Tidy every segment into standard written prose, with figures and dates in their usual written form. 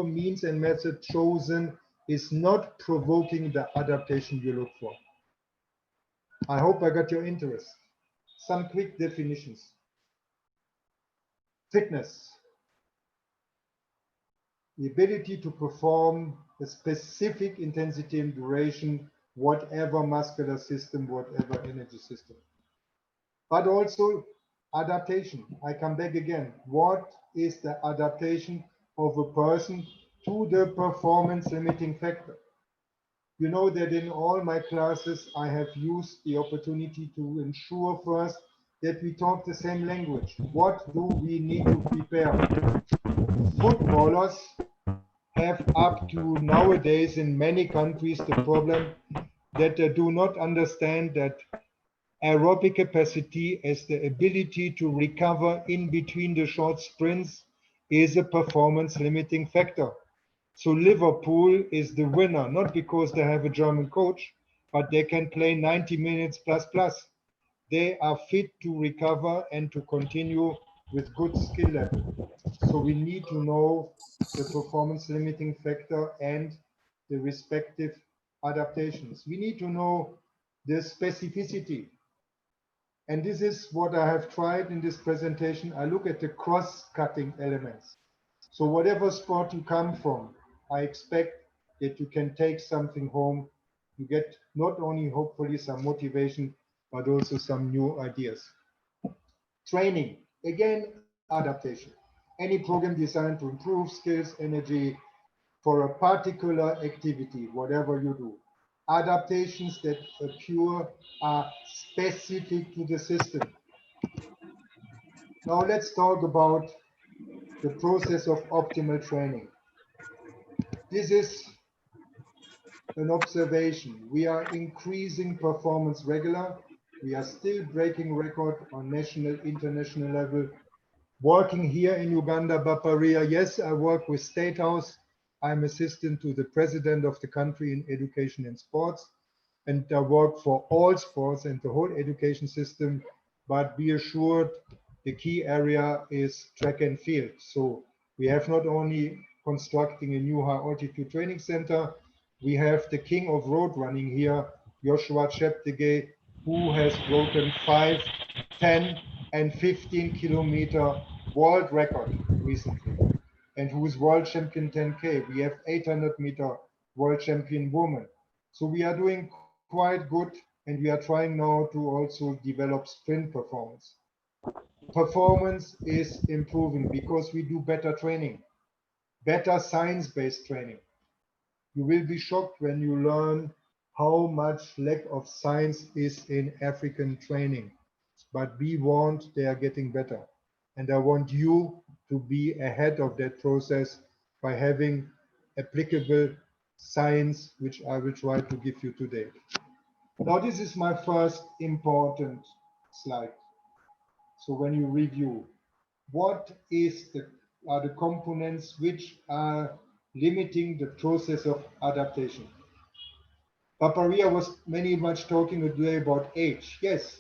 means and method chosen is not provoking the adaptation you look for. I hope I got your interest. Some quick definitions. Fitness. The ability to perform a specific intensity and duration, whatever muscular system, whatever energy system. But also adaptation. I come back again. What is the adaptation of a person to the performance limiting factor? You know that in all my classes, I have used the opportunity to ensure first that we talk the same language. What do we need to prepare? Footballers have up to nowadays in many countries the problem that they do not understand that aerobic capacity as the ability to recover in between the short sprints is a performance limiting factor. So Liverpool is the winner, not because they have a German coach, but they can play 90 minutes plus plus. They are fit to recover and to continue with good skill level. So we need to know the performance limiting factor and the respective adaptations. We need to know the specificity. And this is what I have tried in this presentation. I look at the cross-cutting elements. So whatever sport you come from, I expect that you can take something home. You get not only hopefully some motivation, but also some new ideas. Training, again, adaptation. Any program designed to improve skills, energy for a particular activity, whatever you do. Adaptations that occur are specific to the system. Now let's talk about the process of optimal training. This is an observation. We are increasing performance regular. We are still breaking record on national, international level. Working here in Uganda, Baparia, yes, I work with State House. I'm assistant to the president of the country in education and sports. And I work for all sports and the whole education system. But be assured, the key area is track and field. So we have not only constructing a new high altitude training center, we have the king of road running here, Joshua Cheptegei, who has broken 5, 10, and 15 kilometer world record recently, and who is world champion 10K. We have 800-meter world champion woman. So we are doing quite good, and we are trying now to also develop sprint performance. Performance is improving because we do better training, better science-based training. You will be shocked when you learn how much lack of science is in African training. But be warned, they are getting better. And I want you to be ahead of that process by having applicable science, which I will try to give you today. Now, this is my first important slide. So when you review, what are the components which are limiting the process of adaptation? Paparia was much talking today about age. Yes,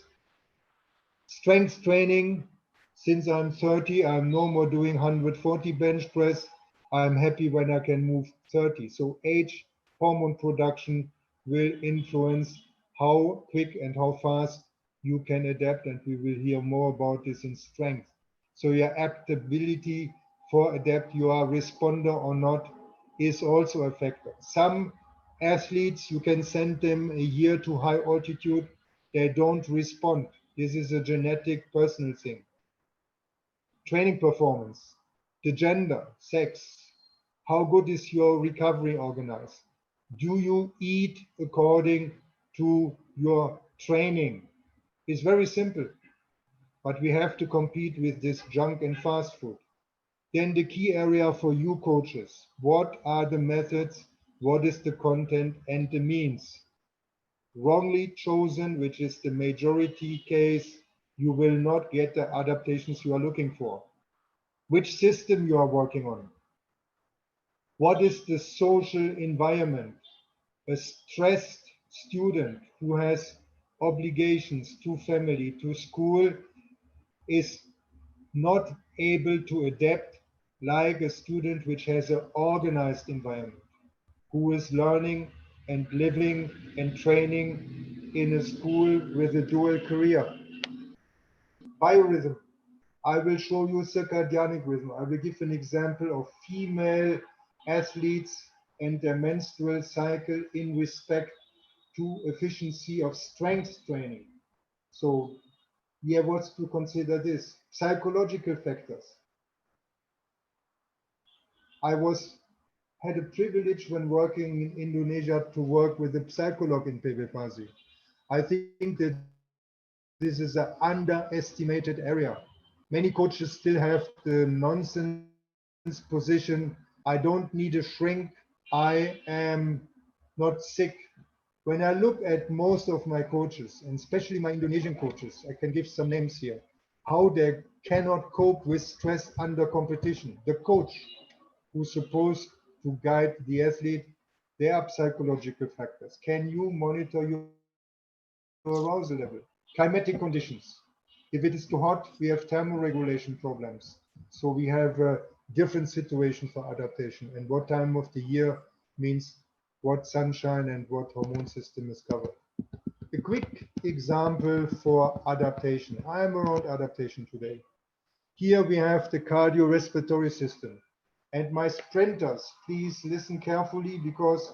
strength training. Since I'm 30, I'm no more doing 140 bench press. I'm happy when I can move 30. So age, hormone production will influence how quick and how fast you can adapt, and we will hear more about this in strength. So your adaptability for adapt, you are responder or not, is also a factor. Some athletes, you can send them a year to high altitude, they don't respond. This is a genetic personal thing. Training performance, the gender, sex, how good is your recovery organized? Do you eat according to your training? It's very simple, but we have to compete with this junk and fast food. Then the key area for you coaches, what are the methods, what is the content and the means? Wrongly chosen, which is the majority case, you will not get the adaptations you are looking for. Which system you are working on? What is the social environment? A stressed student who has obligations to family, to school, is not able to adapt like a student which has an organized environment, who is learning and living and training in a school with a dual career. Biorhythm. I will show you circadian rhythm. I will give an example of female athletes and their menstrual cycle in respect to efficiency of strength training. So we have also to consider this. Psychological factors. I had a privilege when working in Indonesia to work with a psychologist in PB I think that this is an underestimated area. Many coaches still have the nonsense position. I don't need a shrink. I am not sick. When I look at most of my coaches, and especially my Indonesian coaches, I can give some names here, how they cannot cope with stress under competition. The coach who's supposed to guide the athlete, there are psychological factors. Can you monitor your arousal level? Climatic conditions. If it is too hot, we have thermoregulation problems. So we have a different situation for adaptation. And what time of the year means what sunshine and what hormone system is covered. A quick example for adaptation. I am around adaptation today. Here we have the cardiorespiratory system. And my sprinters, please listen carefully because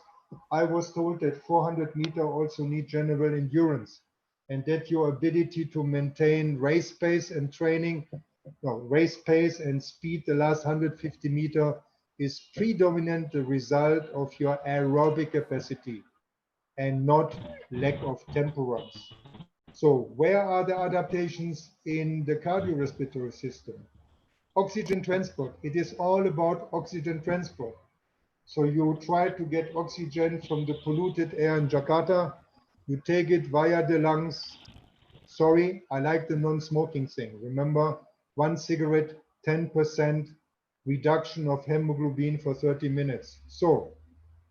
I was told that 400 meter also need general endurance and that your ability to maintain race pace and training, no, race pace and speed the last 150 meter is predominant the result of your aerobic capacity and not lack of tempo runs. So where are the adaptations in the cardiorespiratory system? Oxygen transport. It is all about oxygen transport. So you try to get oxygen from the polluted air in Jakarta. You take it via the lungs. Sorry, I like the non-smoking thing. Remember, one cigarette, 10% reduction of hemoglobin for 30 minutes. So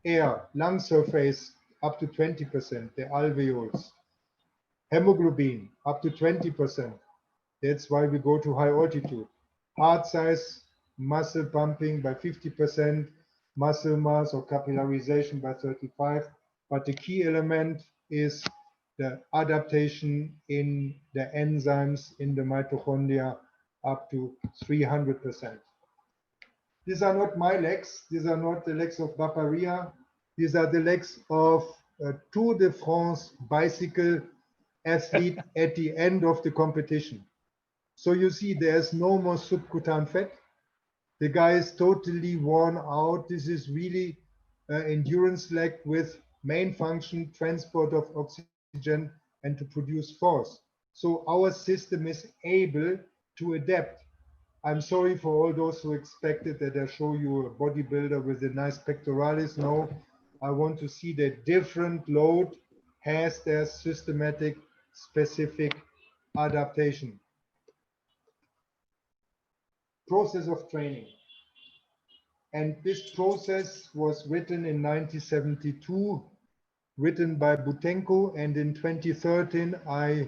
air, lung surface up to 20%, the alveoles. Hemoglobin up to 20%. That's why we go to high altitude. Heart size, muscle pumping by 50%, muscle mass or capillarization by 35. But the key element is the adaptation in the enzymes in the mitochondria up to 300%. These are not my legs. These are not the legs of Baparia. These are the legs of a Tour de France bicycle athlete at the end of the competition. So you see, there's no more subcutaneous fat. The guy is totally worn out. This is really an endurance leg with main function, transport of oxygen and to produce force. So our system is able to adapt. I'm sorry for all those who expected that I show you a bodybuilder with a nice pectoralis. No, I want to see that different load has their systematic specific adaptation. Process of training. And this process was written in 1972, written by Butenko, and in 2013 I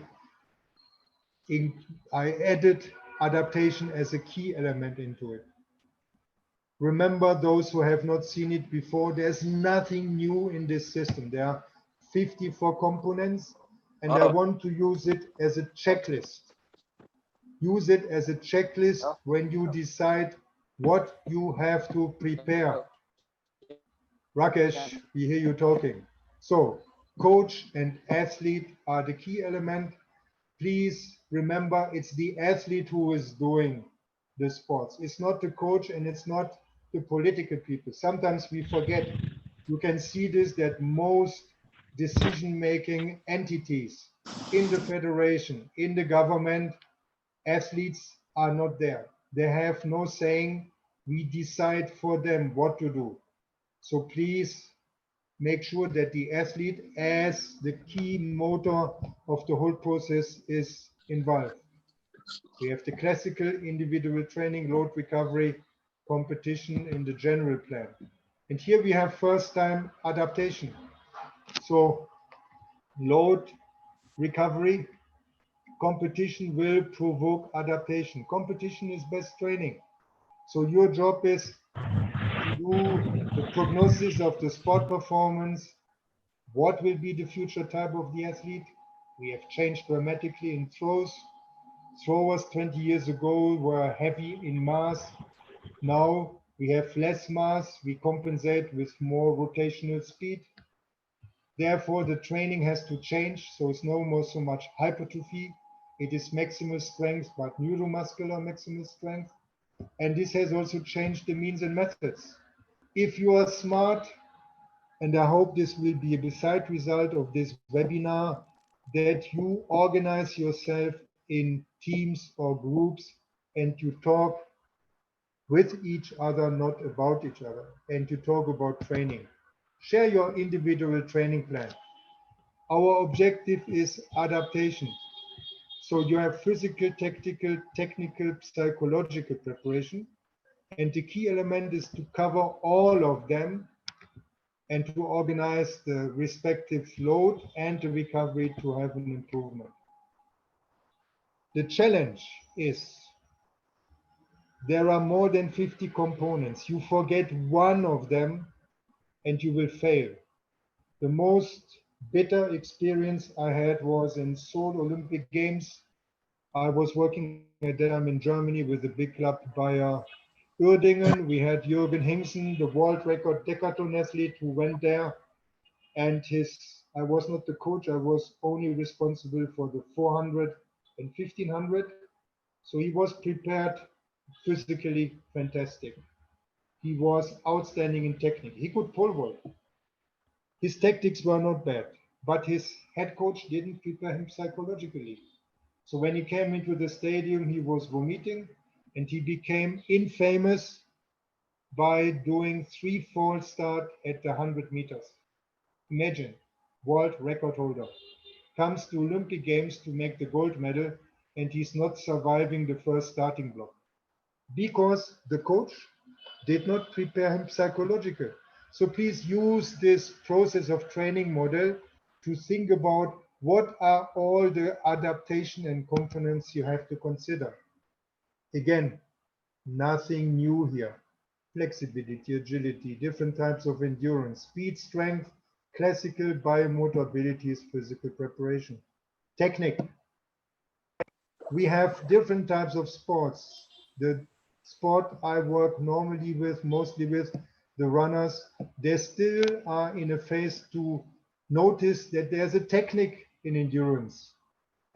added adaptation as a key element into it. Remember, those who have not seen it before, there's nothing new in this system. There are 54 components, and I want to use it as a checklist. Use it as a checklist when you decide what you have to prepare. Rakesh, we hear you talking. So, coach and athlete are the key element. Please remember, it's the athlete who is doing the sports. It's not the coach and it's not the political people. Sometimes we forget. You can see this, that most decision-making entities in the federation, in the government, athletes are not there. They have no saying. We decide for them what to do. So please make sure that the athlete, as the key motor of the whole process, is involved. We have the classical individual training, load recovery, competition in the general plan. And here we have first time adaptation. So load recovery, competition will provoke adaptation. Competition is best training. So your job is to do the prognosis of the sport performance. What will be the future type of the athlete? We have changed dramatically in throws. Throwers 20 years ago were heavy in mass. Now we have less mass. We compensate with more rotational speed. Therefore, the training has to change. So it's no more so much hypertrophy. It is maximal strength, but neuromuscular maximal strength. And this has also changed the means and methods. If you are smart, and I hope this will be a beside result of this webinar, that you organize yourself in teams or groups and you talk with each other, not about each other, and to talk about training. Share your individual training plan. Our objective is adaptation. So you have physical, tactical, technical, psychological preparation. And the key element is to cover all of them and to organize the respective load and the recovery to have an improvement. The challenge is there are more than 50 components. You forget one of them and you will fail. The most bitter experience I had was in Seoul Olympic Games. I was working at that time in Germany with a big club Bayer Uerdingen. We had Jürgen Hingsen, the world record decathlon athlete who went there. And I was not the coach, I was only responsible for the 400 and 1500. So he was prepared, physically fantastic. He was outstanding in technique. He could pole vault. His tactics were not bad, but his head coach didn't prepare him psychologically. So when he came into the stadium, he was vomiting and he became infamous by doing 3 false start at the 100 meters. Imagine, world record holder comes to Olympic Games to make the gold medal and he's not surviving the first starting block because the coach did not prepare him psychologically. So please use this process of training model to think about what are all the adaptation and components you have to consider. Again, nothing new here. Flexibility, agility, different types of endurance, speed, strength, classical biomotor abilities, physical preparation. Technique. We have different types of sports. The sport I work normally with, mostly with the runners, they still are in a phase to notice that there's a technique in endurance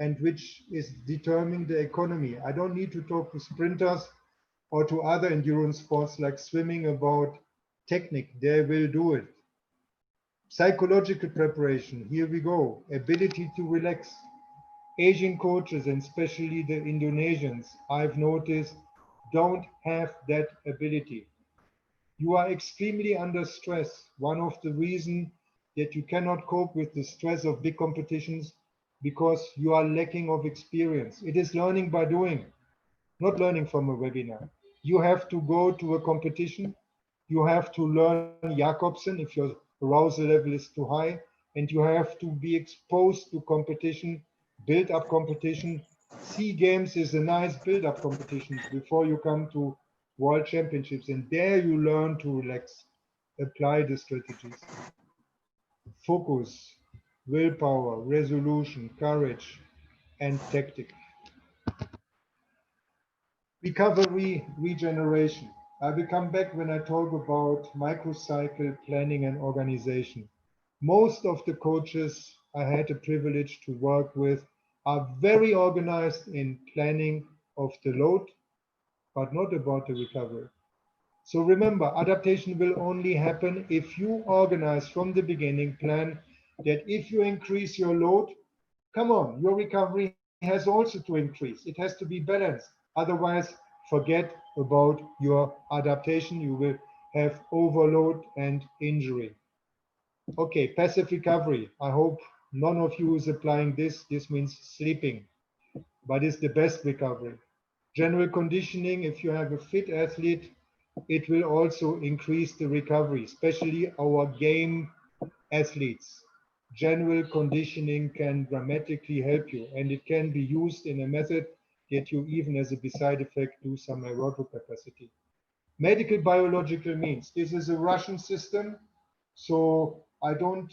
and which is determining the economy. I don't need to talk to sprinters or to other endurance sports like swimming about technique. They will do it. Psychological preparation, here we go. Ability to relax. Asian coaches, and especially the Indonesians, I've noticed, don't have that ability. You are extremely under stress. One of the reasons that you cannot cope with the stress of big competitions because you are lacking of experience. It is learning by doing, not learning from a webinar. You have to go to a competition. You have to learn Jakobsen if your arousal level is too high, and you have to be exposed to competition, build up competition. SEA Games is a nice build up competition before you come to World Championships, and there you learn to relax, apply the strategies. Focus, willpower, resolution, courage, and tactic. Recovery, regeneration. I will come back when I talk about microcycle planning and organization. Most of the coaches I had the privilege to work with are very organized in planning of the load, but not about the recovery. So remember, adaptation will only happen if you organize from the beginning, plan that if you increase your load, come on, your recovery has also to increase. It has to be balanced. Otherwise, forget about your adaptation. You will have overload and injury. Okay, passive recovery. I hope none of you is applying this. This means sleeping, but it's the best recovery. General conditioning, if you have a fit athlete, it will also increase the recovery, especially our game athletes. General conditioning can dramatically help you, and it can be used in a method that you even as a beside effect do some aerobic capacity. Medical biological means. This is a Russian system, so I don't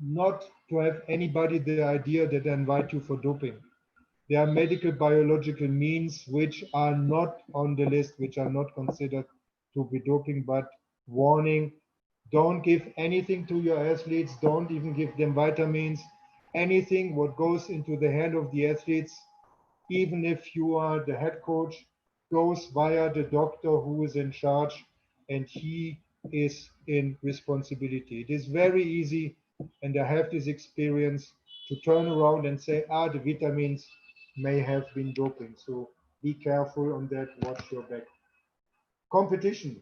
not to have anybody the idea that I invite you for doping. There are medical biological means which are not on the list, which are not considered to be doping, but warning, don't give anything to your athletes, don't even give them vitamins. Anything what goes into the hand of the athletes, even if you are the head coach, goes via the doctor who is in charge, and he is in responsibility. It is very easy, and I have this experience, to turn around and say, the vitamins may have been doping. So be careful on that, watch your back. Competition.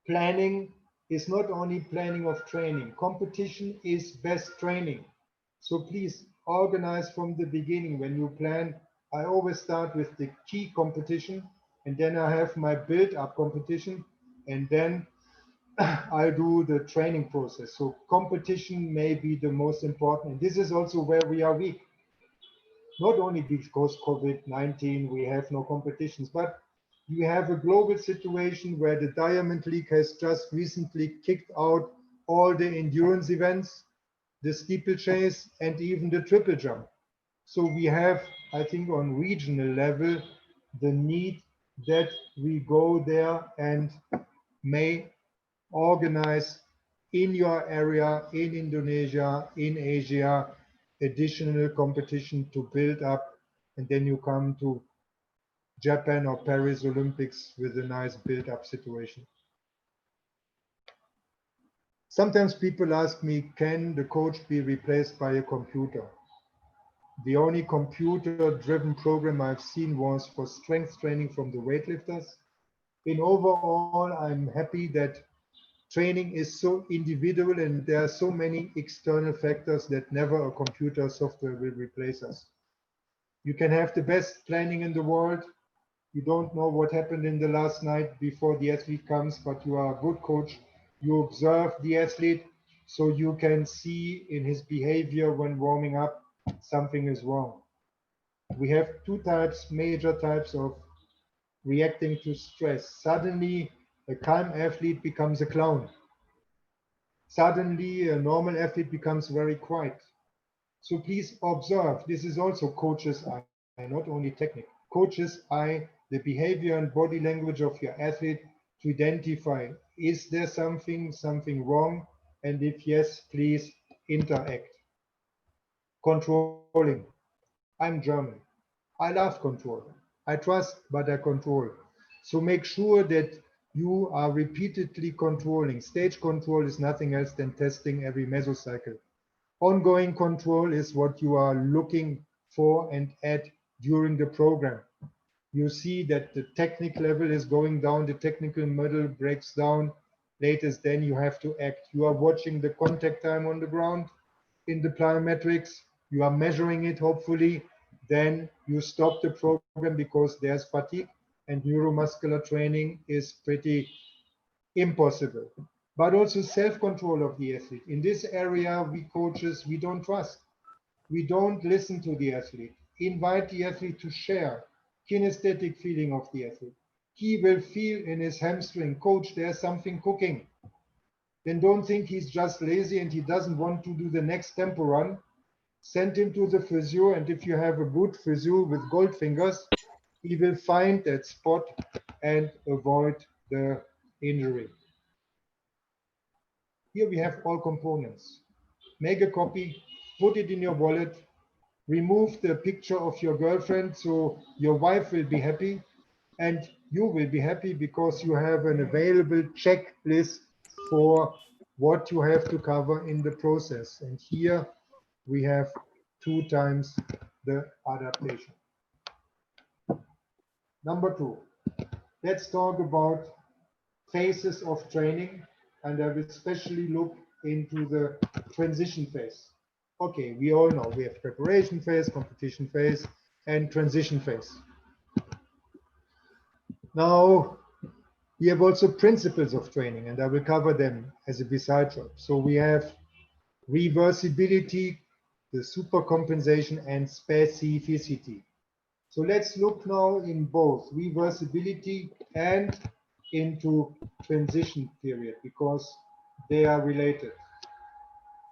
Planning is not only planning of training. Competition is best training. So please organize from the beginning. When you plan, I always start with the key competition, and then I have my build-up competition, and then I do the training process. So competition may be the most important. And this is also where we are weak. Not only because COVID-19, we have no competitions, but you have a global situation where the Diamond League has just recently kicked out all the endurance events, the steeplechase, and even the triple jump. So we have, I think, on regional level, the need that we go there and may organize in your area, in Indonesia, in Asia, additional competition to build up, and then you come to Japan or Paris Olympics with a nice build-up situation. Sometimes people ask me, can the coach be replaced by a computer? The only computer-driven program I've seen was for strength training from the weightlifters. In overall, I'm happy that training is so individual and there are so many external factors that never a computer software will replace us. You can have the best planning in the world. You don't know what happened in the last night before the athlete comes, but you are a good coach. You observe the athlete so you can see in his behavior when warming up, something is wrong. We have two types, major types of reacting to stress. Suddenly, a calm athlete becomes a clown. Suddenly, a normal athlete becomes very quiet. So please observe, this is also coach's eye, not only technique. Coach's eye, the behavior and body language of your athlete to identify, is there something wrong? And if yes, please interact. Controlling. I'm German. I love control. I trust, but I control. So make sure that you are repeatedly controlling. Stage control is nothing else than testing every mesocycle. Ongoing control is what you are looking for and at during the program. You see that the technical level is going down, the technical model breaks down. Latest, then you have to act. You are watching the contact time on the ground in the plyometrics. You are measuring it, hopefully. Then you stop the program because there's fatigue, and neuromuscular training is pretty impossible. But also self-control of the athlete. In this area, we coaches, we don't trust. We don't listen to the athlete. Invite the athlete to share kinesthetic feeling of the athlete. He will feel in his hamstring, coach, there's something cooking. Then don't think he's just lazy and he doesn't want to do the next tempo run. Send him to the physio, and if you have a good physio with gold fingers, he will find that spot and avoid the injury. Here we have all components. Make a copy, put it in your wallet, remove the picture of your girlfriend so your wife will be happy and you will be happy because you have an available checklist for what you have to cover in the process. And here we have 2 times the adaptation. Number 2, let's talk about phases of training, and I will especially look into the transition phase. Okay, we all know we have preparation phase, competition phase, and transition phase. Now, we have also principles of training, and I will cover them as a beside job. So we have reversibility, the supercompensation, and specificity. So let's look now in both reversibility and into transition period because they are related.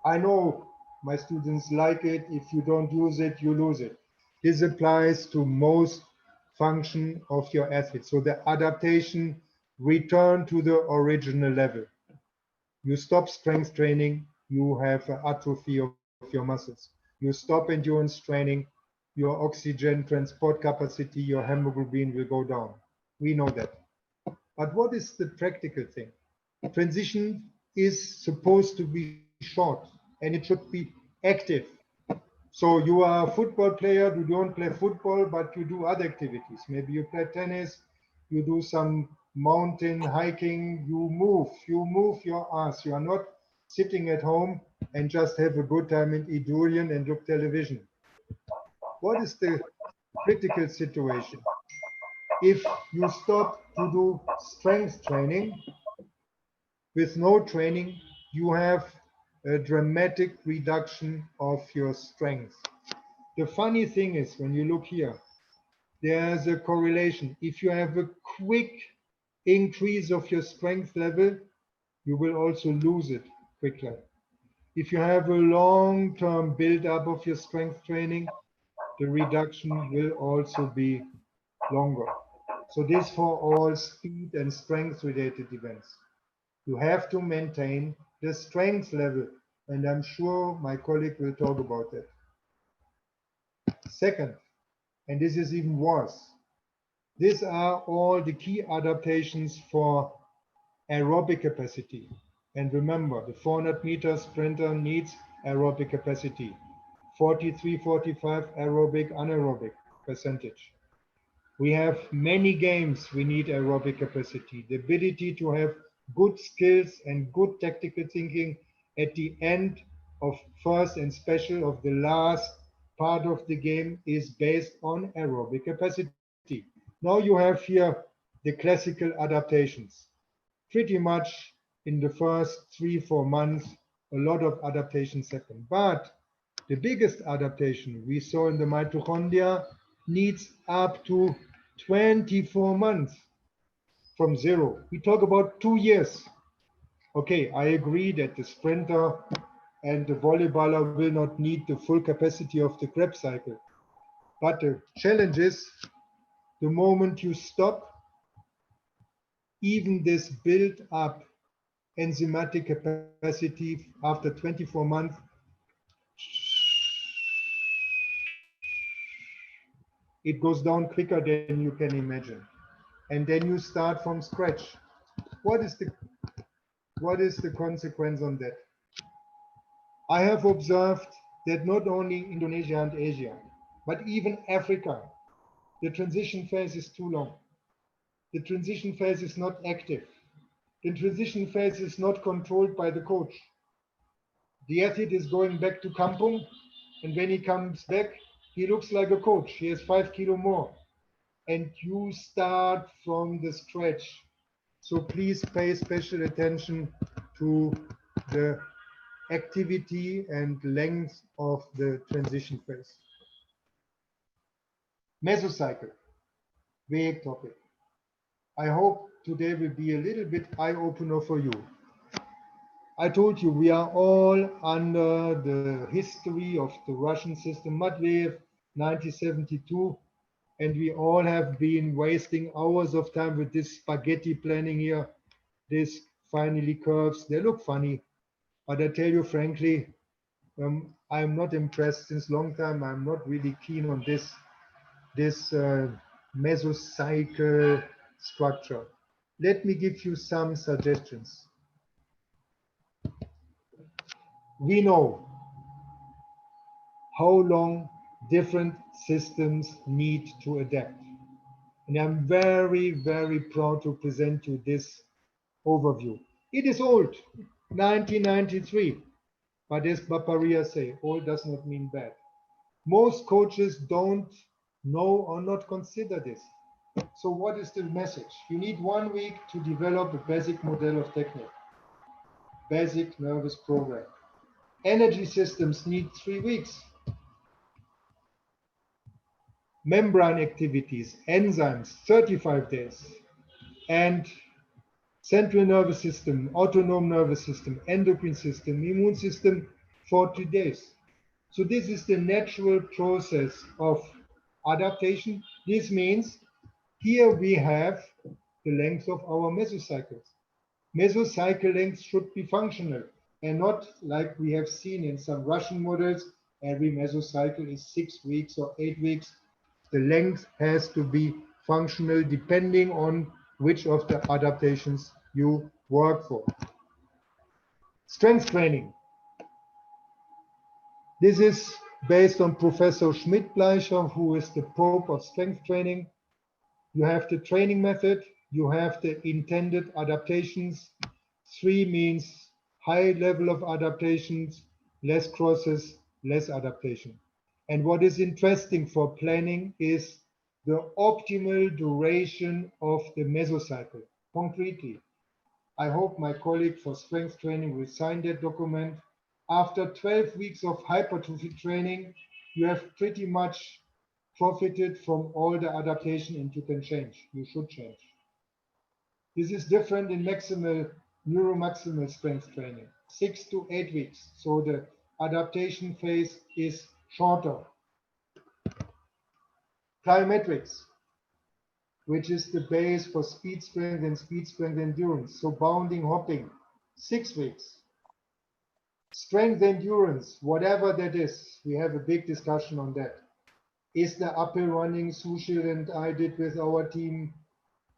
I know my students like it. If you don't use it, you lose it. This applies to most function of your athletes. So the adaptation, return to the original level. You stop strength training, you have atrophy of your muscles. You stop endurance training, your oxygen transport capacity, your hemoglobin will go down. We know that. But what is the practical thing? Transition is supposed to be short and it should be active. So you are a football player, you don't play football, but you do other activities. Maybe you play tennis, you do some mountain hiking, you move your ass. You are not sitting at home and just have a good time and eat durian and look television. What is the critical situation? If you stop to do strength training, with no training, you have a dramatic reduction of your strength. The funny thing is, when you look here, there's a correlation. If you have a quick increase of your strength level, you will also lose it quicker. If you have a long-term build-up of your strength training, the reduction will also be longer. So this for all speed and strength-related events. You have to maintain the strength level, and I'm sure my colleague will talk about that. Second, and this is even worse, these are all the key adaptations for aerobic capacity. And remember, the 400-meter sprinter needs aerobic capacity. 43, 45 aerobic, anaerobic percentage. We have many games we need aerobic capacity, the ability to have good skills and good tactical thinking at the end of first and special of the last part of the game is based on aerobic capacity. Now you have here the classical adaptations. Pretty much in the first 3-4 months, a lot of adaptations happen. But the biggest adaptation we saw in the mitochondria needs up to 24 months from zero. We talk about 2 years. Okay, I agree that the sprinter and the volleyballer will not need the full capacity of the Krebs cycle. But the challenge is the moment you stop, even this built up enzymatic capacity after 24 months it goes down quicker than you can imagine. And then you start from scratch. What is the consequence on that? I have observed that not only Indonesia and Asia, but even Africa, the transition phase is too long. The transition phase is not active. The transition phase is not controlled by the coach. The athlete is going back to Kampung, and when he comes back, he looks like a coach. He has 5 kilo more. And you start from the scratch. So please pay special attention to the activity and length of the transition phase. Mesocycle, vague topic. I hope today will be a little bit eye-opener for you. I told you we are all under the history of the Russian system, Matveyev, 1972, and we all have been wasting hours of time with this spaghetti planning here, these finally curves. They look funny, but I tell you frankly, I'm not impressed since long time. I'm not really keen on this mesocycle structure. Let me give you some suggestions. We know how long different systems need to adapt. And I'm very, very proud to present you this overview. It is old, 1993, but as Baparia say, old does not mean bad. Most coaches don't know or not consider this. So what is the message? You need 1 week to develop a basic model of technique, basic nervous program. Energy systems need 3 weeks. Membrane activities, enzymes, 35 days. And central nervous system, autonomic nervous system, endocrine system, immune system, 40 days. So this is the natural process of adaptation. This means here we have the length of our mesocycles. Mesocycle length should be functional and not like we have seen in some Russian models. Every mesocycle is 6 weeks or 8 weeks. The length has to be functional depending on which of the adaptations you work for. Strength training. This is based on Professor Schmidt-Bleicher, who is the Pope of strength training. You have the training method, you have the intended adaptations. 3 means high level of adaptations, less crosses, less adaptation. And what is interesting for planning is the optimal duration of the mesocycle. Concretely, I hope my colleague for strength training will sign that document. After 12 weeks of hypertrophy training, you have pretty much profited from all the adaptation and you can change. You should change. This is different in neuromaximal strength training, 6 to 8 weeks. So the adaptation phase is shorter. Plyometrics, which is the base for speed strength and speed strength endurance. So bounding, hopping, 6 weeks. Strength endurance, whatever that is, we have a big discussion on that. Is the uphill running Sushil and I did with our team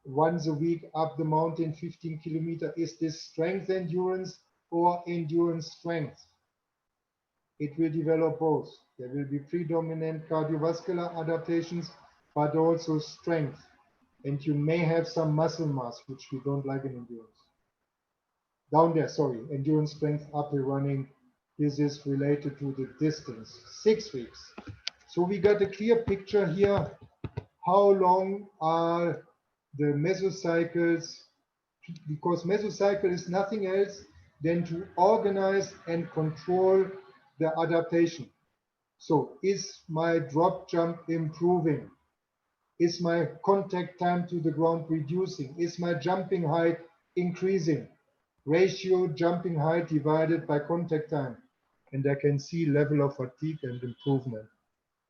once a week up the mountain 15 kilometers? Is this strength endurance or endurance strength? It will develop both. There will be predominant cardiovascular adaptations, but also strength. And you may have some muscle mass, which we don't like in endurance. Down there, sorry, endurance strength, uphill running. This is related to the distance, 6 weeks. So we got a clear picture here. How long are the mesocycles? Because mesocycle is nothing else than to organize and control the adaptation. So is my drop jump improving? Is my contact time to the ground reducing? Is my jumping height increasing? Ratio jumping height divided by contact time. And I can see level of fatigue and improvement.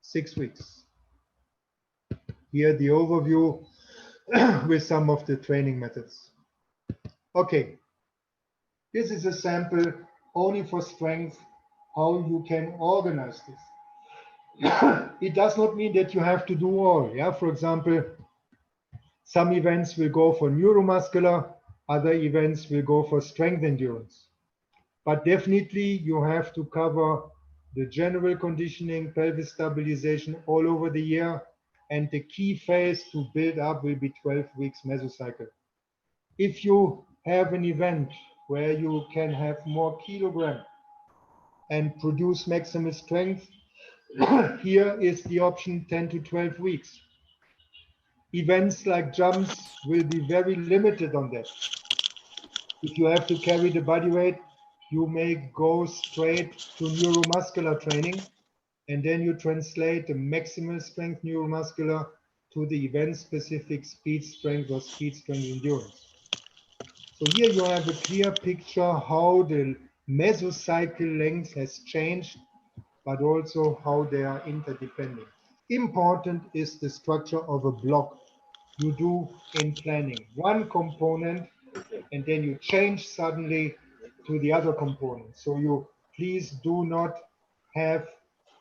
6 weeks. Here the overview with some of the training methods. Okay, this is a sample only for strength, how you can organize this. It does not mean that you have to do all. Yeah, for example, some events will go for neuromuscular, other events will go for strength endurance. But definitely you have to cover the general conditioning, pelvis stabilization all over the year. And the key phase to build up will be 12 weeks mesocycle. If you have an event where you can have more kilogram and produce maximal strength, here is the option 10 to 12 weeks. Events like jumps will be very limited on that. If you have to carry the body weight, you may go straight to neuromuscular training, and then you translate the maximal strength neuromuscular to the event-specific speed strength or speed strength endurance. So here you have a clear picture how the mesocycle length has changed, but also how they are interdependent. Important is the structure of a block you do in planning. One component, and then you change suddenly to the other component. So you please do not have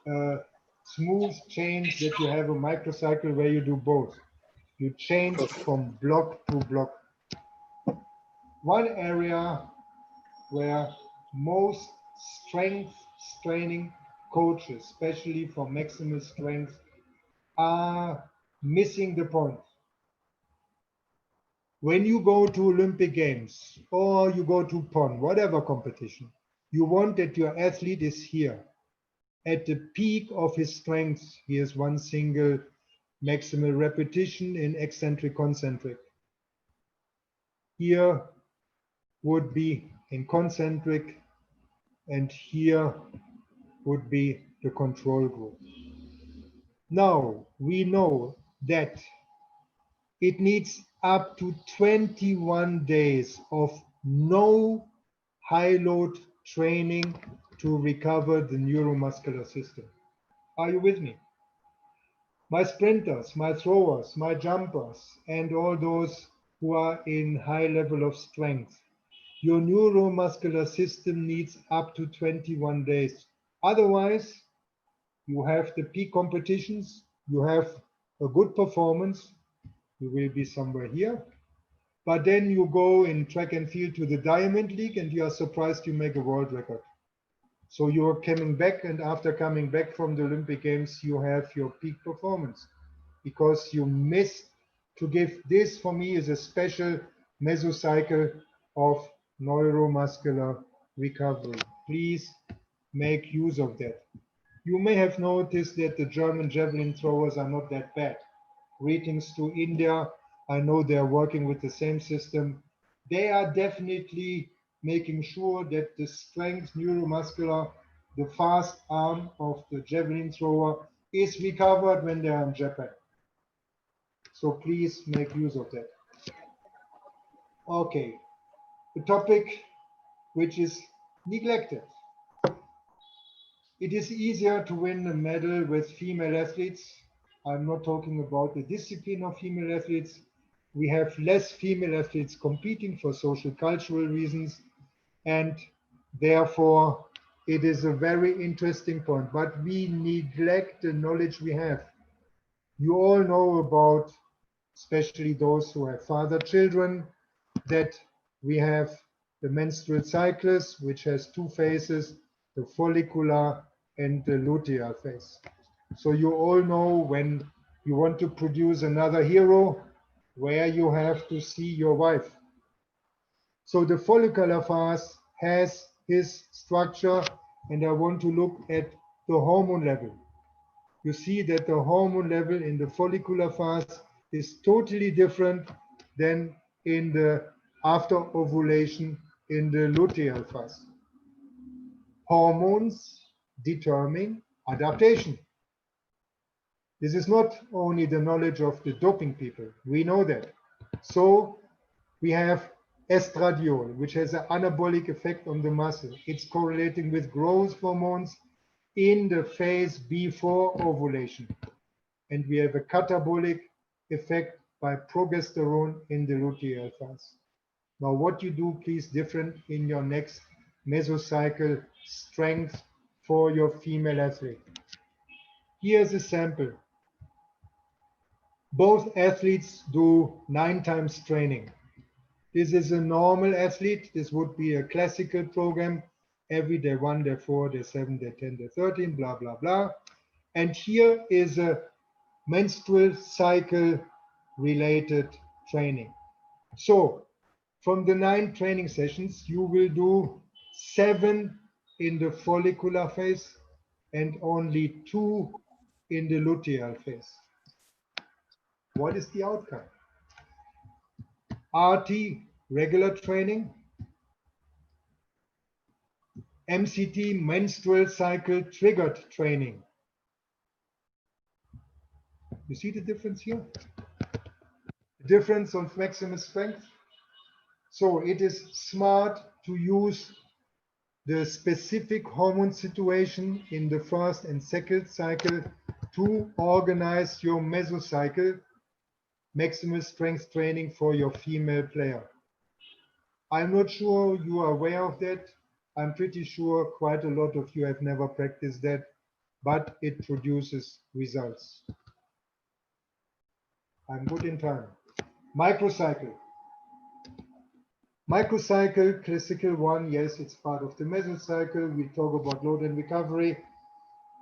a smooth change that you have a microcycle where you do both. You change from block to block. One area where most strength training coaches, especially for maximal strength, are missing the point. When you go to Olympic Games or you go to PON, whatever competition, you want that your athlete is here at the peak of his strength. He has one single maximal repetition in eccentric concentric. Here would be in concentric, and here would be the control group. Now we know that it needs up to 21 days of no high load training to recover the neuromuscular system. Are you with me? My sprinters, my throwers, my jumpers, and all those who are in high level of strength, your neuromuscular system needs up to 21 days. Otherwise, you have the peak competitions, you have a good performance, you will be somewhere here. But then you go in track and field to the Diamond League and you are surprised you make a world record. So you're coming back, and after coming back from the Olympic Games, you have your peak performance because you missed to give. This for me is a special mesocycle of neuromuscular recovery. Please make use of that. You may have noticed that the German javelin throwers are not that bad. Greetings to India. I know they are working with the same system. They are definitely making sure that the strength neuromuscular, the fast arm of the javelin thrower is recovered when they are in Japan. So please make use of that. Okay, the topic which is neglected. It is easier to win a medal with female athletes. I'm not talking about the discipline of female athletes. We have less female athletes competing for social cultural reasons, and therefore it is a very interesting point, but we neglect the knowledge we have. You all know about, especially those who have fathered children, that we have the menstrual cycles, which has two phases, the follicular and the luteal phase. So you all know when you want to produce another hero, where you have to see your wife. So the follicular phase has his structure, and I want to look at the hormone level. You see that the hormone level in the follicular phase is totally different than in the after ovulation in the luteal phase. Hormones determine adaptation. This is not only the knowledge of the doping people, we know that. So we have estradiol, which has an anabolic effect on the muscle. It's correlating with growth hormones in the phase before ovulation. And we have a catabolic effect by progesterone in the luteal phase. Now, what you do, please, different in your next mesocycle strength for your female athlete. Here's a sample. Both athletes do 9 times training. This is a normal athlete. This would be a classical program. Every day 1, day 4, day 7, day 10, day 13, blah, blah, blah. And here is a menstrual cycle related training. So from the 9 training sessions, you will do 7 in the follicular phase and only 2 in the luteal phase. What is the outcome? RT, regular training. MCT, menstrual cycle triggered training. You see the difference here? The difference of maximum strength. So it is smart to use the specific hormone situation in the first and second cycle to organize your mesocycle maximum strength training for your female player. I'm not sure you are aware of that. I'm pretty sure quite a lot of you have never practiced that, but it produces results. I'm good in time. Microcycle. Microcycle, classical one, yes, it's part of the mesocycle. We talk about load and recovery.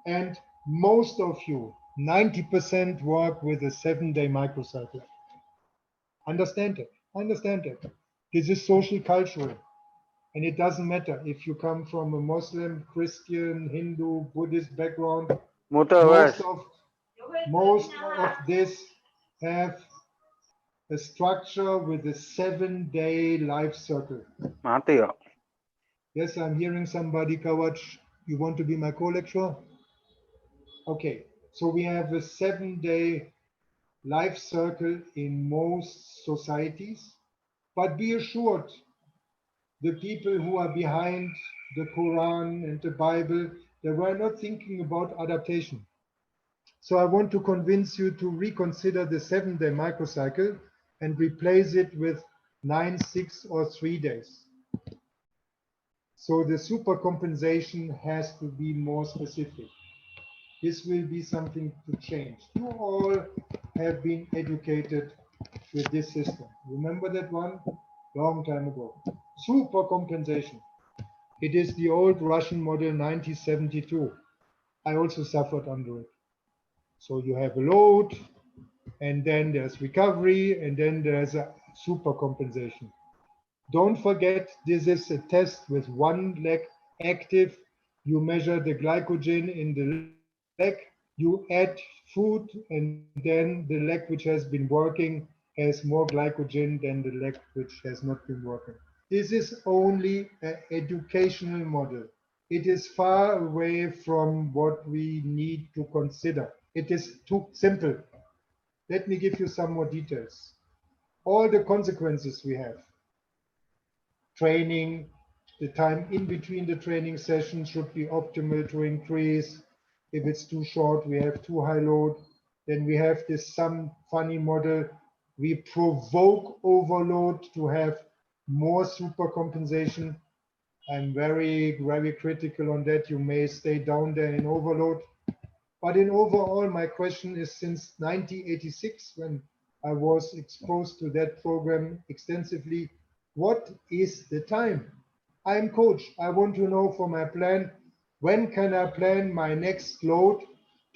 And most of you, 90% work with a 7-day microcycle. Understand it, understand it. This is social cultural. And it doesn't matter if you come from a Muslim, Christian, Hindu, Buddhist background. Most of this have a structure with a 7-day life cycle. Yes, I'm hearing somebody, Kawach. You want to be my co-lecturer? Okay, so we have a 7-day life circle in most societies. But be assured, the people who are behind the Quran and the Bible, they were not thinking about adaptation. So I want to convince you to reconsider the 7-day microcycle and replace it with 9, 6, or 3 days. So the supercompensation has to be more specific. This will be something to change. You all have been educated with this system. Remember that one? Long time ago. Supercompensation. It is the old Russian model 1972. I also suffered under it. So you have a load, and then there's recovery, and then there's a supercompensation. Don't forget, this is a test with one leg active. You measure the glycogen in the leg, you add food, and then the leg which has been working has more glycogen than the leg which has not been working. This is only an educational model. It is far away from what we need to consider. It is too simple. Let me give you some more details. All the consequences we have. Training, the time in between the training sessions should be optimal to increase. If it's too short, we have too high load. Then we have this some funny model. We provoke overload to have more supercompensation. I'm very, very critical on that. You may stay down there in overload. But in overall, my question is, since 1986, when I was exposed to that program extensively, what is the time? I'm coach. I want to know for my plan, when can I plan my next load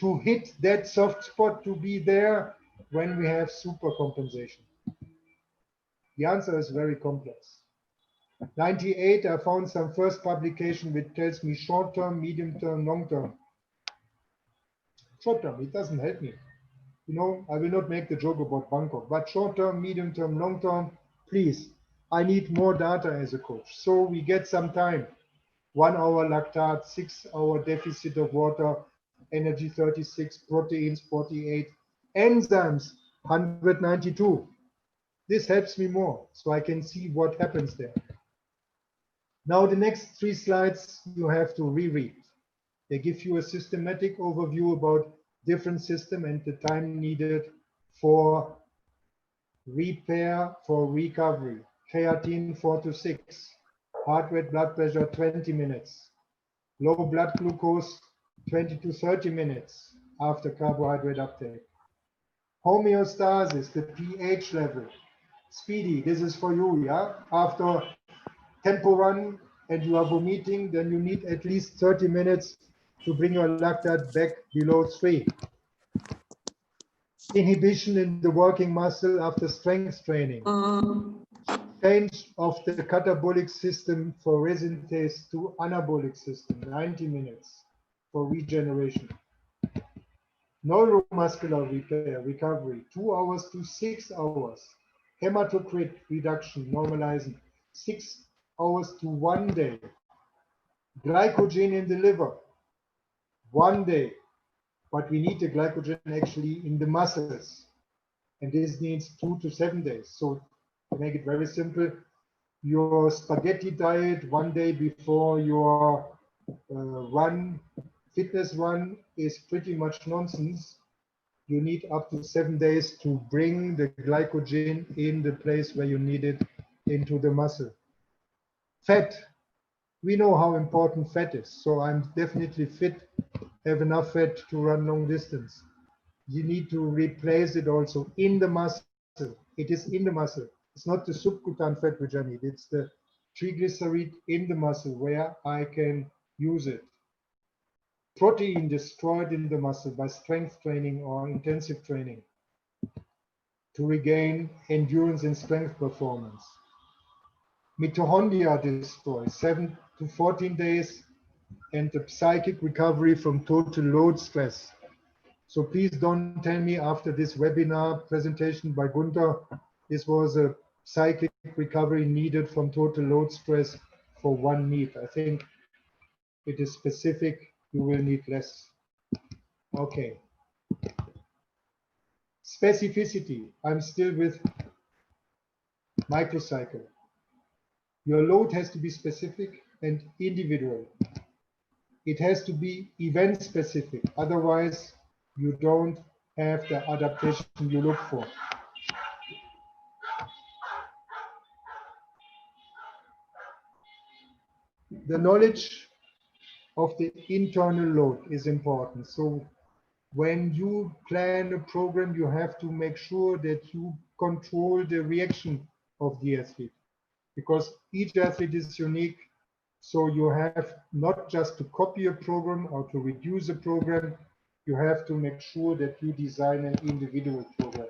to hit that soft spot to be there when we have supercompensation? The answer is very complex. 98, I found some first publication which tells me short term, medium term, long term. Short term, it doesn't help me. You know, I will not make the joke about Bangkok, but short term, medium term, long term, please. I need more data as a coach. So we get some time. 1 hour lactate, 6 hour deficit of water, energy 36, proteins 48, enzymes 192. This helps me more so I can see what happens there. Now the next 3 slides you have to reread. They give you a systematic overview about different system and the time needed for repair, for recovery. Creatine 4 to 6, heart rate, blood pressure 20 minutes, low blood glucose 20 to 30 minutes after carbohydrate uptake. Homeostasis, the pH level. Speedy, this is for you, yeah? After tempo run and you are vomiting, then you need at least 30 minutes to bring your lactate back below 3. Inhibition in the working muscle after strength training. Change of the catabolic system for resynthase to anabolic system, 90 minutes for regeneration. Neuromuscular repair, recovery, 2 hours to 6 hours. Hematocrit reduction, normalizing, 6 hours to 1 day. Glycogen in the liver, 1 day. But we need the glycogen actually in the muscles. And this needs 2 to 7 days. So to make it very simple, your spaghetti diet 1 day before your fitness run is pretty much nonsense. You need up to 7 days to bring the glycogen in the place where you need it into the muscle. Fat. We know how important fat is. So I'm definitely fit, have enough fat to run long distance. You need to replace it also in the muscle. It is in the muscle. It's not the subcutaneous fat which I need. It's the triglyceride in the muscle where I can use it. Protein destroyed in the muscle by strength training or intensive training to regain endurance and strength performance. Mitochondria destroyed 7 to 14 days, and the psychic recovery from total load stress. So please don't tell me after this webinar presentation by Gunther, this was a cyclic recovery needed from total load stress for 1 meet. I think it is specific, you will need less. Okay. Specificity. I'm still with microcycle. Your load has to be specific and individual. It has to be event specific. Otherwise, you don't have the adaptation you look for. The knowledge of the internal load is important. So when you plan a program, you have to make sure that you control the reaction of the athlete, because each athlete is unique. So you have not just to copy a program or to reduce a program, you have to make sure that you design an individual program.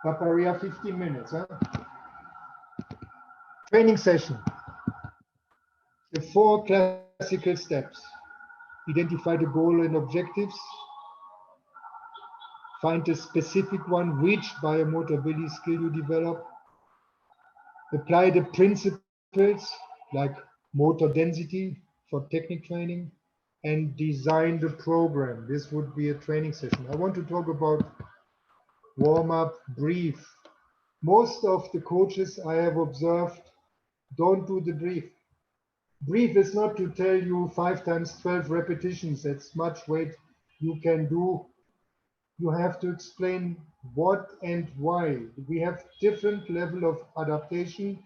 Paparia, 15 minutes, huh? Training session. The 4 classical steps. Identify the goal and objectives. Find a specific one, which biomotor ability skill you develop. Apply the principles like motor density for technique training, and design the program. This would be a training session. I want to talk about warm-up, brief. Most of the coaches I have observed don't do the brief. Brief is not to tell you 5 times 12 repetitions. That's much weight you can do. You have to explain what and why. We have different level of adaptation.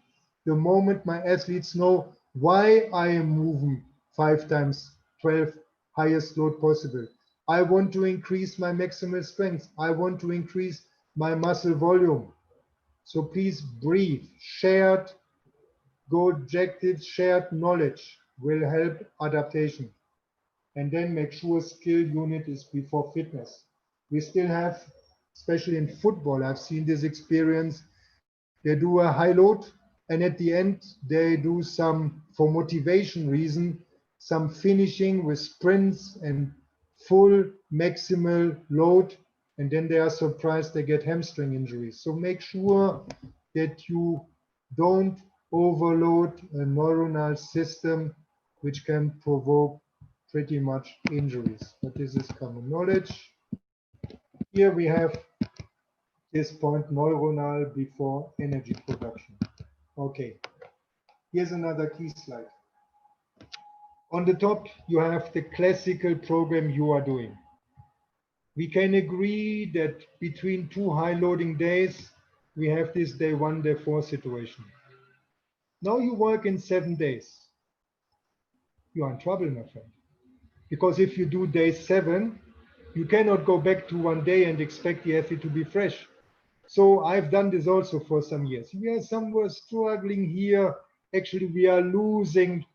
The moment my athletes know why I am moving 5 times 12 highest load possible. I want to increase my maximal strength. I want to increase my muscle volume. So please breathe. Shared goal objectives, shared knowledge will help adaptation. And then make sure skill unit is before fitness. We still have, especially in football, I've seen this experience. They do a high load, and at the end, they do some, for motivation reason, some finishing with sprints and full maximal load, and then they are surprised they get hamstring injuries. So make sure that you don't overload a neuronal system, which can provoke pretty much injuries. But this is common knowledge. Here we have this point, neuronal before energy production. Okay, here's another key slide. On the top, you have the classical program you are doing. We can agree that between 2 high loading days, we have this day 1, day 4 situation. Now you work in 7 days. You are in trouble, my friend. Because if you do day 7, you cannot go back to 1 day and expect the athlete to be fresh. So I've done this also for some years. We are somewhere struggling here. Actually, we are losing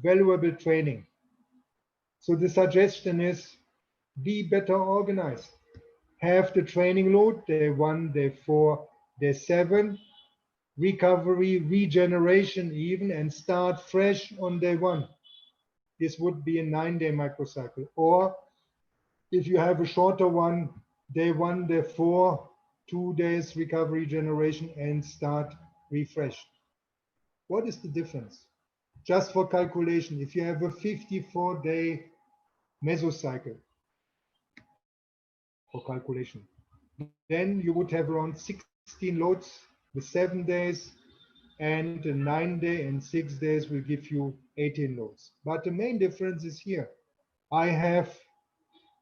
valuable training. So the suggestion is be better organized. Have the training load, day 1, day 4, day 7, recovery, regeneration even, and start fresh on day 1. This would be a 9-day microcycle. Or if you have a shorter one, day 1, day 4, 2 days recovery generation and start refreshed. What is the difference? Just for calculation, if you have a 54-day mesocycle for calculation, then you would have around 16 loads with 7 days, and a 9-day and 6 days will give you 18 loads. But the main difference is here. I have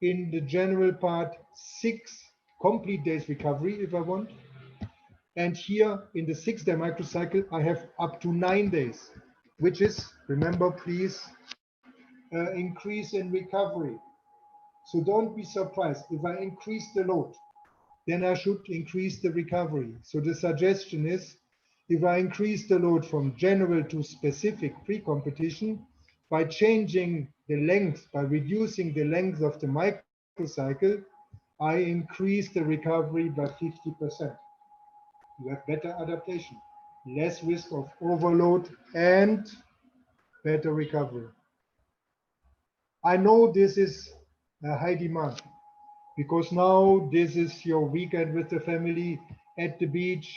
in the general part 6 complete days recovery if I want. And here in the 6-day microcycle, I have up to 9 days, which is, remember please, increase in recovery. So don't be surprised. If I increase the load, then I should increase the recovery. So the suggestion is, if I increase the load from general to specific pre-competition, by changing the length, by reducing the length of the microcycle, I increase the recovery by 50%. You have better adaptation, less risk of overload, and better recovery. I know this is a high demand because now this is your weekend with the family at the beach.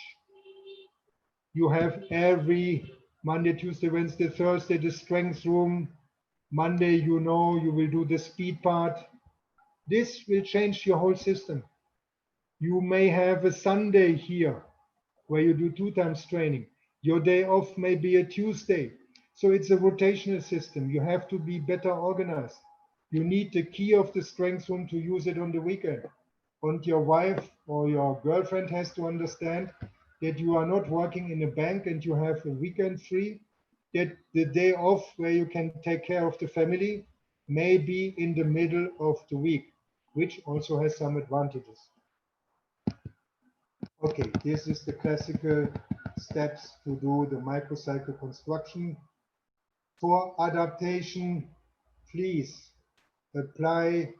You have every Monday, Tuesday, Wednesday, Thursday, the strength room. Monday, you know, you will do the speed part. This will change your whole system. You may have a Sunday here where you do 2 times training. Your day off may be a Tuesday. So it's a rotational system. You have to be better organized. You need the key of the strength room to use it on the weekend. And your wife or your girlfriend has to understand that you are not working in a bank and you have a weekend free, that the day off where you can take care of the family may be in the middle of the week, which also has some advantages. Okay, this is the classical steps to do the microcycle construction. For adaptation, please apply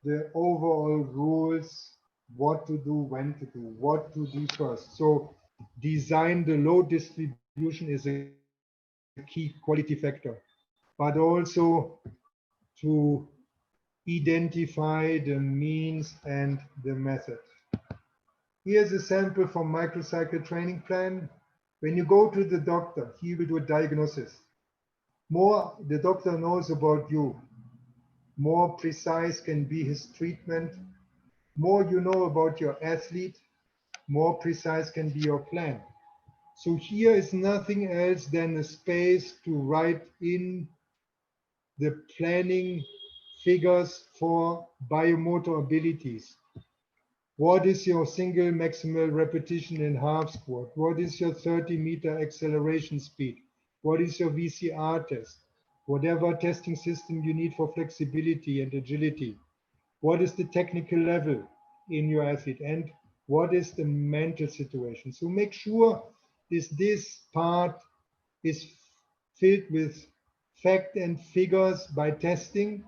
the overall rules, what to do, when to do, what to do first. So design the load distribution is a key quality factor, but also to identify the means and the method. Here's a sample from Microcycle training plan. When you go to the doctor, he will do a diagnosis. More the doctor knows about you, more precise can be his treatment. More you know about your athlete, more precise can be your plan. So here is nothing else than a space to write in the planning figures for biomotor abilities. What is your single maximal repetition in half squat? What is your 30-meter acceleration speed? What is your VCR test? Whatever testing system you need for flexibility and agility. What is the technical level in your athlete? And what is the mental situation? So make sure this part is filled with fact and figures by testing.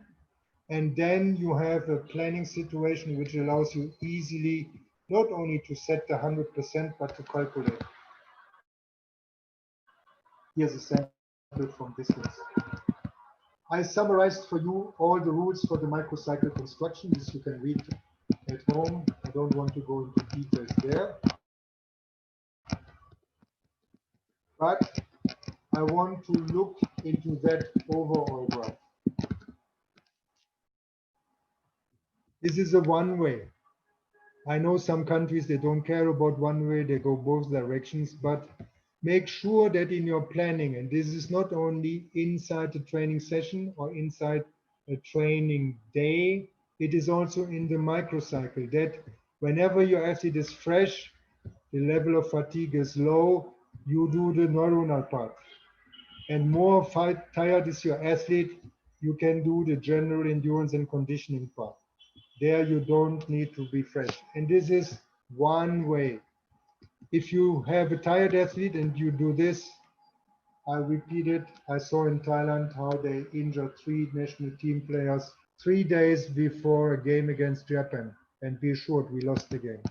And then you have a planning situation which allows you easily not only to set the 100%, but to calculate. Here's a sample from this list. I summarized for you all the rules for the microcycle construction. This you can read at home. I don't want to go into details there. But I want to look into that overall graph. This is a one-way. I know some countries, they don't care about one way, they go both directions, but make sure that in your planning, and this is not only inside the training session or inside a training day, it is also in the microcycle, that whenever your athlete is fresh, the level of fatigue is low, you do the neuronal part. And more tired is your athlete, you can do the general endurance and conditioning part. There you don't need to be fresh. And this is one way. If you have a tired athlete and you do this, I repeat it, I saw in Thailand how they injured 3 national team players 3 days before a game against Japan. And be assured, we lost the game.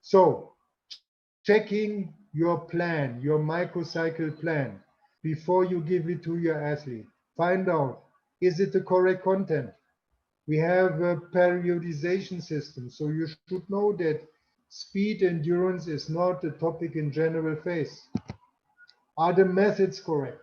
So checking your plan, your microcycle plan, before you give it to your athlete. Find out, is it the correct content? We have a periodization system, so you should know that speed endurance is not a topic in general phase. Are the methods correct?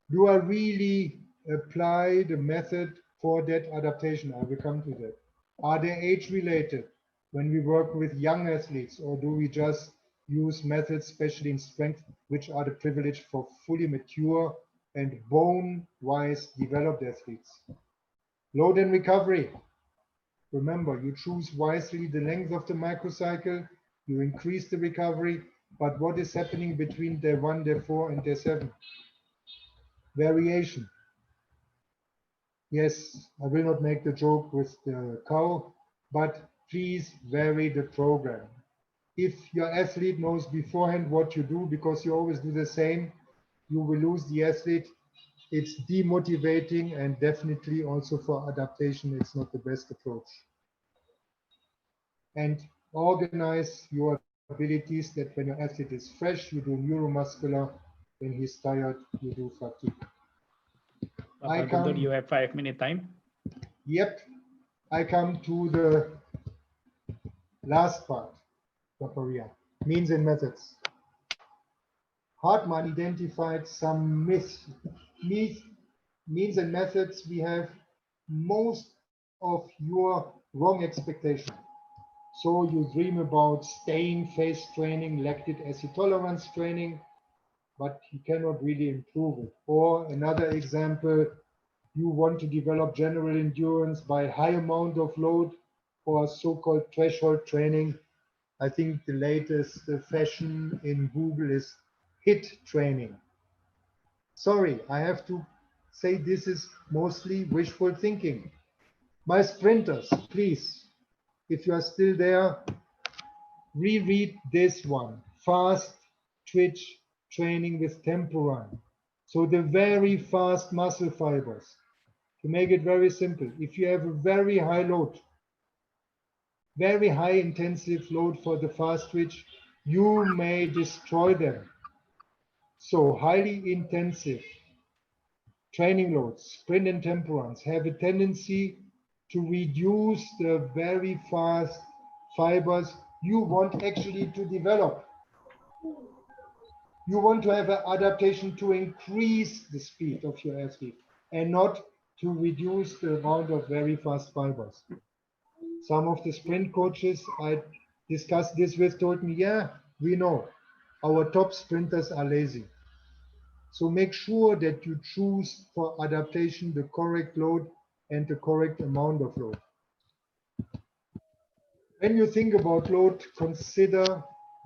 Do I really apply the method for that adaptation? I will come to that. Are they age related when we work with young athletes, or do we just use methods, especially in strength, which are the privilege for fully mature and bone-wise developed athletes? Load and recovery. Remember, you choose wisely the length of the microcycle, you increase the recovery, but what is happening between day 1, day 4, and day 7? Variation. Yes, I will not make the joke with the cow, but please vary the program. If your athlete knows beforehand what you do, because you always do the same, you will lose the athlete. It's demotivating, and definitely also for adaptation, it's not the best approach. And organize your abilities that when your athlete is fresh, you do neuromuscular. When he's tired, you do fatigue. You have 5-minute time. Yep. I come to the last part, Taperia, means and methods. Hartmann identified some means and methods we have most of your wrong expectation. So you dream about stain phase training, lactic acid tolerance training, but you cannot really improve it. Or another example, you want to develop general endurance by high amount of load or so-called threshold training. I think the latest fashion in Google is HIT training. Sorry, I have to say this is mostly wishful thinking. My sprinters, please, if you are still there, reread this one. Fast twitch training with temporan. So the very fast muscle fibers. To make it very simple, if you have a very high load, very high intensive load for the fast twitch, you may destroy them. So highly intensive training loads, sprint and temporans, have a tendency to reduce the very fast fibers you want actually to develop. You want to have an adaptation to increase the speed of your athlete and not to reduce the amount of very fast fibers. Some of the sprint coaches I discussed this with told me, yeah, we know our top sprinters are lazy. So make sure that you choose for adaptation the correct load and the correct amount of load. When you think about load, consider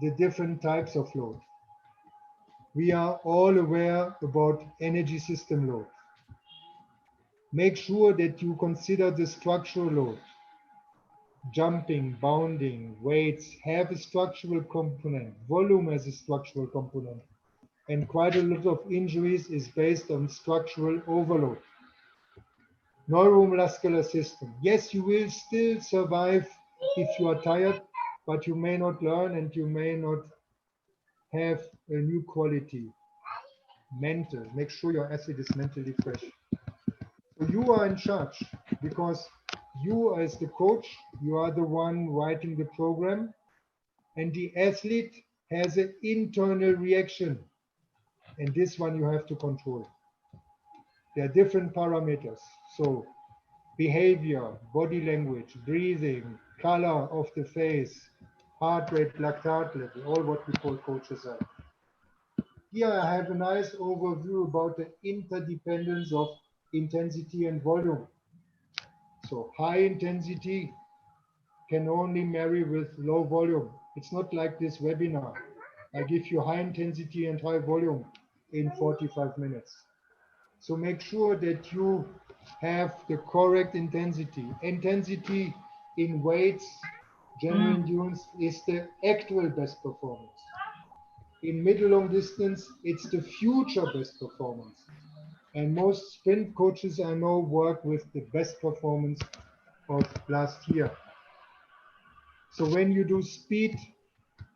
the different types of load. We are all aware about energy system load. Make sure that you consider the structural load. Jumping, bounding, weights have a structural component. Volume has a structural component. And quite a lot of injuries is based on structural overload. Neuromuscular system. Yes, you will still survive if you are tired, but you may not learn and you may not have a new quality. Mental. Make sure your athlete is mentally fresh. So you are in charge because you as the coach, you are the one writing the program and the athlete has an internal reaction. And this one you have to control. There are different parameters. So behavior, body language, breathing, color of the face, heart rate, lactate level, all what we call coaches are. Here I have a nice overview about the interdependence of intensity and volume. So high intensity can only marry with low volume. It's not like this webinar. I give you high intensity and high volume in 45 minutes. So make sure that you have the correct intensity. Intensity in weights, general endurance is the actual best performance. In middle long distance, it's the future best performance. And most sprint coaches I know work with the best performance of last year. So when you do speed,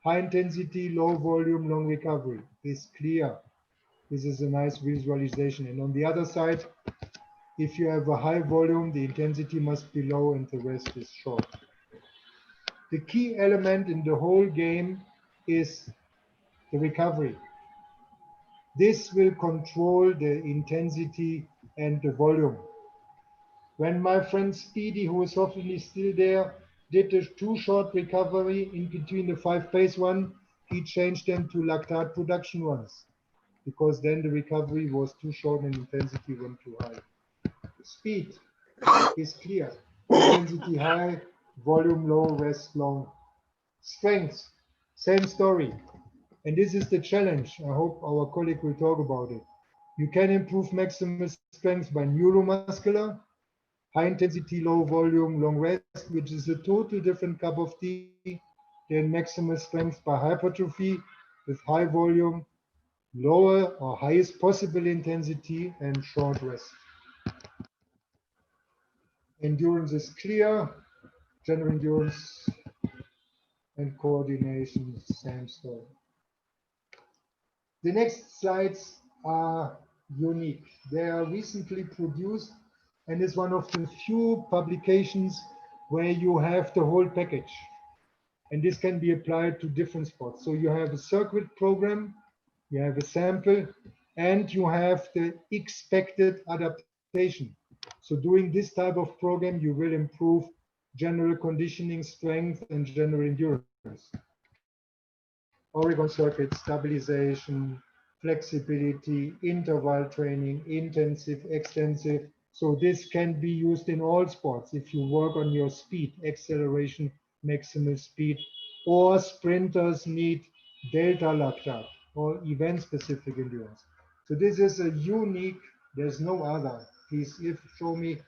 high intensity, low volume, long recovery, is clear. This is a nice visualization. And on the other side, if you have a high volume, the intensity must be low and the rest is short. The key element in the whole game is the recovery. This will control the intensity and the volume. When my friend Speedy, who is hopefully still there, did the 2 short recovery in between the 5 pace one, he changed them to lactate production ones because then the recovery was too short and intensity went too high. Speed is clear. Intensity high, volume low, rest long. Strength, same story. And this is the challenge. I hope our colleague will talk about it. You can improve maximal strength by neuromuscular, high intensity, low volume, long rest, which is a total different cup of tea than maximal strength by hypertrophy with high volume, lower or highest possible intensity and short rest. Endurance is clear, general endurance and coordination, same story. The next slides are unique. They are recently produced and is one of the few publications where you have the whole package. And this can be applied to different sports. So you have a circuit program You have a sample and you have the expected adaptation. So doing this type of program, you will improve general conditioning, strength, and general endurance. Oregon circuit stabilization, flexibility, interval training, intensive, extensive. So this can be used in all sports if you work on your speed, acceleration, maximal speed, or sprinters need delta lactate or event-specific endurance. So this is a unique, there's no other. Please if show me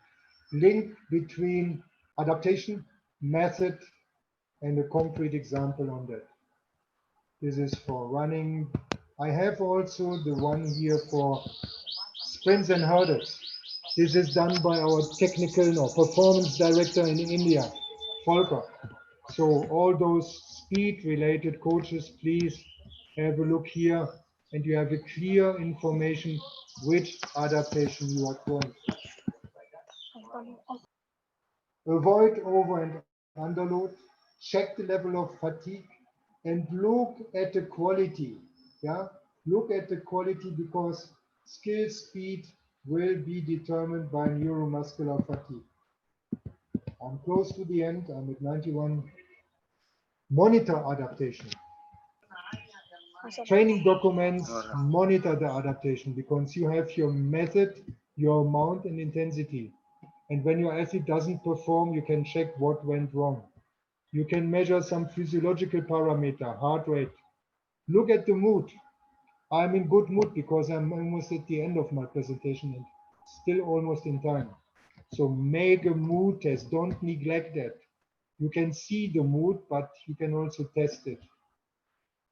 link between adaptation, method, and a concrete example on that. This is for running. I have also the one here for sprints and hurdles. This is done by our technical performance director in India, Volker. So all those speed related coaches, please have a look here and you have a clear information which adaptation you are going. Avoid over and underload, check the level of fatigue, and look at the quality. Yeah, look at the quality because skill speed will be determined by neuromuscular fatigue. I'm close to the end. I'm at 91. Monitor adaptation. Training documents monitor the adaptation because you have your method, your amount, and intensity. And when your athlete doesn't perform, you can check what went wrong. You can measure some physiological parameter, heart rate. Look at the mood. I'm in good mood because I'm almost at the end of my presentation and still almost in time. So make a mood test. Don't neglect that. You can see the mood, but you can also test it.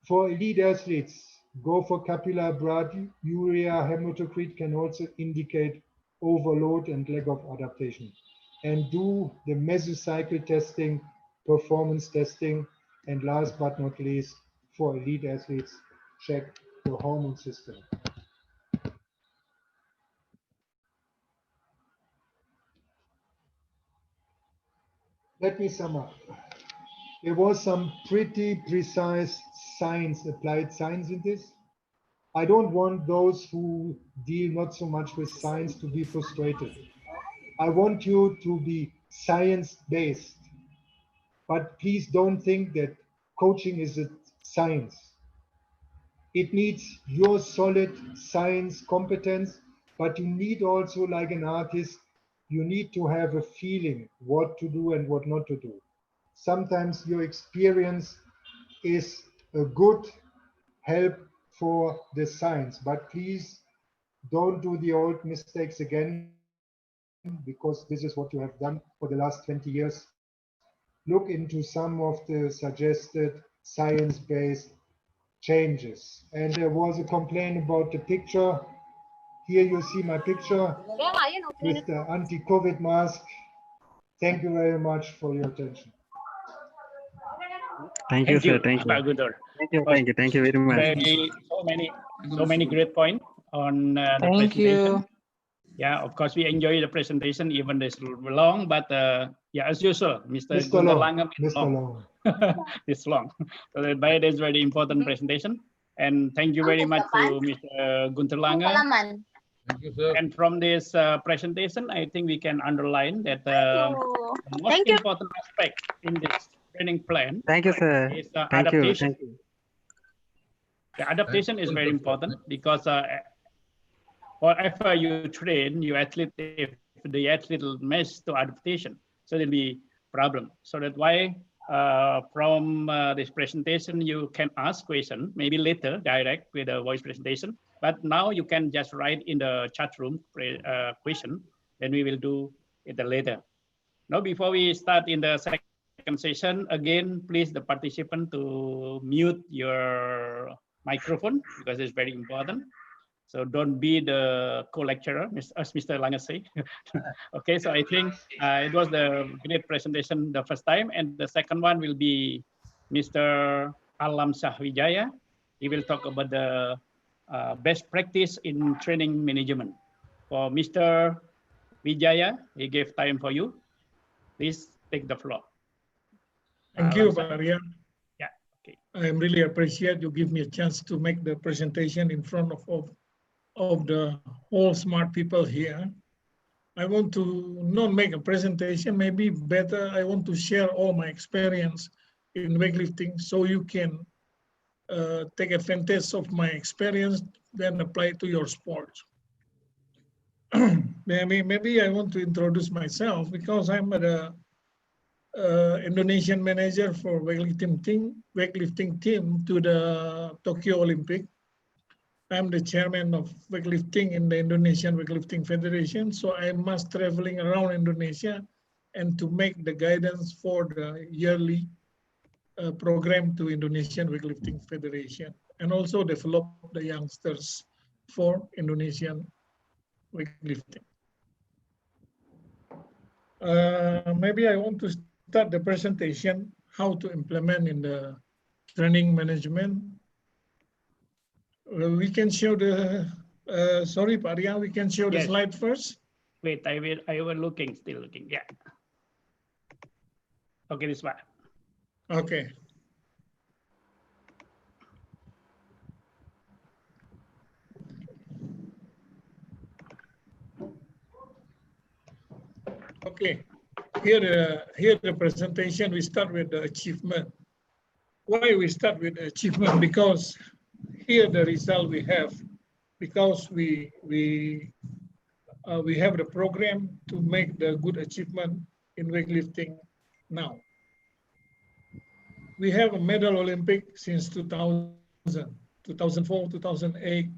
For elite athletes, go for capillary blood urea hematocrit can also indicate overload and lack of adaptation. And do the mesocycle testing, performance testing, and last but not least, for elite athletes, check the hormone system. Let me sum up. There was some pretty precise science, applied science in this. I don't want those who deal not so much with science to be frustrated. I want you to be science-based, but please don't think that coaching is a science. It needs your solid science competence, but you need also, like an artist, you need to have a feeling what to do and what not to do. Sometimes your experience is a good help for the science, but please don't do the old mistakes again because this is what you have done for the last 20 years. Look into some of the suggested science-based changes. And there was a complaint about the picture. Here you see my picture with the anti-COVID mask. Thank you very much for your attention. Thank you, sir. Thank you. Thank you very much. So many great points on the presentation. Yeah, of course, we enjoy the presentation, even it's long, but yeah, as usual, Mr. Gunter is long. It's long. So that is very important presentation. And thank you very much to Mr. Gunter Lange. Thank you, sir. And from this presentation, I think we can underline that the most important aspect in this training plan is adaptation. The adaptation is very important because whatever you train your athlete, if the athlete miss to adaptation, so there'll be problem. So that's why from this presentation you can ask question, maybe later direct with a voice presentation, but now you can just write in the chat room question, then we will do it later. Now before we start in the second session, again please the participant to mute your microphone because it's very important. So don't be the co-lecturer, as Mr. Lange say. Okay, so I think it was the great presentation the first time, and the second one will be Mr. Alam Sahwijaya. He will talk about the best practice in training management. For Mr. Wijaya, he gave time for you. Please take the floor. Thank you, Pak Aryan. Yeah. I really appreciate you give me a chance to make the presentation in front of the whole smart people here. I want to not make a presentation, maybe better, I want to share all my experience in weightlifting so you can take advantage of my experience, then apply it to your sport. Maybe I want to introduce myself because I'm the Indonesian manager for weightlifting team to the Tokyo Olympic. I'm the chairman of weightlifting in the Indonesian Weightlifting Federation, so I must traveling around Indonesia and to make the guidance for the yearly program to Indonesian Weightlifting Federation, and also develop the youngsters for Indonesian weightlifting. Maybe I want to start the presentation, how to implement in the training management. We can show the, sorry, Paria, we can show the slide first. Wait, I will looking, still looking, yeah. Okay, this one. Okay. Okay, here the presentation, we start with the achievement. Why we start with achievement? Because here the result we have, because we have the program to make the good achievement in weightlifting now. We have a medal Olympic since 2000, 2004, 2008,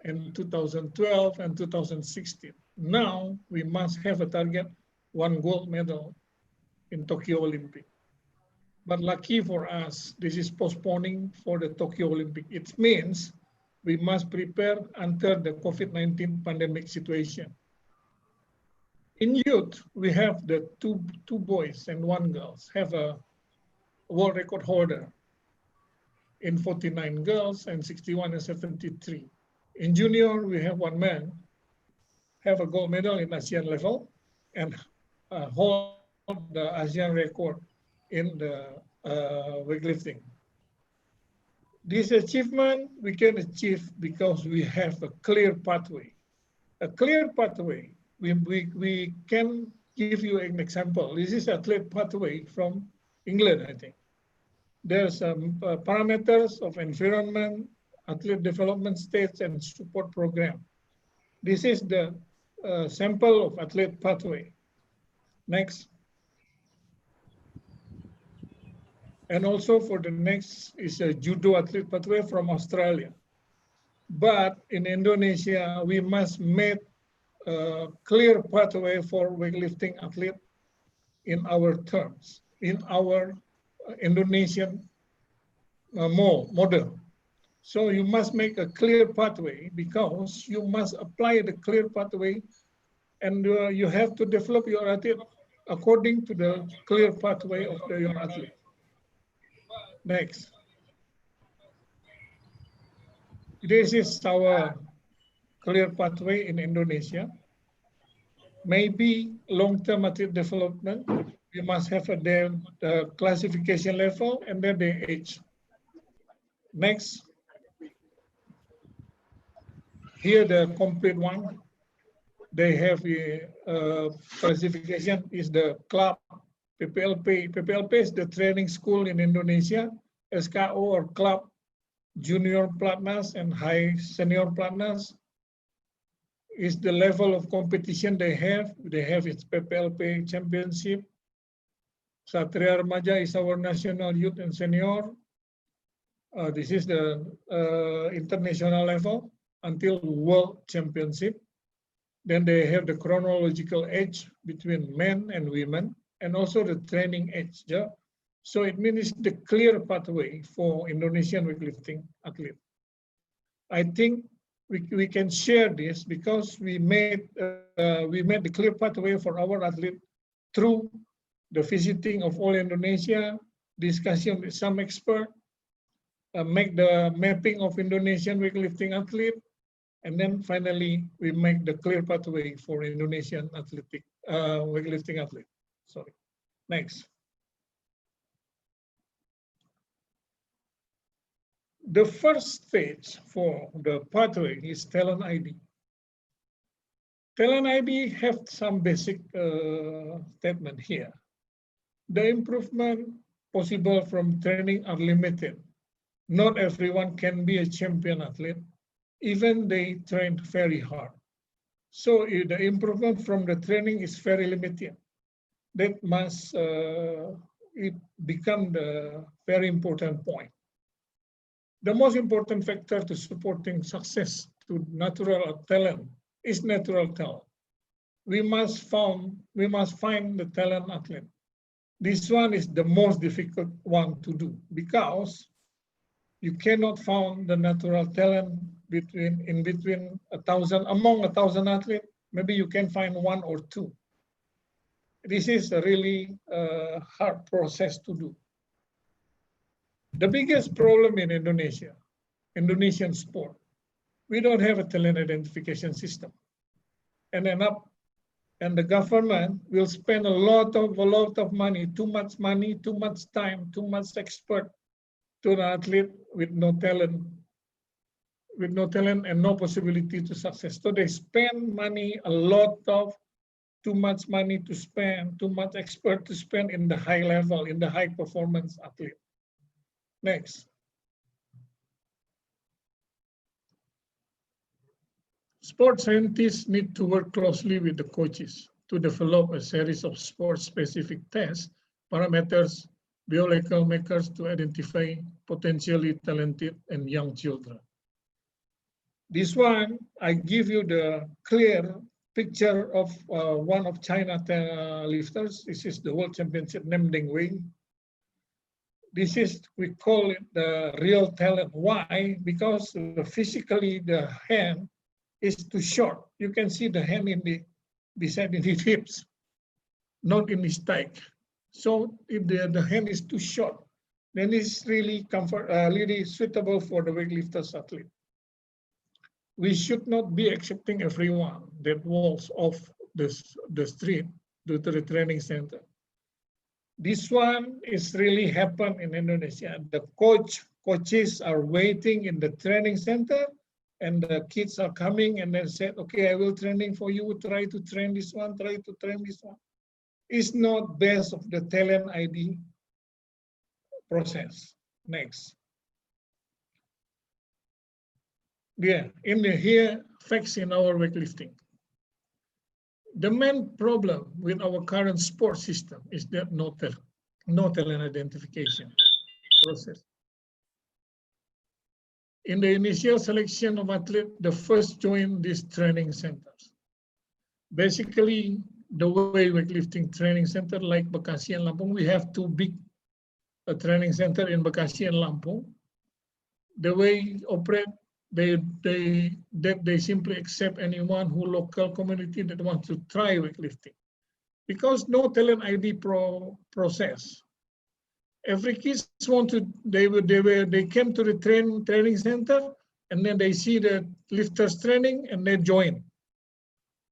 and 2012 and 2016. Now we must have a target, 1 gold medal in Tokyo Olympic. But lucky for us, this is postponing for the Tokyo Olympic. It means we must prepare until the COVID-19 pandemic situation. In youth, we have the two boys and 1 girl have a world record holder in 49 girls and 61 and 73. In junior, we have 1 man have a gold medal in ASEAN level and hold the ASEAN record in the weightlifting. This achievement we can achieve because we have a clear pathway. A clear pathway, we can give you an example. This is athlete pathway from England, I think. There's parameters of environment, athlete development states, and support program. This is the sample of athlete pathway. Next. And also for the next is a judo athlete pathway from Australia. But in Indonesia, we must make a clear pathway for weightlifting athlete in our terms, in our Indonesian model. So you must make a clear pathway because you must apply the clear pathway and you have to develop your athlete according to the clear pathway of your athlete. Next. This is our clear pathway in Indonesia. Maybe long-term athlete development, we must have the classification level and then the age. Next. Here the complete one. They have a classification is the club PPLP. PPLP is the training school in Indonesia. SKO or club junior platnas and high senior platnas is the level of competition they have. They have its PPLP championship. Satria Remaja is our national youth and senior. This is the international level until World Championship. Then they have the chronological age between men and women, and also the training age. Yeah? So it means the clear pathway for Indonesian weightlifting athlete. I think we can share this because we made the clear pathway for our athlete through the visiting of all Indonesia, discussion with some expert, make the mapping of Indonesian weightlifting athlete, and then finally we make the clear pathway for Indonesian athletic weightlifting athlete. Sorry. Next. The first stage for the pathway is talent ID. Talent ID have some basic statement here. The improvement possible from training are limited. Not everyone can be a champion athlete, even they trained very hard. So the improvement from the training is very limited. That must it become the very important point. The most important factor to supporting success to natural talent is natural talent. We must find the talent athlete. This one is the most difficult one to do because you cannot find the natural talent in between 1,000, among 1,000 athletes. Maybe you can find one or two. This is a really hard process to do. The biggest problem in Indonesia, Indonesian sport, we don't have a talent identification system. And the government will spend a lot of money, too much time, too much expert to an athlete with no talent and no possibility to success. So they spend money, too much money to spend, too much expert to spend in the high level, in the high performance athlete. Next. Sports scientists need to work closely with the coaches to develop a series of sport-specific tests, parameters, biological markers to identify potentially talented and young children. This one, I give you the clear picture of one of China lifters. This is the World Championship Namdeng Wing. This is, we call it the real talent. Why? Because physically the hand is too short. You can see the hand beside in his hips, not in his thigh. So if the hand is too short, then it's really really suitable for the weightlifters athlete. We should not be accepting everyone that walks off the street to the training center. This one is really happened in Indonesia. The coaches are waiting in the training center, and the kids are coming and then said, okay, I will training for you, try to train this one, try to train this one. It's not based of the talent ID process. Next. Yeah, here, facts in our weightlifting. The main problem with our current sport system is that no talent identification process. In the initial selection of athletes, the first join these training centers. Basically, the way weightlifting training center like Bekasi and Lampung, we have two big training center in Bekasi and Lampung. The way operate, they simply accept anyone who local community that wants to try weightlifting, because no talent ID process. Every kids want to, they came to the training center and then they see the lifters training and they join.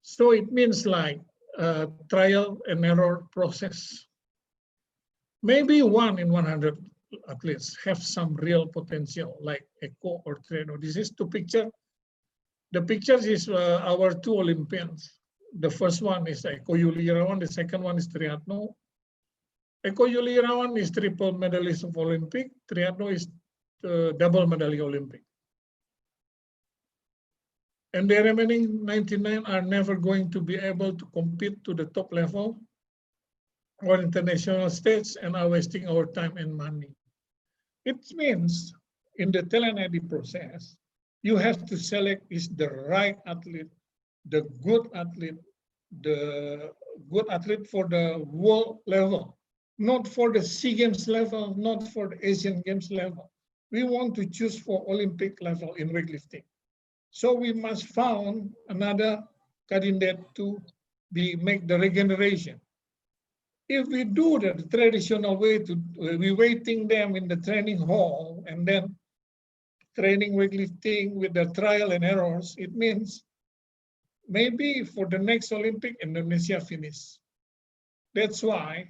So it means like trial and error process. Maybe 1 in 100 athletes have some real potential, like Eko or Treno. This is two pictures. The pictures is our two Olympians. The first one is Eko Yuli Irawan, the second one is Triatno. Eko Yuli Irawan is triple medalist of Olympic. Triatno is double medal Olympic. And the remaining 99 are never going to be able to compete to the top level on international stage and are wasting our time and money. It means in the talent ID process, you have to select is the right athlete, the good athlete for the world level, not for the SEA Games level, not for the Asian Games level. We want to choose for Olympic level in weightlifting. So we must find another candidate to make the regeneration. If we do the traditional way, we waiting them in the training hall and then training weightlifting with the trial and errors, it means maybe for the next Olympic, Indonesia finish. That's why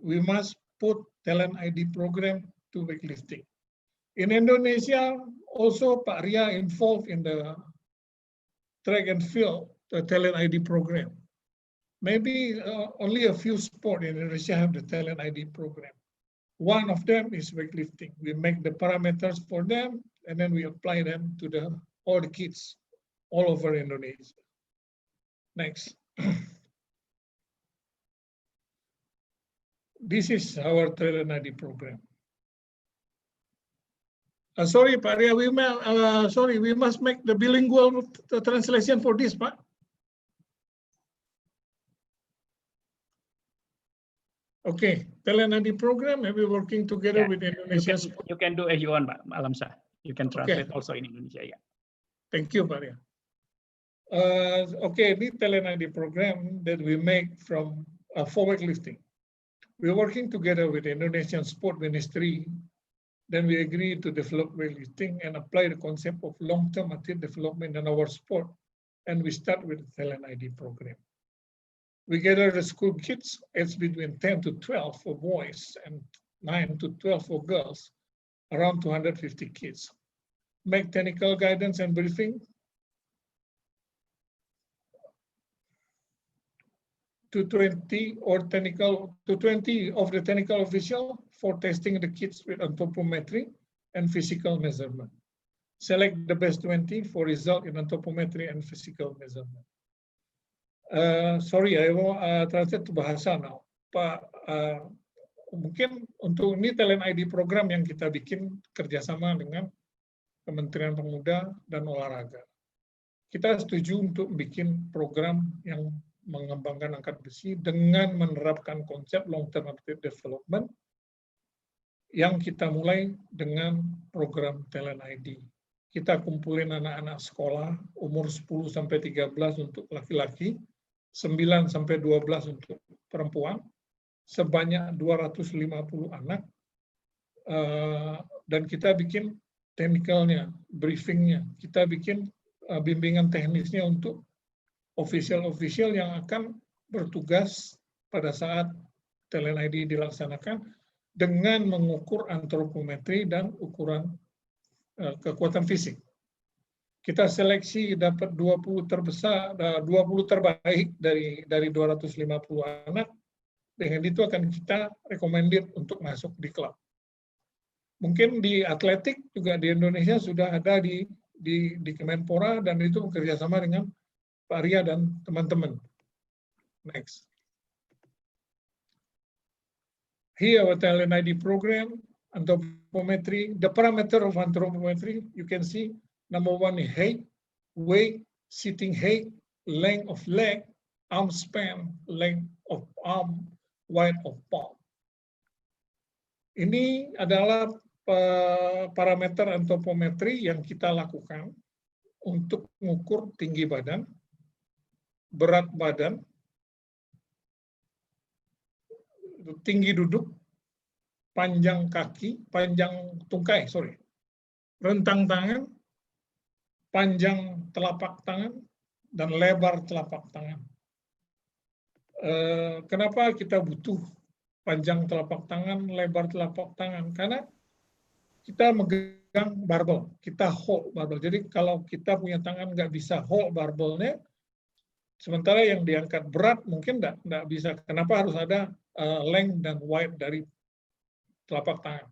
we must put talent ID program to weightlifting. In Indonesia, also Pak Ria involved in the track and field, the talent ID program. Maybe only a few sports in Indonesia have the talent ID program. One of them is weightlifting. We make the parameters for them, and then we apply them to all the kids all over Indonesia. Next. This is our talent ID program. Sorry, Pak Ria, we must make the bilingual translation for this, Pak. Okay, talent ID program, maybe working together with Indonesia. You can do as you want, Pak Alamsyah. You can translate also in Indonesia, yeah. Thank you, Pak Ria. Okay, the talent ID program that we make from for weightlifting. We're working together with the Indonesian Sport Ministry. Then we agree to develop weightlifting and apply the concept of long-term athlete development in our sport. And we start with the talent ID program. We gather the school kids, aged between 10 to 12 for boys and 9 to 12 for girls, around 250 kids. Make technical guidance and briefing to 20 of the technical official for testing the kids with anthropometry and physical measurement. Select the best 20 for result in anthropometry and physical measurement. Sorry, I will translate to bahasa now. Pak, mungkin untuk ini talent ID program yang kita bikin kerjasama dengan Kementerian Pemuda dan Olahraga. Kita setuju untuk bikin program yang mengembangkan angkat besi dengan menerapkan konsep long-term athlete development yang kita mulai dengan program talent ID. Kita kumpulin anak-anak sekolah umur 10 sampai 13 untuk laki-laki, 9 sampai 12 untuk perempuan, sebanyak 250 anak, dan kita bikin teknikalnya, briefingnya, kita bikin bimbingan teknisnya untuk official yang akan bertugas pada saat talent ID dilaksanakan dengan mengukur antropometri dan ukuran kekuatan fisik. Kita seleksi dapat 20 terbaik dari 250 anak. Dengan itu akan kita recommended untuk masuk di klub. Mungkin di atletik juga di Indonesia sudah ada di Kemenpora dan itu bekerja sama dengan Pak Ria dan teman-teman. Next. Here our talent ID program, anthropometry. The parameter of anthropometry, you can see, number one is height, weight, sitting height, length of leg, arm span, length of arm, width of palm. Ini adalah parameter anthropometry yang kita lakukan untuk mengukur tinggi badan, berat badan, tinggi duduk, panjang kaki, panjang tungkai, rentang tangan, panjang telapak tangan, dan lebar telapak tangan. Kenapa kita butuh panjang telapak tangan, lebar telapak tangan? Karena kita megang barbel, kita hold barbel. Jadi kalau kita punya tangan nggak bisa hold barbelnya, sementara yang diangkat berat mungkin nggak bisa. Kenapa harus ada length dan width dari telapak tangan?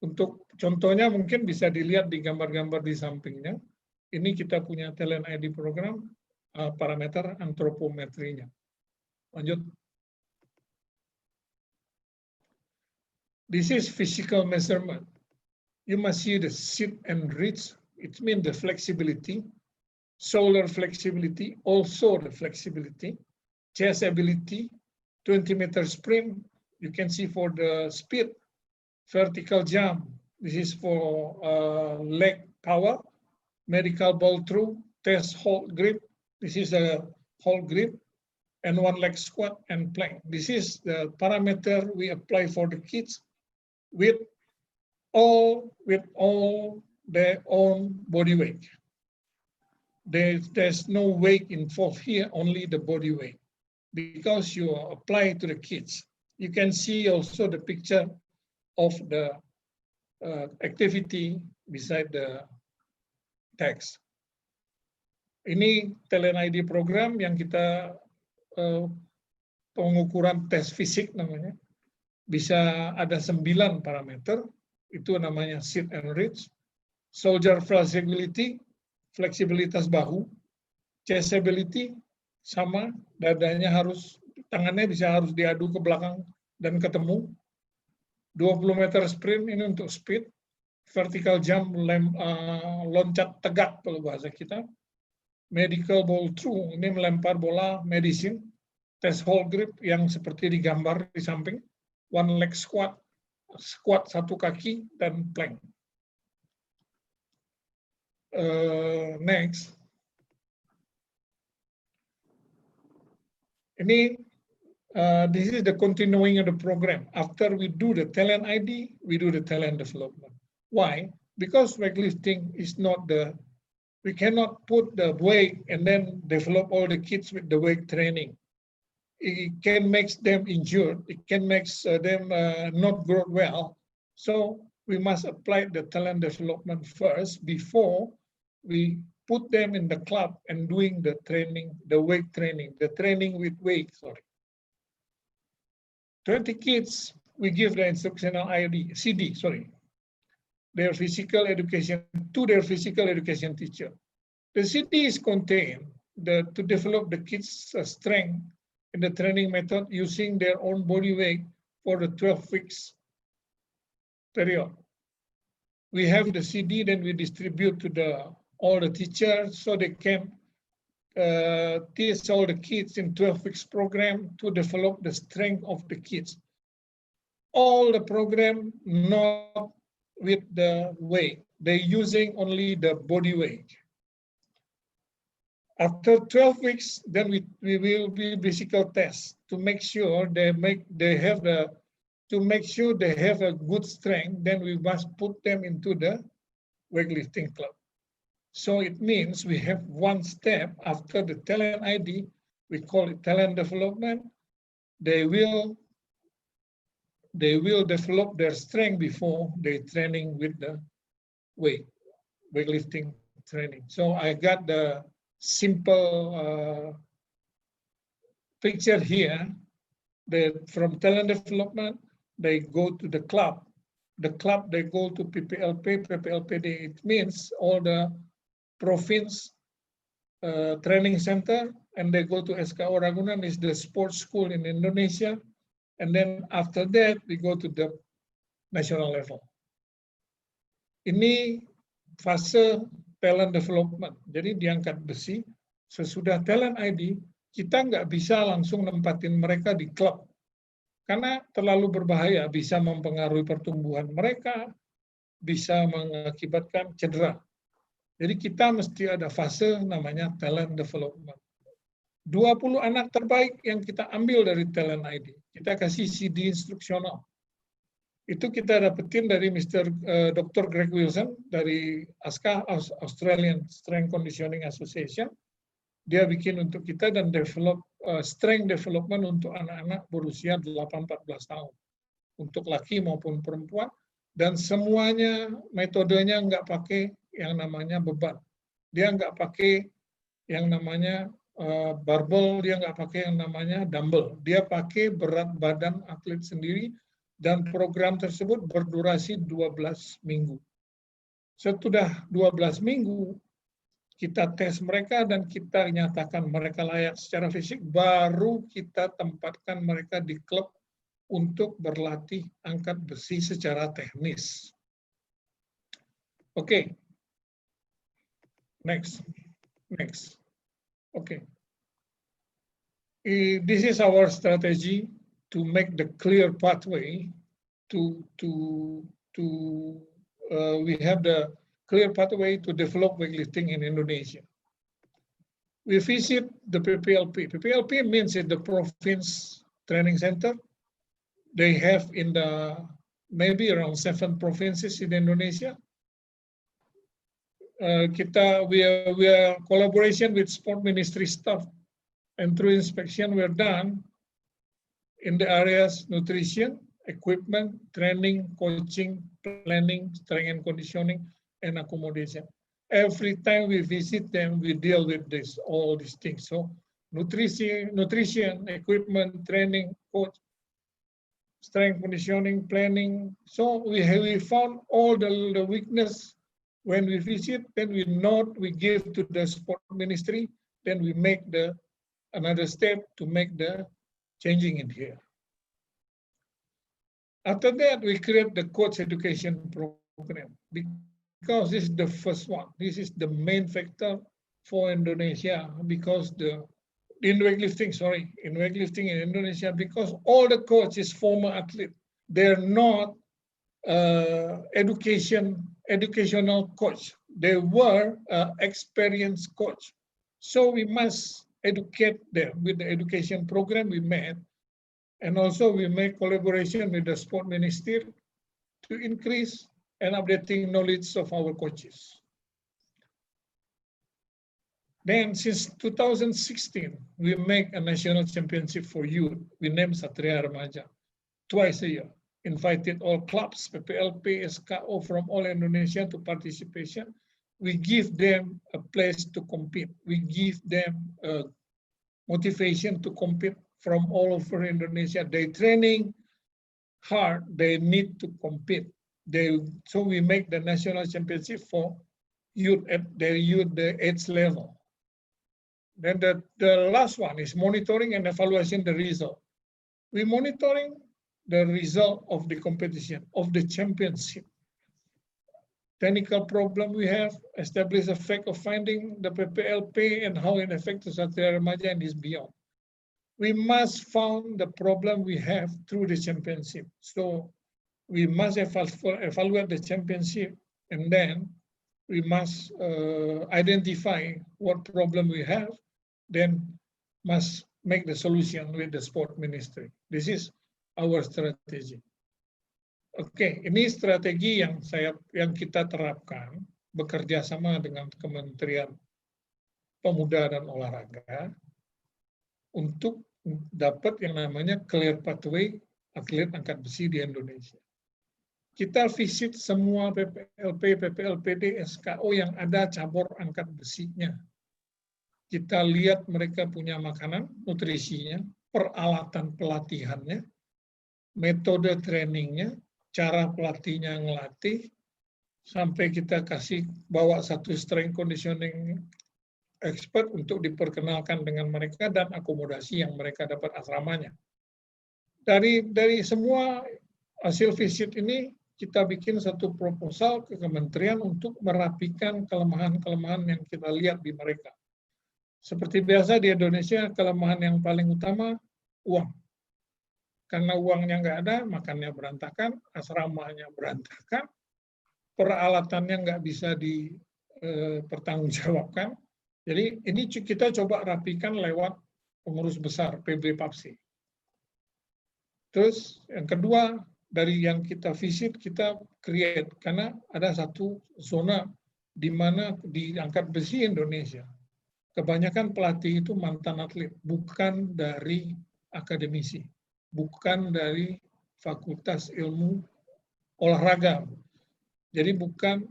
Untuk contohnya mungkin bisa dilihat di gambar-gambar di sampingnya. Ini kita punya talent ID program, parameter antropometrinya. Lanjut. This is physical measurement. You must see the sit and reach. It means the flexibility, shoulder flexibility, also the flexibility, chest ability, 20-meter sprint. You can see for the speed, vertical jump. This is for leg power, medical ball through, test hold grip. This is a hold grip, and one leg squat and plank. This is the parameter we apply for the kids with all their own body weight. There's no weight involved here, only the body weight, because you apply to the kids. You can see also the picture of the activity beside the text. Ini talent ID program yang kita pengukuran tes fisik namanya. Bisa ada 9 parameter, itu namanya sit and reach. Soldier flexibility, fleksibilitas bahu. Chaseability, sama, dadanya harus, tangannya harus diadu ke belakang dan ketemu. 20 meter sprint ini untuk speed. Vertical jump, loncat tegak kalau bahasa kita. Medical ball through, ini melempar bola medicine. Test hold grip yang seperti digambar di samping. One leg squat, squat 1 kaki, dan plank. Next. Ini, this is the continuing of the program. After we do the talent ID, we do the talent development. Why? Because weightlifting is not we cannot put the weight and then develop all the kids with the weight training. It can make them injured. It can make them not grow well. So we must apply the talent development first before we put them in the club and doing the training, the weight training, the training with weight, 20 kids, we give the instructional CD, their physical education, to their physical education teacher. The CD is contained to develop the kids' strength in the training method using their own body weight for the 12 weeks period. We have the CD, then we distribute to all the teachers so they can teach all the kids in 12 weeks program to develop the strength of the kids. All the program not with the weight, they're using only the body weight. After 12 weeks, then we will be physical test to make sure they have a good strength. Then we must put them into the weightlifting club. So it means we have one step after the talent ID. We call it talent development. They will develop their strength before they training with the weightlifting training. So I got the simple picture here. From talent development, they go to the club. The club, they go to PPLP, PPLPD. It means all the province training center, and they go to SKO Ragunan, is the sports school in Indonesia. And then after that, we go to the national level. Ini fase talent development. Jadi diangkat besi, sesudah talent ID, kita nggak bisa langsung nempatin mereka di klub. Karena terlalu berbahaya, bisa mempengaruhi pertumbuhan mereka, bisa mengakibatkan cedera. Jadi kita mesti ada fase namanya talent development. 20 anak terbaik yang kita ambil dari talent ID. Kita kasih CD instruksional. Itu kita dapetin dari Dr. Greg Wilson dari ASCA, Australian Strength Conditioning Association. Dia bikin untuk kita dan develop strength development untuk anak-anak berusia 8-14 tahun. Untuk laki maupun perempuan. Dan semuanya metodenya nggak pakai yang namanya beban. Dia nggak pakai yang namanya barbel, dia nggak pakai yang namanya dumbbell. Dia pakai berat badan atlet sendiri dan program tersebut berdurasi 12 minggu. Setelah 12 minggu, kita tes mereka dan kita nyatakan mereka layak secara fisik, baru kita tempatkan mereka di klub untuk berlatih angkat besi secara teknis. Oke. Next. Okay. This is our strategy to make the clear pathway we have the clear pathway to develop weightlifting in Indonesia. We visit the PPLP. PPLP means in the province training center. They have in the maybe around 7 provinces in Indonesia. We are collaboration with sport ministry staff, and through inspection we're done in the areas nutrition equipment, training, coaching, planning, strength and conditioning, and accommodation. Every time we visit them, we deal with this, all these things. So nutrition, equipment, training, coach, strength conditioning, planning. So we found all the weakness when we visit, then we note, we give to the sport ministry, then we make another step to make the changing in here. After that, we create the coach education program because this is the first one. This is the main factor for Indonesia because in weightlifting in Indonesia, because all the coaches former athlete. They're not educational coach. They were experienced coach. So we must educate them with the education program we made. And also we make collaboration with the sport ministry to increase and updating knowledge of our coaches. Then since 2016, we make a national championship for youth. We name Satria Remaja twice a year. Invited all clubs, PPLP, SKO from all Indonesia to participation. We give them a place to compete. We give them motivation to compete from all over Indonesia. They training hard, they need to compete. So we make the national championship for youth at the age level. Then the last one is monitoring and evaluation the result. We monitoring the result of the competition, of the championship. Technical problem we have, establish a fact of finding the PPLP and how it affects the Satria Remaja and is beyond. We must find the problem we have through the championship. So we must evaluate the championship, and then we must identify what problem we have, then must make the solution with the sport ministry. This is our strategy. Oke, ini strategi yang kita terapkan bekerja sama dengan Kementerian Pemuda dan Olahraga untuk dapat yang namanya clear pathway atlet angkat besi di Indonesia. Kita visit semua PPLP, PPLPD, SKO yang ada cabur angkat besinya. Kita lihat mereka punya makanan, nutrisinya, peralatan pelatihannya, metode trainingnya, cara pelatihnya ngelatih, sampai kita kasih bawa satu strength conditioning expert untuk diperkenalkan dengan mereka dan akomodasi yang mereka dapat asramanya. Dari semua hasil visit ini, kita bikin satu proposal ke kementerian untuk merapikan kelemahan-kelemahan yang kita lihat di mereka. Seperti biasa di Indonesia, kelemahan yang paling utama, uang. Karena uangnya nggak ada, makannya berantakan, asramanya berantakan, peralatannya nggak bisa dipertanggungjawabkan. Jadi ini kita coba rapikan lewat pengurus besar PB Papsi. Terus yang kedua, dari yang kita visit, kita create, karena ada satu zona di mana di angkat besi Indonesia, kebanyakan pelatih itu mantan atlet, bukan dari akademisi, bukan dari fakultas ilmu olahraga. Jadi bukan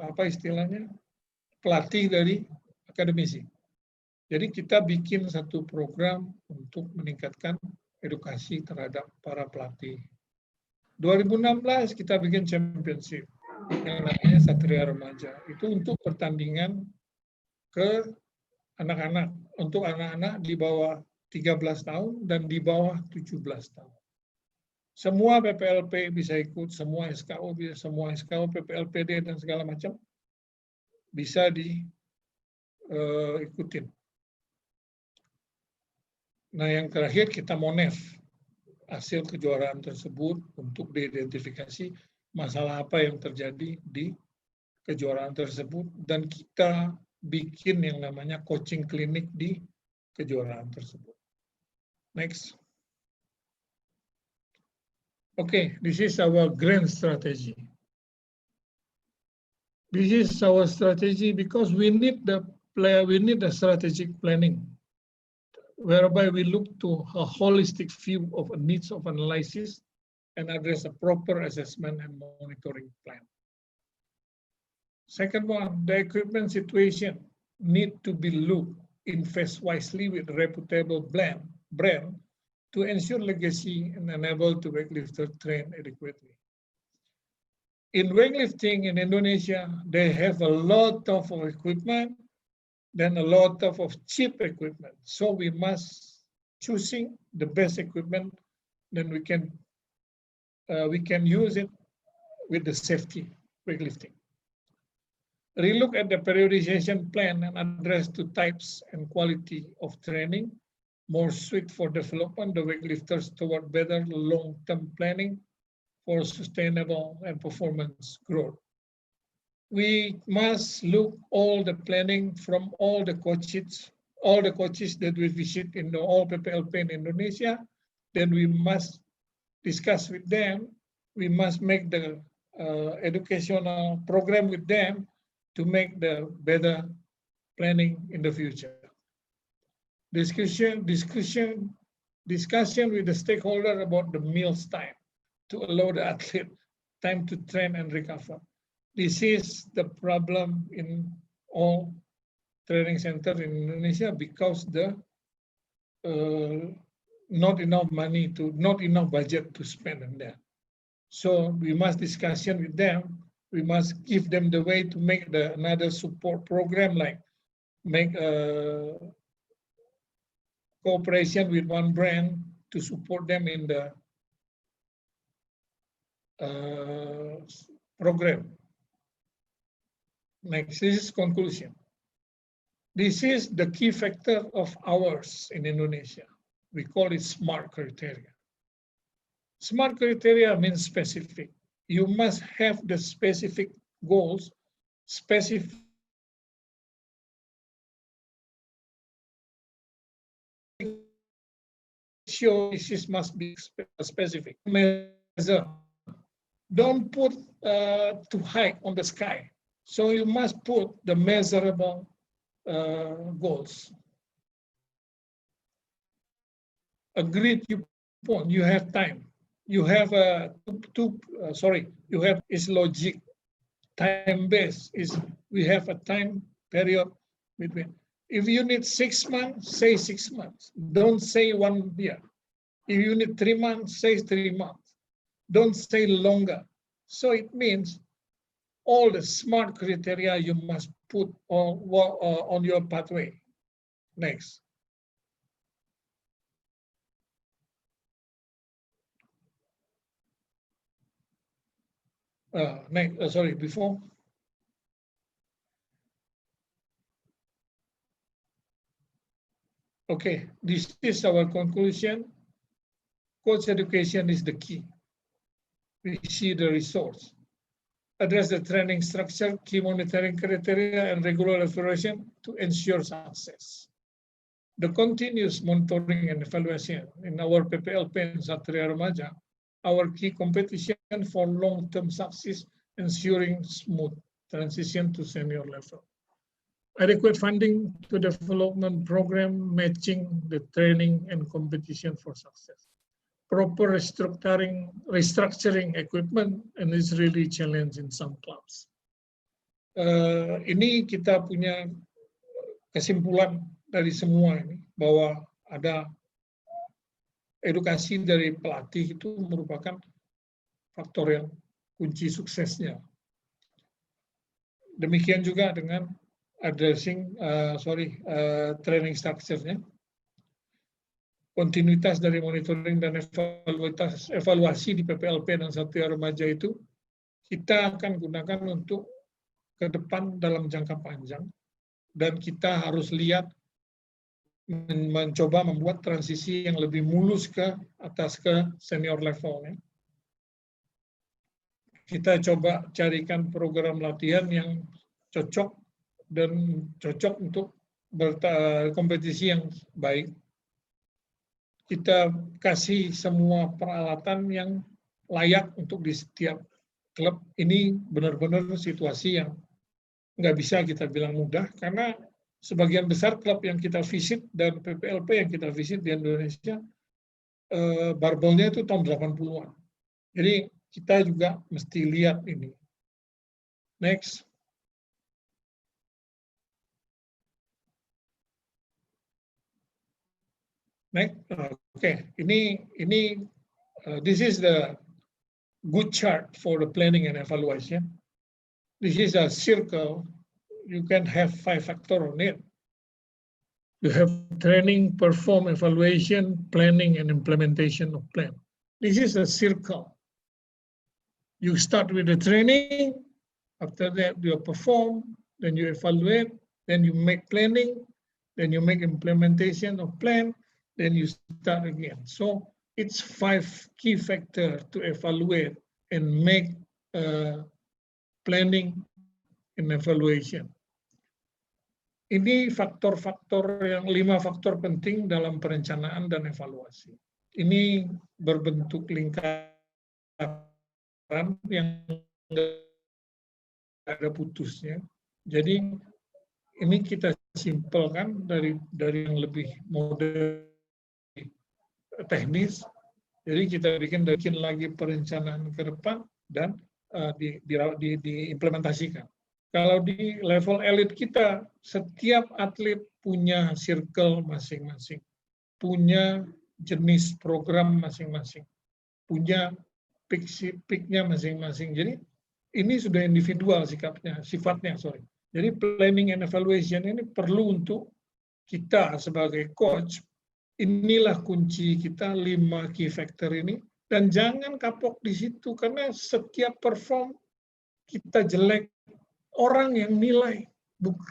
apa istilahnya, pelatih dari akademisi. Jadi kita bikin satu program untuk meningkatkan edukasi terhadap para pelatih. 2016 kita bikin championship yang namanya Satria Remaja. Itu untuk pertandingan ke anak-anak, untuk anak-anak di bawah 13 tahun dan di bawah 17 tahun. Semua PPLP bisa ikut, semua SKO, PPLPD dan segala macam bisa diikutin. Nah, yang terakhir kita monef hasil kejuaraan tersebut untuk diidentifikasi masalah apa yang terjadi di kejuaraan tersebut, dan kita bikin yang namanya coaching klinik di kejuaraan tersebut. Next. Okay, this is our grand strategy. This is our strategy because we need the strategic planning, whereby we look to a holistic view of a needs of analysis and address a proper assessment and monitoring plan. Second one, the equipment situation need to be looked invest wisely with reputable brand to ensure legacy and enable to weightlifter train adequately. In weightlifting in Indonesia, they have a lot of equipment, then a lot of cheap equipment. So we must choosing the best equipment, then we can use it with the safety weightlifting. Relook at the periodization plan and address to types and quality of training, more suited for development the weightlifters toward better long-term planning for sustainable and performance growth. We must look all the planning from all the coaches that we visit in the all PPLP in Indonesia. Then we must discuss with them. We must make the educational program with them to make the better planning in the future. Discussion with the stakeholder about the meals time to allow the athlete time to train and recover. This is the problem in all training centers in Indonesia because the not enough budget to spend on that. So we must discussion with them. We must give them the way to make another support program, like make a cooperation with one brand to support them in the program. Next, this is conclusion. This is the key factor of ours in Indonesia. We call it SMART criteria. SMART criteria means specific. You must have the specific goals, specific this must be specific. Measure. Don't put too high on the sky. So you must put the measurable goals. Agreed point. You have time. You have is logic. Time based is we have a time period between. If you need 6 months, say 6 months. Don't say 1 year. If you need 3 months, say 3 months. Don't say longer. So it means all the SMART criteria you must put on your pathway. Next. Before. Okay, this is our conclusion. Coach education is the key. We see the resource. Address the training structure, key monitoring criteria, and regular evaluation to ensure success. The continuous monitoring and evaluation in our PPLP in Satria Remaja, our key competition for long-term success, ensuring smooth transition to senior level. Adequate funding to development program matching the training and competition for success. Proper restructuring equipment, and it's really challenge in some clubs. Ini kita punya kesimpulan dari semua ini bahwa ada edukasi dari pelatih itu merupakan faktor yang kunci suksesnya. Demikian juga dengan addressing training structure-nya. Kontinuitas dari monitoring dan evaluasi di PPLP dan Satria Remaja itu kita akan gunakan untuk ke depan dalam jangka panjang, dan kita harus lihat mencoba membuat transisi yang lebih mulus ke atas ke senior levelnya. Kita coba carikan program latihan yang cocok dan cocok untuk berkompetisi yang baik. Kita kasih semua peralatan yang layak untuk di setiap klub. Ini benar-benar situasi yang nggak bisa kita bilang mudah, karena sebagian besar klub yang kita visit dan PPLP yang kita visit di Indonesia, barbelnya itu tahun 80-an. Jadi kita juga mesti lihat ini. Next. Next. Okay. This is the good chart for the planning and evaluation. This is a circle. You can have 5 factors on it. You have training, perform, evaluation, planning, and implementation of plan. This is a circle. You start with the training. After that, you perform. Then you evaluate. Then you make planning. Then you make implementation of plan. Then you start again. So it's 5 key factors to evaluate and make planning and evaluation. Ini faktor-faktor yang 5 faktor penting dalam perencanaan dan evaluasi. Ini berbentuk lingkaran yang ada putusnya. Jadi ini kita simpelkan dari yang lebih modern teknis. Jadi kita bikin lagi perencanaan ke depan dan diimplementasikan. Kalau di level elit kita, setiap atlet punya circle masing-masing, punya jenis program masing-masing, punya peak-nya masing-masing. Jadi ini sudah individual sifatnya. Jadi planning and evaluation ini perlu untuk kita sebagai coach. Inilah kunci kita 5 key factor ini, dan jangan kapok di situ karena setiap perform kita jelek, orang yang nilai.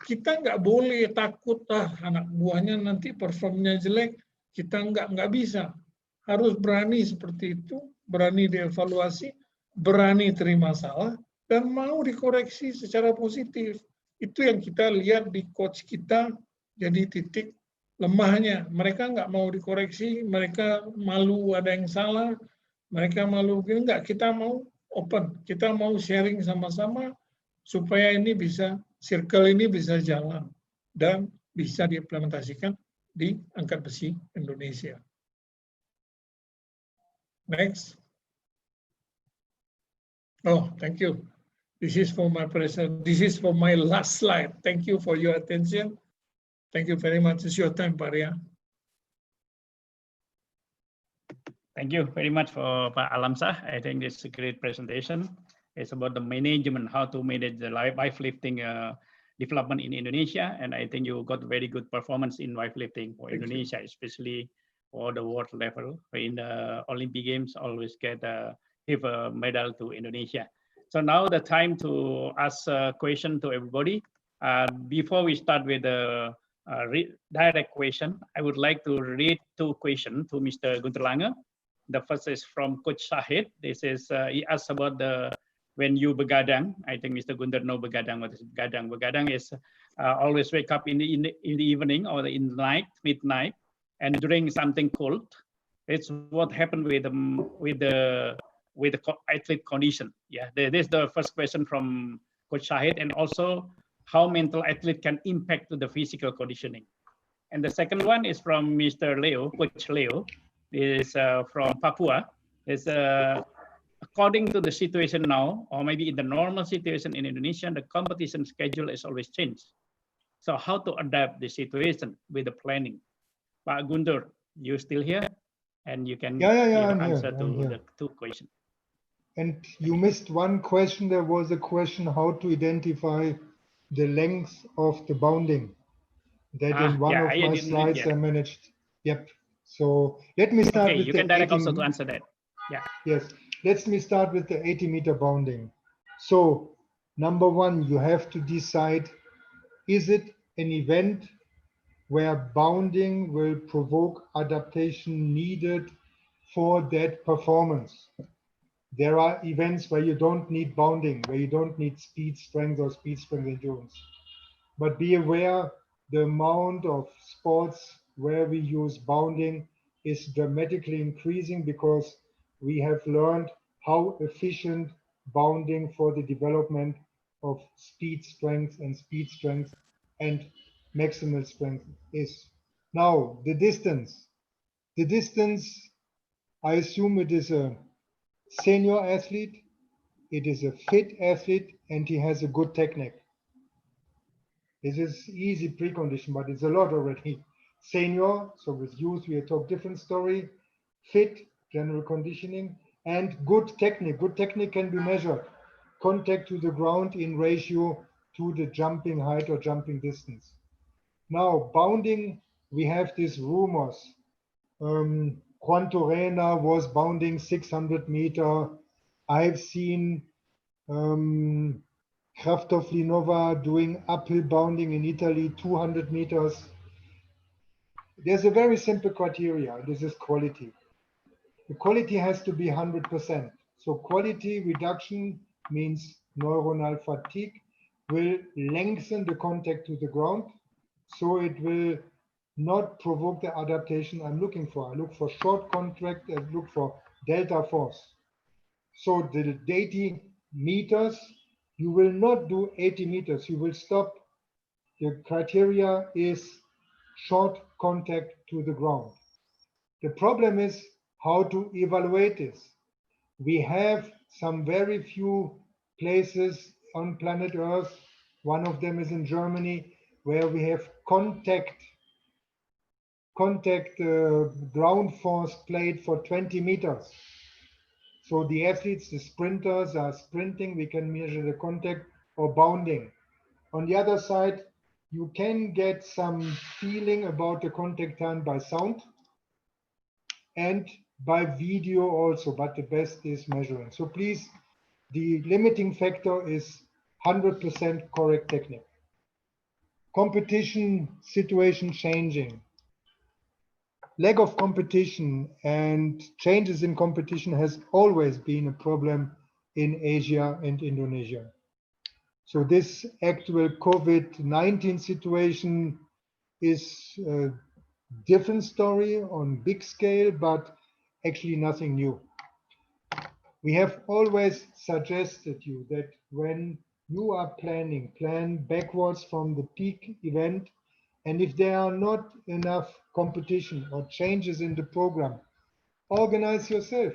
Kita nggak boleh takut anak buahnya nanti performnya jelek, kita nggak bisa. Harus berani seperti itu, berani dievaluasi, berani terima salah, dan mau dikoreksi secara positif. Itu yang kita lihat di coach kita, jadi titik lemahnya. Mereka nggak mau dikoreksi, mereka malu ada yang salah, mereka malu, enggak, kita mau open, kita mau sharing sama-sama, supaya ini circle ini bisa jalan dan bisa diimplementasikan di angkat besi Indonesia. Next. Oh, thank you. This is for my last slide. Thank you for your attention. Thank you very much. It's your time, Pak Ria. Thank you very much for Pak Alamsah. I think it's a great presentation. It's about the management, how to manage the weightlifting development in Indonesia. And I think you got very good performance in weightlifting for Indonesia, especially for the world level. In the Olympic Games, always give a medal to Indonesia. So now the time to ask a question to everybody. Before we start with the direct question, I would like to read 2 questions to Mr. Gunter Lange. The first is from Coach Shahid. This is, he asked about when you begadang. I think Mr. Gunter know begadang. What is begadang? Begadang is always wake up in the evening or in the night, midnight, and drink something cold. It's what happened with the athlete condition. Yeah, this is the first question from Coach Shahid, and also how mental athlete can impact to the physical conditioning. And the second one is from Mr. Leo, Coach Leo. Is from Papua. Is according to the situation now, or maybe in the normal situation in Indonesia, the competition schedule is always changed. So how to adapt the situation with the planning? Pak Guntur, you still here? And you can answer to the 2 questions. And you missed one question. There was a question how to identify the length of the bounding. That in one of my slides I managed. Yep. So let me start with you can direct also to answer that. Yeah. Yes. Let me start with the 80-meter bounding. So number 1, you have to decide, is it an event where bounding will provoke adaptation needed for that performance? There are events where you don't need bounding, where you don't need speed strength or speed strength endurance. But be aware, the amount of sports where we use bounding is dramatically increasing because we have learned how efficient bounding for the development of speed strength and maximal strength is. Now, the distance, I assume it is a senior athlete, it is a fit athlete, and he has a good technique. This is easy precondition, but it's a lot already. Senior, so with youth we talk different story. Fit, general conditioning, and good technique. Good technique can be measured. Contact to the ground in ratio to the jumping height or jumping distance. Now, bounding, we have these rumors. Juan Torena was bounding 600 meter. I've seen Kraftovlinova doing uphill bounding in Italy, 200 meters. There's a very simple criteria. This is quality. The quality has to be 100%. So quality reduction means neuronal fatigue will lengthen the contact to the ground. So it will not provoke the adaptation I'm looking for. I look for short contact and look for delta force. So the 80 meters, you will not do 80 meters. You will stop. The criteria is short contact to the ground. The problem is how to evaluate this. We have some very few places on planet Earth. One of them is in Germany, where we have contact ground force plate for 20 meters. So the athletes, the sprinters are sprinting, we can measure the contact, or bounding. On the other side, you can get some feeling about the contact time by sound and by video also, but the best is measuring. So please, the limiting factor is 100% correct technique. Competition situation changing. Lack of competition and changes in competition has always been a problem in Asia and Indonesia. So this actual COVID-19 situation is a different story on big scale, but actually nothing new. We have always suggested you that when you are planning, plan backwards from the peak event. And if there are not enough competition or changes in the program, organize yourself.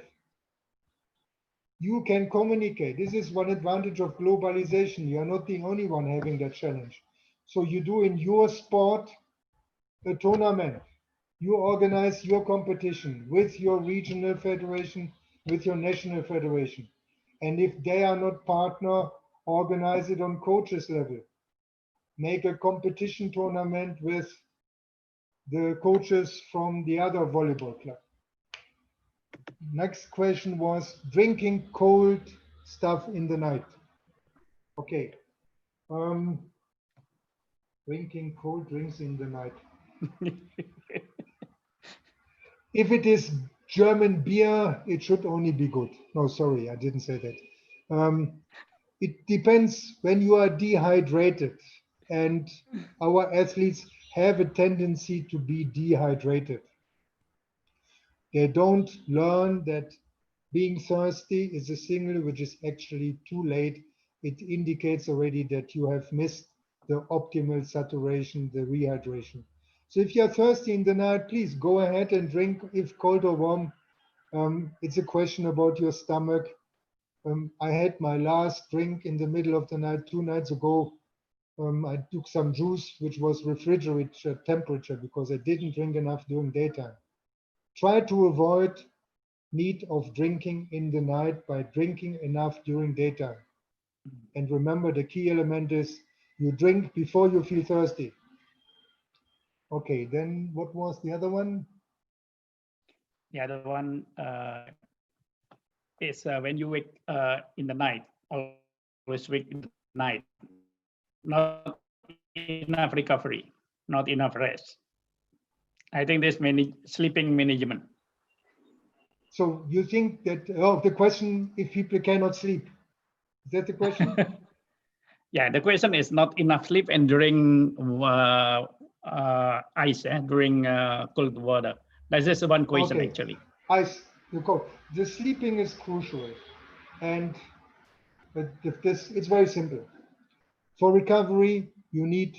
You can communicate. This is one advantage of globalization. You are not the only one having that challenge. So you do in your sport a tournament. You organize your competition with your regional federation, with your national federation. And if they are not partner, organize it on coaches level. Make a competition tournament with the coaches from the other volleyball club. Next question was drinking cold stuff in the night. Okay. Drinking cold drinks in the night. If it is German beer, it should only be good. No, sorry, I didn't say that. It depends when you are dehydrated, and our athletes have a tendency to be dehydrated. They don't learn that being thirsty is a signal which is actually too late. It indicates already that you have missed the optimal saturation, the rehydration. So if you're thirsty in the night, please go ahead and drink, if cold or warm. It's a question about your stomach. I had my last drink in the middle of the night 2 nights ago. I took some juice, which was refrigerator temperature, because I didn't drink enough during daytime. Try to avoid need of drinking in the night by drinking enough during daytime. And remember, the key element is you drink before you feel thirsty. Okay, then what was the other one? The other one is when you wake in the night, always wake in the night, not enough recovery, not enough rest. I think there's many sleeping management. So you think that, the question, if people cannot sleep, is that the question? Yeah, the question is not enough sleep and during ice, during cold water. That's just one question, Okay. actually. Ice, the sleeping is crucial. And it's very simple. For recovery, you need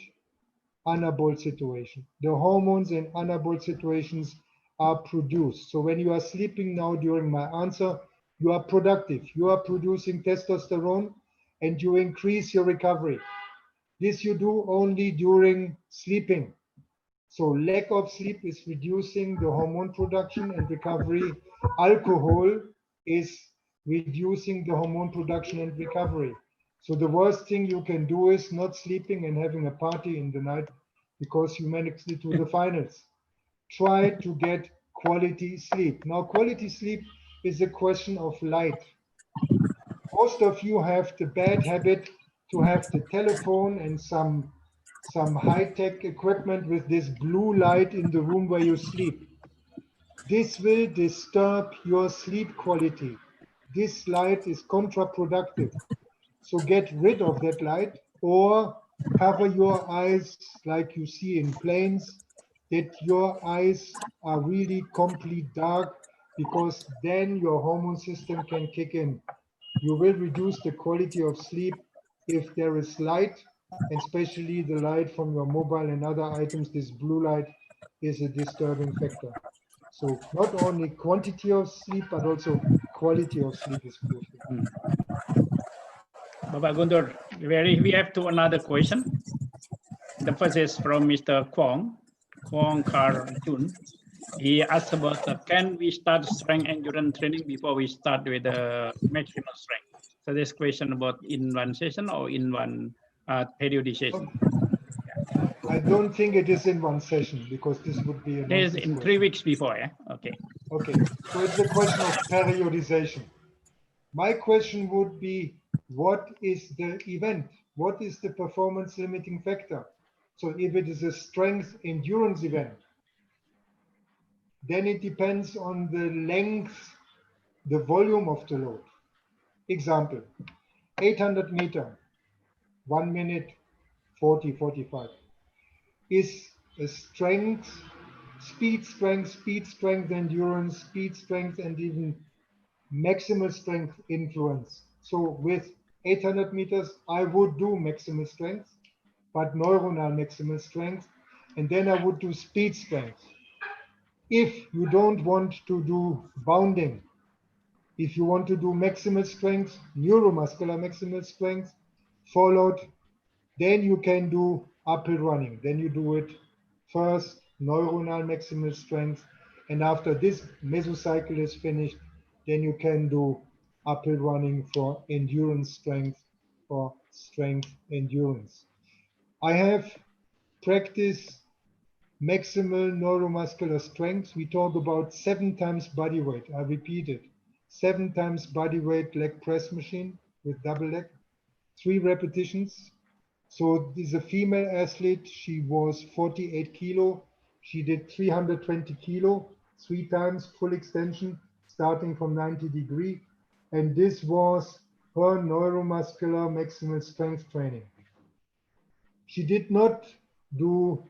anabolic situation. The hormones in anabolic situations are produced. So when you are sleeping now during my answer, you are productive, you are producing testosterone, and you increase your recovery. This you do only during sleeping. So lack of sleep is reducing the hormone production and recovery. Alcohol is reducing the hormone production and recovery. So the worst thing you can do is not sleeping and having a party in the night because you managed it to the finals. Try to get quality sleep. Now, quality sleep is a question of light. Most of you have the bad habit to have the telephone and some high-tech equipment with this blue light in the room where you sleep. This will disturb your sleep quality. This light is counterproductive. So get rid of that light or cover your eyes like you see in planes, that your eyes are really complete dark, because then your hormone system can kick in. You will reduce the quality of sleep if there is light, and especially the light from your mobile and other items. This blue light is a disturbing factor. So not only quantity of sleep, but also quality of sleep is crucial. Bapak Guntur, we have another question. The first is from Mr. Kwong Kar Jun. He asked about can we start strength endurance training before we start with the maximal strength? So this question about in one session or in one periodization. I don't think it is in one session because this would be It is in 3 weeks before, yeah? Okay. Okay, so it's a question of periodization. My question would be, what is the event? What is the performance limiting factor? So if it is a strength endurance event, then it depends on the length, the volume of the load. Example, 800 meter, 1 minute 40, 45 is a strength, speed strength, endurance, speed strength, and even maximal strength influence. So with 800 meters, I would do maximal strength, but neuronal maximal strength, and then I would do speed strength. If you don't want to do bounding, if you want to do maximal strength, neuromuscular maximal strength, followed, then you can do uphill running. Then you do it first, neuronal maximal strength, and after this mesocycle is finished, then you can do uphill running for endurance strength or strength endurance. I have practiced maximal neuromuscular strength. We talk about 7 times body weight. I repeat it, 7 times body weight leg press machine with double leg, 3 repetitions. So this is a female athlete. She was 48 kilo. She did 320 kilo, 3 times full extension, starting from 90 degree. And this was her neuromuscular maximal strength training. She did not do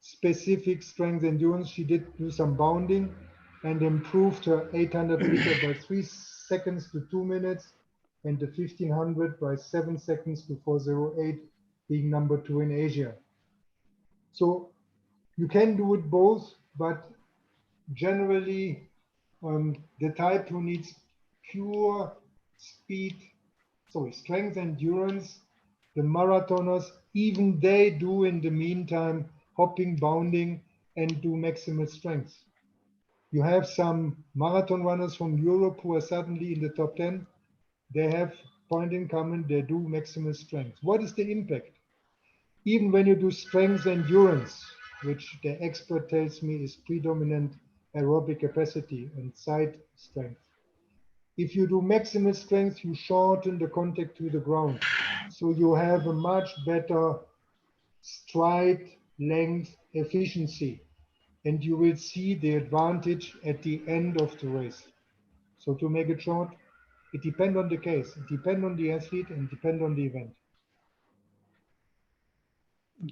specific strength endurance. She did do some bounding and improved her 800 meter by 3 seconds to 2 minutes and the 1500 by 7 seconds to 408, being number 2 in Asia. So you can do it both, but generally the type who needs pure speed, strength endurance, the marathoners, even they do in the meantime hopping, bounding, and do maximal strength. You have some marathon runners from Europe who are suddenly in the top 10. They have point in common, they do maximal strength. What is the impact? Even when you do strength endurance, which the expert tells me is predominant aerobic capacity and side strength. If you do maximal strength, you shorten the contact to the ground. So you have a much better stride length efficiency, and you will see the advantage at the end of the race. So to make it short, it depends on the case, it depends on the athlete, and depends on the event.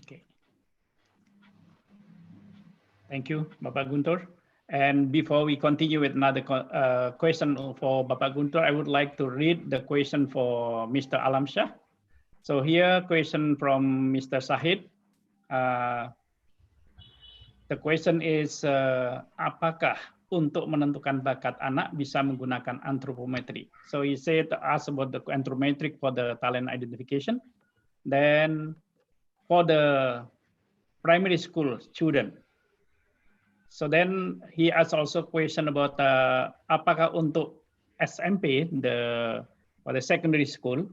Okay. Thank you, Bapak Guntur. And before we continue with another question for Bapak Guntur, I would like to read the question for Mr. Alamsyah. So here, question from Mr. Sahid. The question is, apakah untuk menentukan bakat anak bisa menggunakan anthropometry. So he said to ask about the anthropometric for the talent identification. Then for the primary school student. So then he asked also question about apakah untuk SMP for the secondary school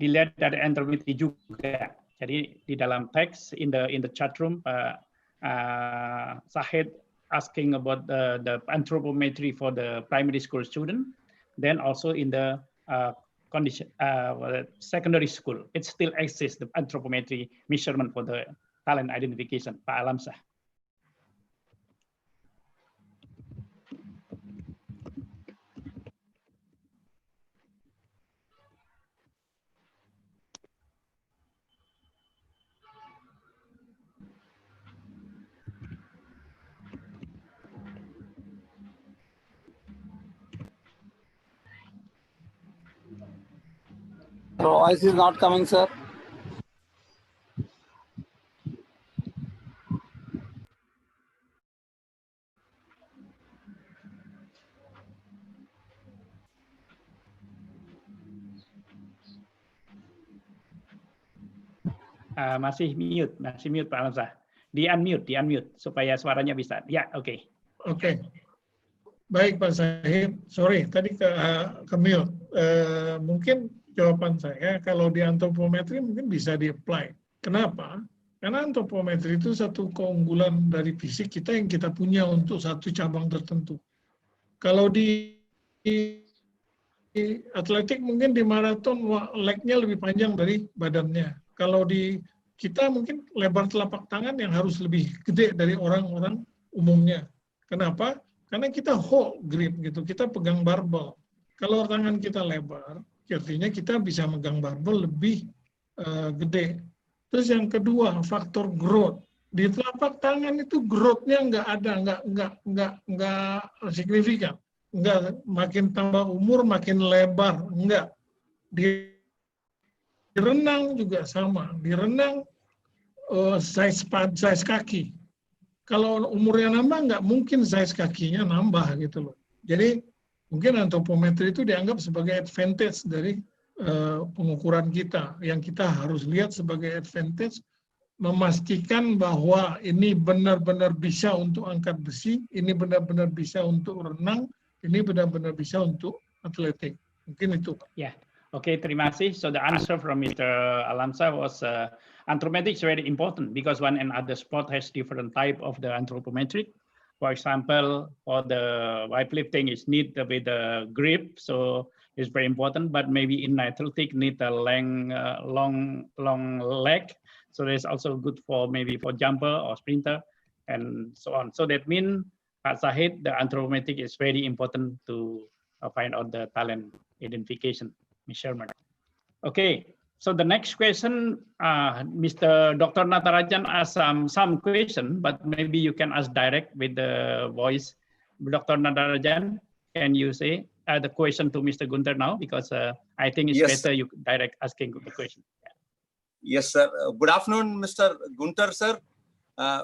dilihat dari anthropometry juga. Jadi di dalam teks in the chat room Sahid asking about the anthropometry for the primary school student, then also in the secondary school, it still exists, the anthropometry measurement for the talent identification. Pak Alamsyah. So voice is not coming, sir. Masih mute Pak Alamsyah. Di unmute supaya suaranya bisa. Ya, oke. Oke. Baik Pak Sahid, sorry tadi ke mute. Mungkin jawaban saya kalau di antropometri mungkin bisa di-apply. Kenapa? Karena antropometri itu satu keunggulan dari fisik kita yang kita punya untuk satu cabang tertentu. Kalau di atletik mungkin di maraton leg-nya lebih panjang dari badannya. Kalau di kita mungkin lebar telapak tangan yang harus lebih gede dari orang-orang umumnya. Kenapa? Karena kita hold grip gitu, kita pegang barbel. Kalau tangan kita lebar, artinya kita bisa megang barbel lebih gede. Terus yang kedua, faktor growth. Di telapak tangan itu growth-nya nggak ada, nggak signifikan. Nggak makin tambah umur makin lebar, enggak. Di renang juga sama. Di renang size kaki. Kalau umurnya nambah, nggak mungkin size kakinya nambah gitu loh. Jadi mungkin antropometri itu dianggap sebagai advantage dari pengukuran kita. Yang kita harus lihat sebagai advantage, memastikan bahwa ini benar-benar bisa untuk angkat besi, ini benar-benar bisa untuk renang, ini benar-benar bisa untuk atletik. Mungkin itu, Pak. Ya, oke, terima kasih. So the answer from Mr. Alamsyah was anthropometric is very important because one and other sport has different type of the anthropometric. For example, for the weightlifting is need with the grip, so it's very important. But maybe in athletic need a long leg, so it's also good for maybe for jumper or sprinter and so on. So that means Pak Sahid, the anthropometric is very important to find out the talent identification measurement. Okay. So the next question, Mr. Dr. Natarajan asked some question, but maybe you can ask direct with the voice. Dr. Natarajan, can you say the question to Mr. Gunter now? Because I think it's better you direct asking the question. Yes, sir. Good afternoon, Mr. Gunter, sir.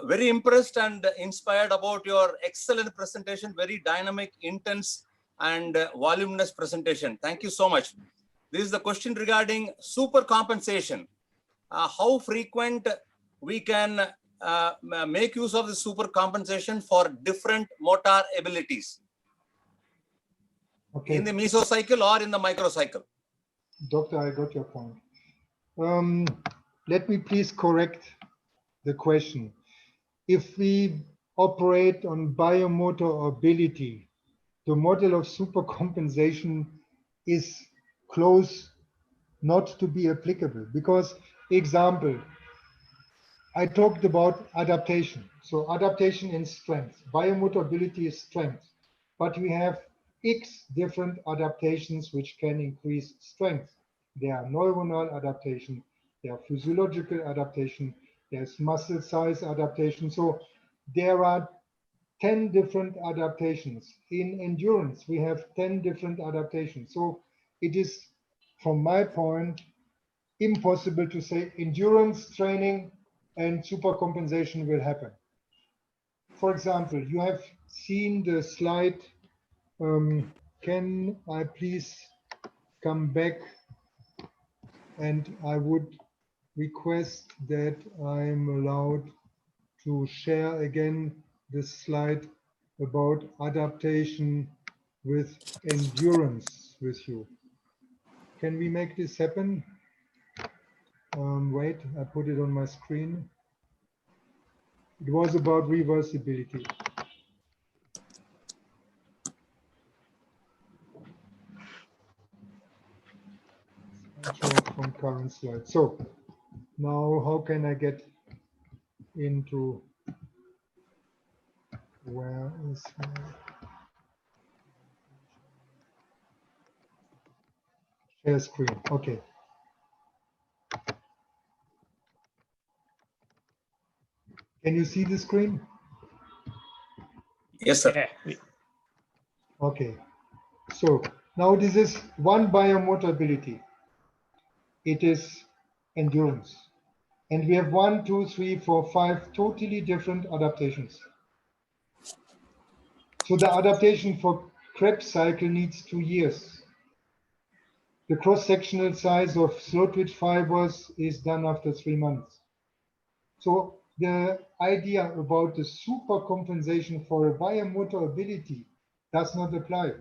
Very impressed and inspired about your excellent presentation, very dynamic, intense, and voluminous presentation. Thank you so much. This is the question regarding supercompensation. How frequent we can make use of the supercompensation for different motor abilities in the mesocycle or in the microcycle? Doctor, I got your point. Let me please correct the question. If we operate on biomotor ability, the model of supercompensation is close not to be applicable because, example, I talked about adaptation. So adaptation in strength, biomotor ability is strength, but we have X different adaptations which can increase strength. There are neuronal adaptation, there are physiological adaptation, there's muscle size adaptation. So there are 10 different adaptations. In endurance, we have 10 different adaptations. So it is, from my point, impossible to say endurance training and supercompensation will happen. For example, you have seen the slide. Can I please come back, and I would request that I'm allowed to share again this slide about adaptation with endurance with you. Can we make this happen? Wait, I put it on my screen. It was about reversibility. From current slide. So now how can I get into, where is my share screen? Okay. Can you see the screen? Yes, sir. Yeah. Okay. So now this is one biomotor ability. It is endurance. And we have 1, 2, 3, 4, 5 totally different adaptations. So the adaptation for Krebs cycle needs 2 years. The cross-sectional size of slow twitch fibers is done after 3 months. So the idea about the supercompensation for a biomotor ability does not apply.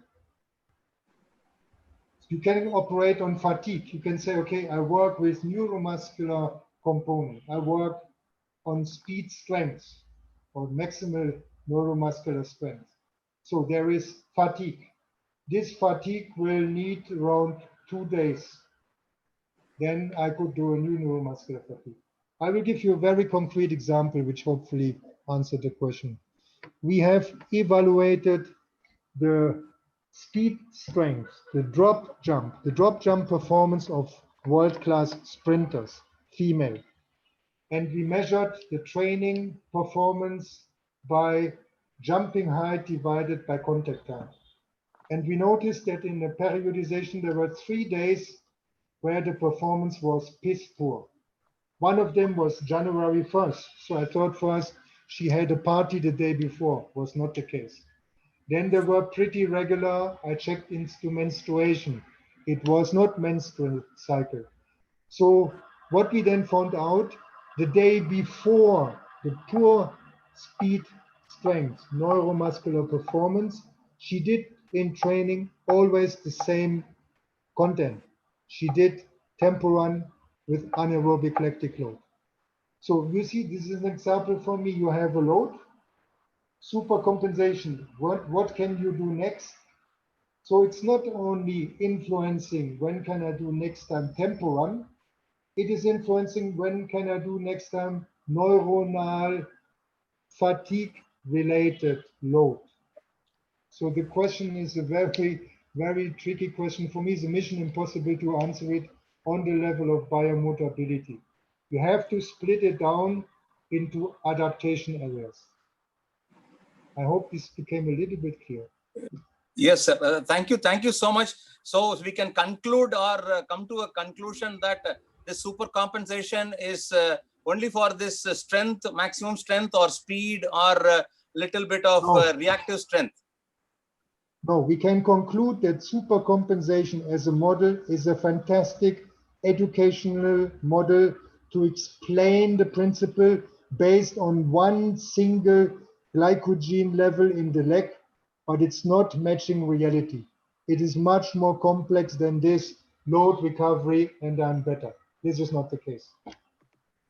You can operate on fatigue. You can say, okay, I work with neuromuscular component. I work on speed strength or maximal neuromuscular strength. So there is fatigue. This fatigue will need around 2 days. Then I could do a new neuromuscular fatigue. I will give you a very concrete example, which hopefully answered the question. We have evaluated the speed strength, the drop jump performance of world-class sprinters, female. And we measured the training performance by jumping height divided by contact time. And we noticed that in the periodization, there were 3 days where the performance was piss poor. One of them was January 1st. So I thought first she had a party the day before. Was not the case. Then they were pretty regular. I checked into menstruation. It was not menstrual cycle. So what we then found out, the day before the poor speed strength, neuromuscular performance, she did in training always the same content. She did tempo run with anaerobic lactic load. So you see, this is an example for me. You have a load, supercompensation. What can you do next? So it's not only influencing when can I do next time tempo run, it is influencing when can I do next time neuronal fatigue related load. So the question is a very, very tricky question. For me, it's a mission impossible to answer it on the level of biomotor ability. You have to split it down into adaptation areas. I hope this became a little bit clear. Yes, sir. Thank you. Thank you so much. So we can conclude or come to a conclusion that this supercompensation is only for this strength, maximum strength or speed or a little bit of reactive strength. No, we can conclude that supercompensation as a model is a fantastic educational model to explain the principle based on one single glycogen level in the leg, but it's not matching reality. It is much more complex than this load recovery and I'm better. This is not the case.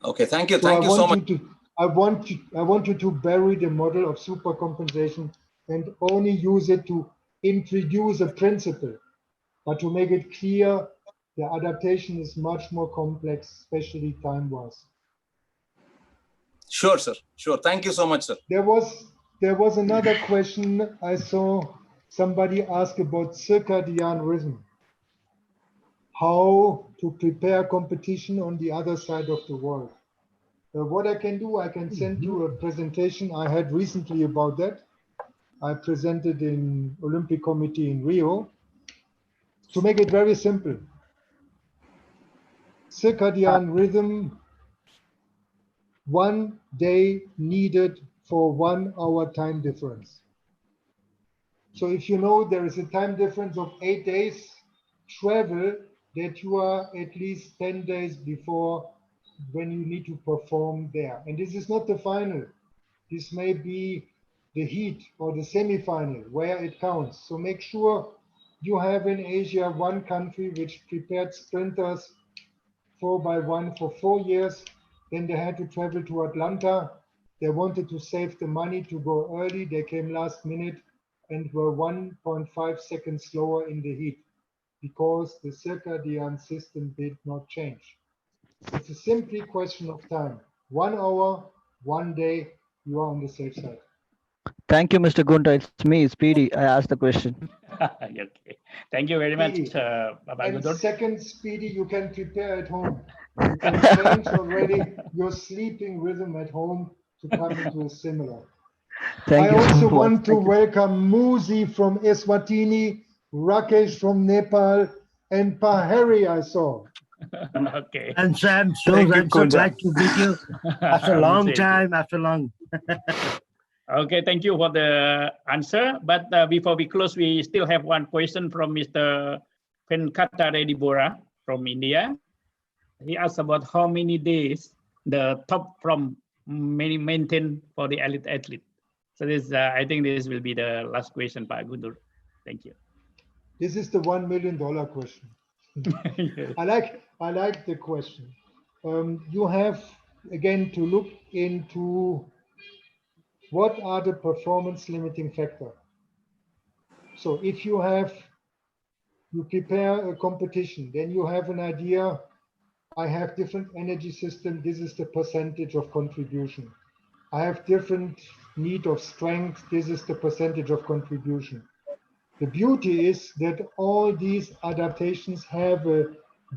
Okay, thank you. So Thank you so much. I want you to bury the model of supercompensation and only use it to introduce a principle, but to make it clear, the adaptation is much more complex, especially time-wise. Sure, sir. Sure. Thank you so much, sir. There was another question. I saw somebody ask about circadian rhythm. How to prepare competition on the other side of the world. What I can do, I can send you a presentation I had recently about that. I presented in Olympic Committee in Rio. To make it very simple, circadian rhythm, 1 day needed for 1 hour time difference. So if you know there is a time difference of 8 days, travel that you are at least 10 days before when you need to perform there. And this is not the final. This may be the heat or the semi-final where it counts. So make sure you have in Asia one country which prepared sprinters 4x1 for 4 years. Then they had to travel to Atlanta. They wanted to save the money to go early. They came last minute and were 1.5 seconds slower in the heat because the circadian system did not change. It's a simply question of time. 1 hour, 1 day, you are on the safe side. Thank you, Mr. Gunter. It's me, Speedy. I asked the question. Okay. Thank you very much, Speedy. Bapak And Guntur. second, Speedy, you can prepare at home. You can change already your sleeping rhythm at home to come into a similar. Thank I you so also much. want to Thank you. welcome Muzi from Eswatini, Rakesh from Nepal, and Pahari I saw. Okay. And Sam, Thank you, I'm so Kunja. glad to meet you after a long Thank you. time, after long. Okay, thank you for the answer. But before we close, we still have one question from Mr. Venkata Reddy Bora from India. He asked about how many days the top from many maintain for the elite athlete. So this, I think this will be the last question, Pak Guntur. Thank you. This is the $1 million question. Yes. I like the question. You have again to look into what are the performance limiting factor. So if you prepare a competition, then you have an idea. I have different energy system. This is the percentage of contribution. I have different need of strength. This is the percentage of contribution. The beauty is that all these adaptations have a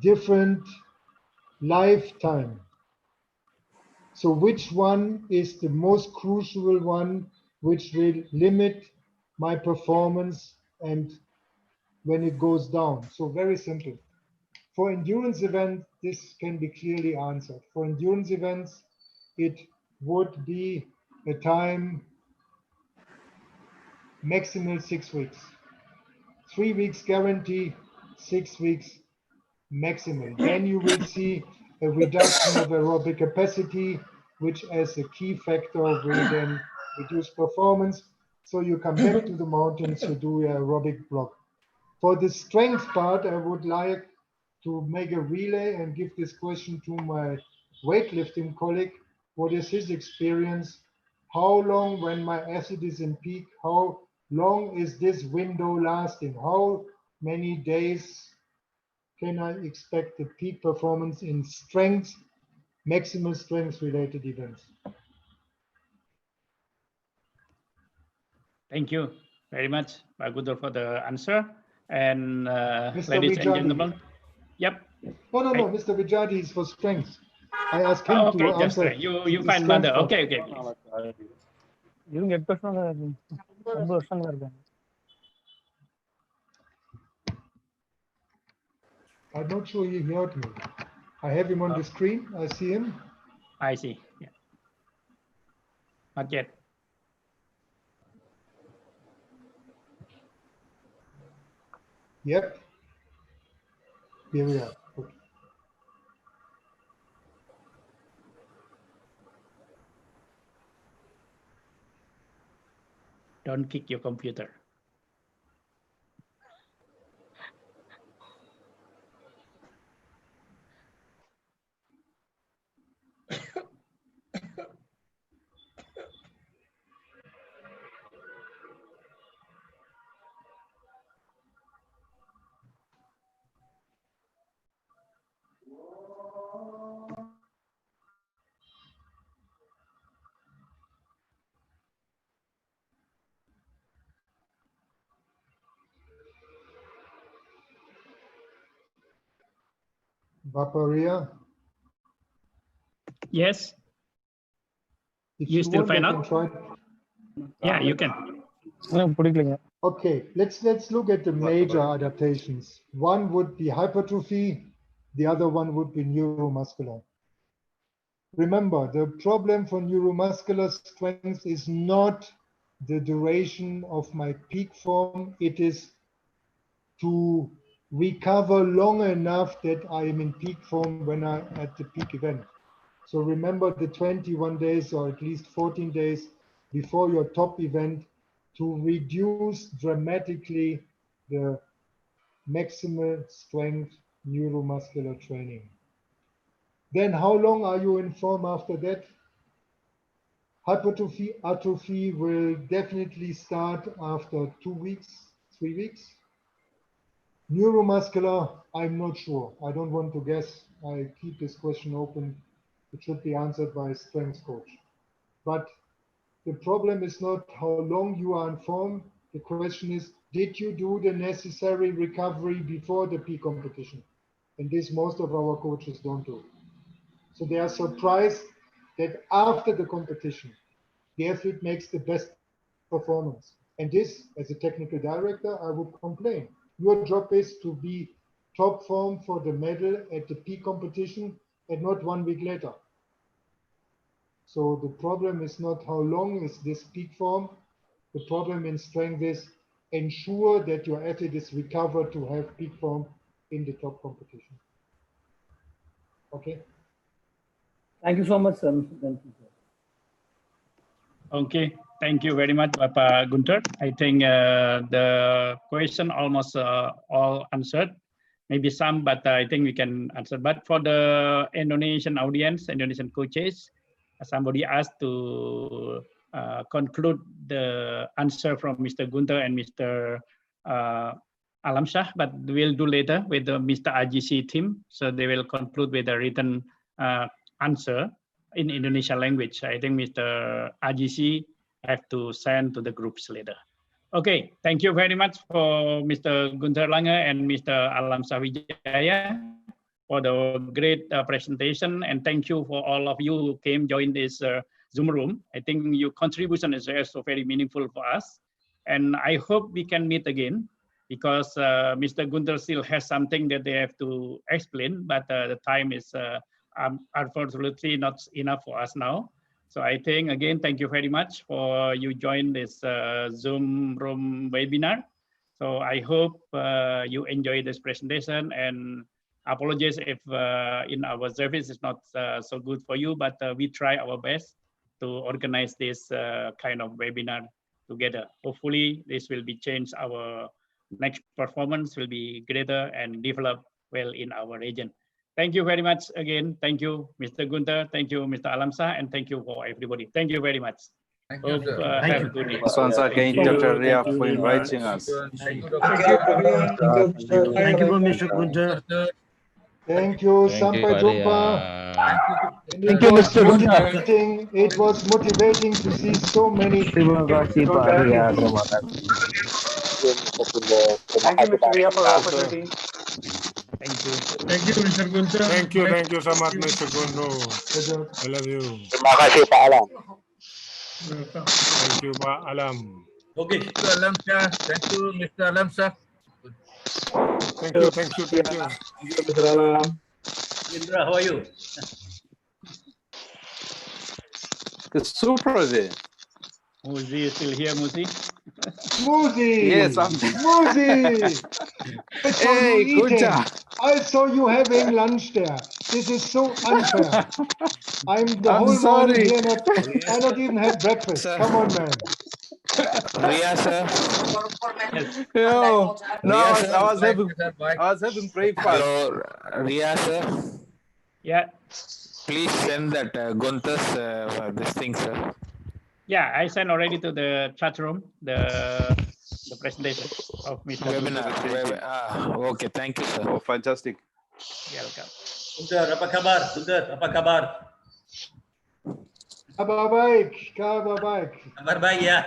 different lifetime. So which one is the most crucial one, which will limit my performance and when it goes down? So very simple. For endurance events, this can be clearly answered. For endurance events, it would be a time maximal 6 weeks. 3 weeks guarantee, 6 weeks maximum. Then you will see a reduction of aerobic capacity, which as a key factor will then reduce performance. So you come back to the mountains to do your aerobic block. For the strength part, I would like to make a relay and give this question to my weightlifting colleague. What is his experience? How long, when my acid is in peak, how long is this window lasting? How many days can I expect the peak performance in strength, maximal strength related events? Thank you very much, Pak Guntur, for the answer. And Mr. ladies and Vijay. gentlemen, yep. No, Mr. Vijay is for strength. I asked him Okay, to just answer. you the find strength mother. part. Okay, please. I'm not sure he heard me. I have him on the screen. I see him. I see. Yeah. Not yet. Yep. Here we are. Okay. Don't kick your computer. Vaporia. Yes. If You still want, find I out? can try. Yeah, you can. Okay, let's look at the major adaptations. One would be hypertrophy, the other one would be neuromuscular. Remember, the problem for neuromuscular strength is not the duration of my peak form. It is to recover long enough that I am in peak form when I'm at the peak event. So remember the 21 days or at least 14 days before your top event to reduce dramatically the maximal strength neuromuscular training. Then how long are you in form after that? Hypertrophy, atrophy will definitely start after 2 weeks, 3 weeks. Neuromuscular, I'm not sure. I don't want to guess. I keep this question open. It should be answered by a strength coach. But the problem is not how long you are in form. The question is, did you do the necessary recovery before the peak competition? And this most of our coaches don't do. So they are surprised that after the competition, the athlete makes the best performance. And this, as a technical director, I would complain. Your job is to be top form for the medal at the peak competition and not 1 week later. So the problem is not how long is this peak form. The problem in strength is ensure that your athlete is recovered to have peak form in the top competition. Okay. Thank you so much, sir. Okay, thank you very much, Bapak Gunter. I think the question almost all answered. Maybe some, but I think we can answer. But for the Indonesian audience, Indonesian coaches, somebody asked to conclude the answer from Mr. Gunter and Mr. Alamsyah, but we'll do later with the Mr. AGC team. So they will conclude with a written answer in Indonesian language. I think Mr. AGC have to send to the groups later. Okay, thank you very much for Mr. Gunter Lange and Mr. Alamsyah Wijaya for the great presentation, and thank you for all of you who came join this Zoom room. I think your contribution is also very meaningful for us, and I hope we can meet again because Mr. Gunter still has something that they have to explain, but the time is unfortunately not enough for us now. So I think, again, thank you very much for you join this Zoom room webinar. So I hope you enjoy this presentation, and apologize if in our service is not so good for you, but we try our best to organize this kind of webinar together. Hopefully this will be changed. Our next performance will be greater and develop well in our region. Thank you very much again. Thank you, Mr. Gunter. Thank you, Mr. Alamsyah, and thank you for everybody. Thank you very much. Thank you, Hope, sir. have a good day. Thank you, Dr. Ria, for inviting us. Thank you, Thank you, everyone. Thank you, Mr. Gunter. Thank you. Thank you, Sampai jumpa. And it Thank you, was Mr. Gunter. motivating. It was motivating to see so many. Terima kasih Pak Ria, terima kasih. Thank you, Mr. Ria, for the opportunity. Thank you. Thank you, Mr. Gunter. Thank you so much, Mr. Gunter. I love you. Terima kasih Pak Alam. Welcome. Thank you, Pak Alam. Okay, Mr. Alamsyah. Thank you, Mr. Alamsyah. Thank you. Mr. Alam. Indra, how are you? Super day. Muzi is still here, Muzi? Muzi! Yes, I'm Muzi! I saw Hey, you eating. Kuncha. I saw you having lunch there. This is so unfair. I'm the I'm whole morning sorry. here, I not even had breakfast. Come on, man. Ria, sir. Yo, no, Ria, I was having breakfast. Hello, Ria, sir. Yeah. Please send that Gunter's this thing, sir. Yeah, I sent already to the chat room the presentation of Mr. Webinar. Okay, thank you, sir. Oh, fantastic. Welcome. Gunter, apa kabar? Gunter, apa kabar? Kabar baik, kabar baik. Kabar baik ya.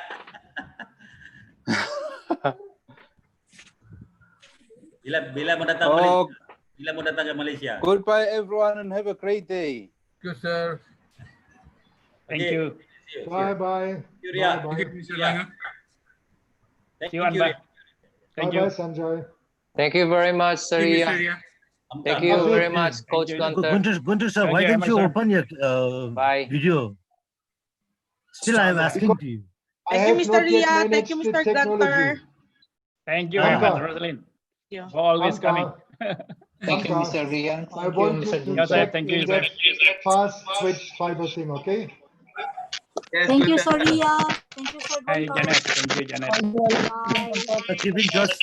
Bila mau datang Malaysia? Bila mau datang ke Malaysia? Goodbye, everyone, and have a great day. Thank you, sir. Thank you. Bye bye. Thank you, Ria. Bye bye. See you, Anba. Thank you. Bye bye, Sanjay. Thank you very much, sir. Thank you very much, Coach Gunter. Gunter sir, why don't you open your Bye. video? Still, I'm asking to you. I Thank you, have Mr. not yet Ria. Thank you, managed the Mr. technology. Gunter. Thank you very much, Hamka. Rosalind, Yeah. for always Hamka. coming. Thank you, Hamka, Mr. Rian. I Thank you, want you Mr. to Yes, sir. check Thank you, in sir. that fast switch fiber thing, okay? Yes, Thank you, good. Soria. Thank you, Sir Hi, Gunter. Janet. Thank you, Janet. Bye. Keeping just.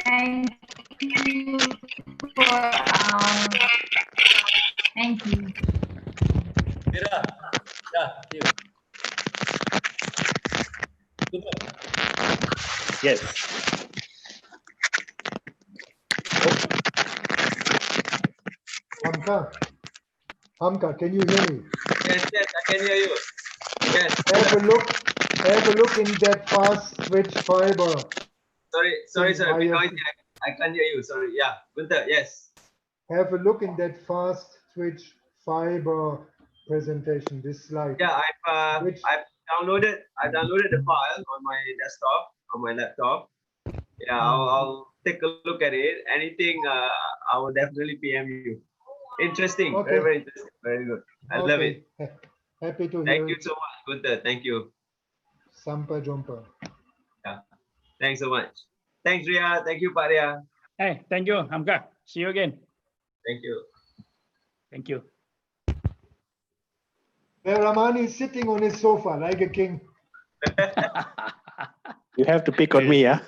Thank you thank you. Mira. Yeah, you. Super. Yes. Hamka, can you hear me? Yes, yes, I can hear you. Yes. Have a look in that fast switch fiber. Sorry, sir. I can't hear you. Sorry. Yeah, Gunther. Yes. Have a look in that fast switch fiber presentation, this slide. Yeah, I've downloaded the file on my desktop, on my laptop. Yeah, I'll take a look at it. Anything, I will definitely PM you. Interesting. Okay. Very, very interesting. Very good. I love it. Happy to hear Thank you it. so much, Gunther. Thank you. Sampai jumpa. Yeah. Thanks so much. Thanks, Ria. Thank you, Pak Ria. Hey, thank you, Hamka. See you again. Thank you. Thank you. Ramani is sitting on his sofa like a king. You have to pick on me, yeah?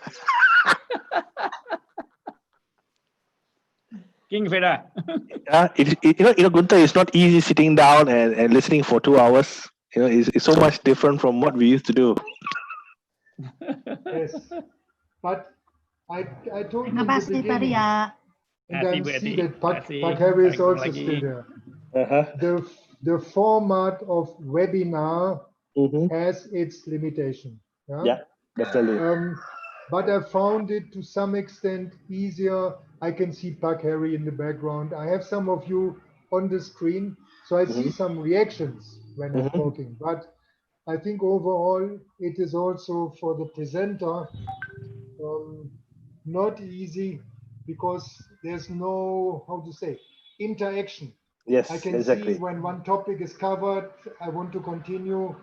King Feda. Gunther, it's not easy sitting down and listening for 2 hours. It's so much different from what we used to do. Yes. But I told you in Terima the kasih, Pak beginning, Ria. and I see that Pak Kasih. Harry is Bye, also lagi. still there. The format of webinar has its limitation. Yeah, definitely. But I found it to some extent easier. I can see Pak Harry in the background. I have some of you on the screen, so I see some reactions when I'm talking. But I think overall it is also for the presenter not easy because there's no, how to say, interaction. Yes, I can exactly. see when one topic is covered, I want to continue.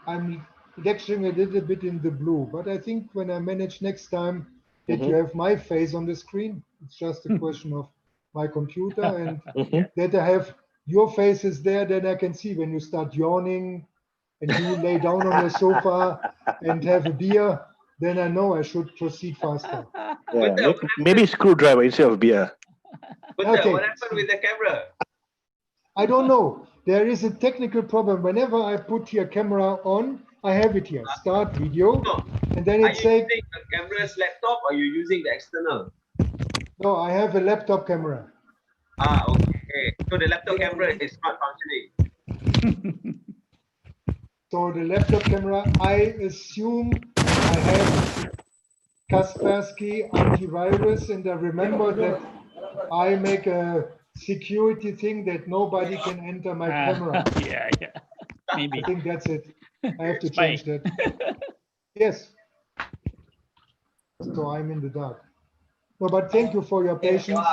I'm lecturing a little bit in the blue, but I think when I manage next time that you have my face on the screen, it's just a question of my computer, and that I have your faces there, then I can see when you start yawning and you lay down on your sofa and have a beer, then I know I should proceed faster. Yeah, maybe screwdriver instead of beer. Okay. What happened with the camera? I don't know. There is a technical problem. Whenever I put your camera on, I have it here. Start video. And then Are it you says, using the camera's laptop or are you using the external? no, I have a laptop camera. Ah, okay. So the laptop camera is not functioning. So the laptop camera, I assume I have Kaspersky antivirus, and I remember that I make a security thing that nobody can enter my camera. Yeah, maybe. I think that's it. I have to Spy. change that. Yes. So I'm in the dark. No, but thank you for your patience.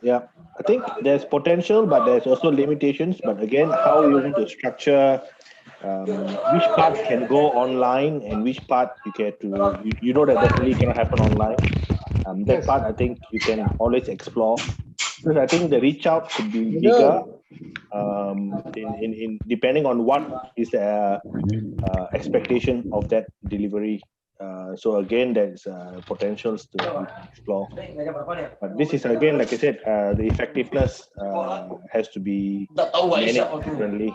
Yeah, I think there's potential, but there's also limitations. But again, how you want to structure which part can go online and which part you get to, you know that definitely cannot happen online. That part I think you can always explore. Because I think the reach out could be bigger, in depending on what is the expectation of that delivery. So again, there's potentials to explore. But this is again, like I said, the effectiveness has to be managed differently.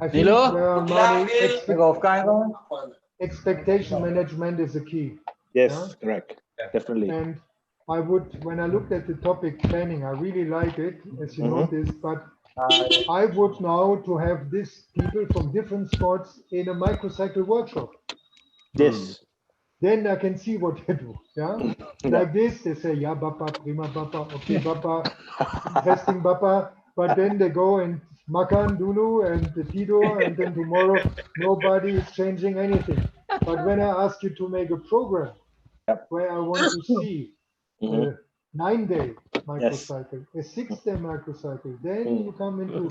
I think expectation management is the key. Yes, correct. Definitely. And I would, when I looked at the topic planning, I really like it, as you noticed, but I would now to have these people from different spots in a microcycle workshop. Yes. Then I can see what they do. Yeah. Like this, they say, yeah, Bapa, prima Bapa, okay, Bapa, interesting Bapa. But then they go and makan dulu and the tido, and then tomorrow nobody is changing anything. But when I ask you to make a program, where I want to see a 9-day microcycle, a 6-day microcycle. Then you come into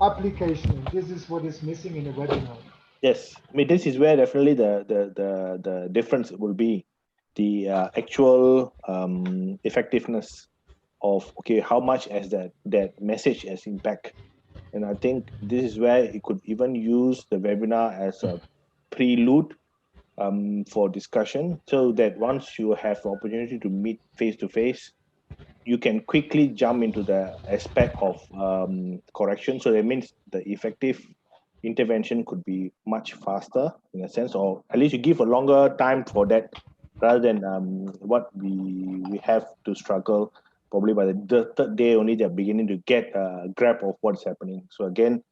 application. And this is what is missing in a webinar. Yes, I mean, this is where definitely the difference will be the actual effectiveness of, okay, how much has that message has impact. And I think this is where you could even use the webinar as a prelude for discussion, so that once you have the opportunity to meet face to face, you can quickly jump into the aspect of correction. So that means the effective intervention could be much faster in a sense, or at least you give a longer time for that, rather than what we have to struggle. Probably by the third day only, they're beginning to get a grab of what's happening. So again,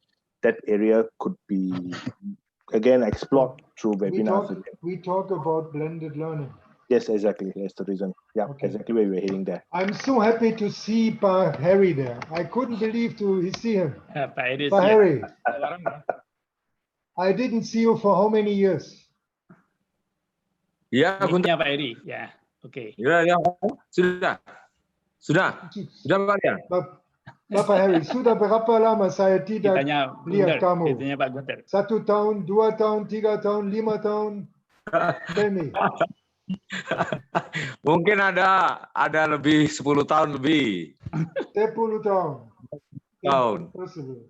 that area could be again explored through webinars. We talk about blended learning. Yes, exactly. That's the reason. Yeah, okay. Exactly where we're heading there. I'm so happy to see Pa Harry there. I couldn't believe to see him. Pa Harry. I didn't see you for how many years? Ya, Pak Eri. Ya, oke. Ya. Sudah Pak ya. Bapak Harry, sudah berapa lama saya tidak lihat kamu? 1 tahun, 2 tahun, 3 tahun, 5 tahun? Tell me. Mungkin ada lebih 10 tahun lebih. 10 tahun. Possible.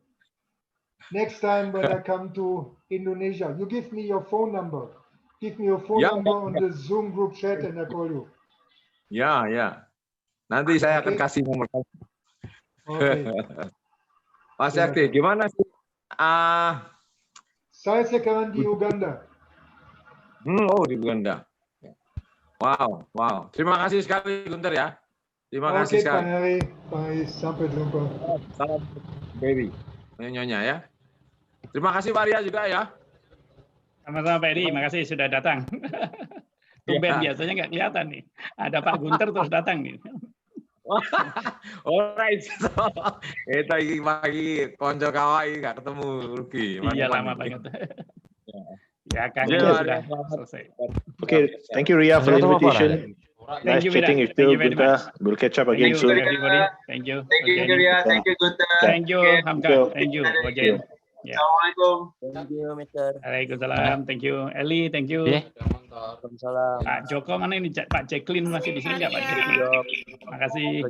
Next time when I come to Indonesia, you give me your phone number. Give me your phone number on the Zoom group chat and I call you. Ya. Nanti saya akan kasih nomor. Okay. Mas Yakti, gimana sih? Saya sekarang di Uganda. Di Uganda. Wow. Terima kasih sekali, Gunter ya. Terima kasih sekali. Pak Harry. Sampai jumpa. Salam, baby. Nyonya ya. Terima kasih Pak Ria juga ya. Sama-sama Pak Eri, makasih sudah datang. Tumben biasanya nggak kelihatan nih. Ada Pak Gunter terus datang nih. Alright. Kita pagi konco kawai nggak ketemu Ruki. Iya lama banget. Ya kan sudah selesai. Okay, thank you Ria for the invitation. Nice chatting with you, Gunter. We'll catch up again soon. Thank you. Thank you Ria. Thank you Gunter. Thank you Hamka. Thank you Ojen. Assalamualaikum. Thank you, Mister. Waalaikumsalam. Thank you Eli. Thank you. Waalaikumsalam. Pak Joko mana ini? Pak Jacqueline masih di sini nggak Pak Jacqueline? Makasih.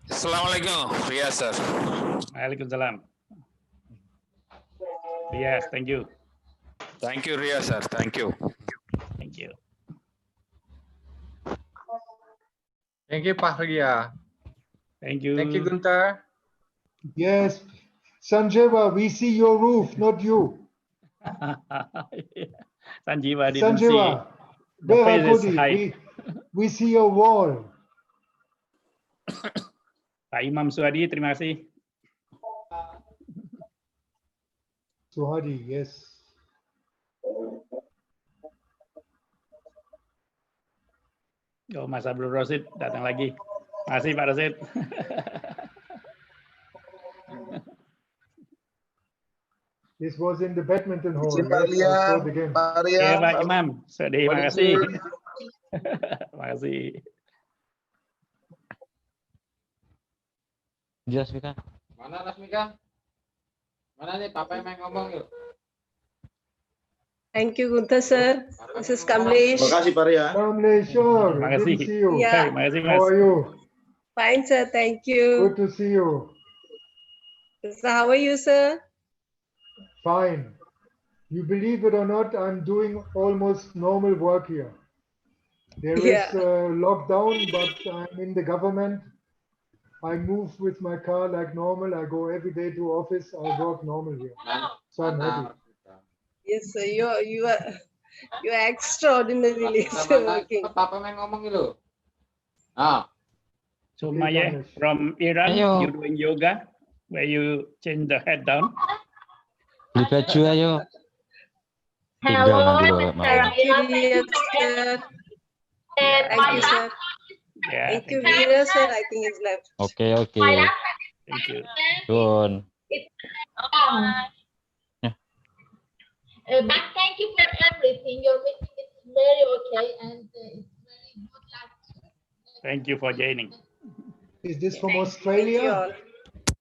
Assalamualaikum, Ria sir. Waalaikumsalam. Yes, thank you. Thank you, Ria sir. Thank you. Thank you. Thank you, Pak Ria. Thank you. Thank you, Gunter. Yes, Sanjeeva, we see your roof, not you. Sanjeeva didn't see. Where are Kodi? We see your wall. Pak Imam Suhadi, terima kasih. Suhadi, yes. Mas Abdul Rosid datang lagi. Makasih Pak Rosid. This was in the badminton hall. Ya, Pak Imam. Terima kasih. Terima kasih. Jelas Mika. Mana Rasmika? Mana nih Papa yang main ngomong yuk? Thank you, Gunter sir. This is Kamlesh. Terima kasih Pak Ria. Kamlesh, sure. Terima kasih. Yeah. Terima kasih Mas. How are you? Fine, sir. Thank you. Good to see you. So how are you, sir? Fine. You believe it or not, I'm doing almost normal work here. There is a lockdown, but I'm in the government. I move with my car like normal. I go every day to office. I work normal here. So I'm happy. Yes, sir. You are extraordinarily working. Papa main ngomong gitu. So Maya from Iran, you doing yoga where you change the head down. Beli baju ayo. Tinggal nanti kalau mau. Thank you, sir. Thank you, sir. Yeah, thank you, Veera, sir. I think he's left. Okay. Thank you. Dun. But thank you for everything. Your meeting is very okay and it's very good luck. Thank you for joining. Is this from Thank you Australia? all.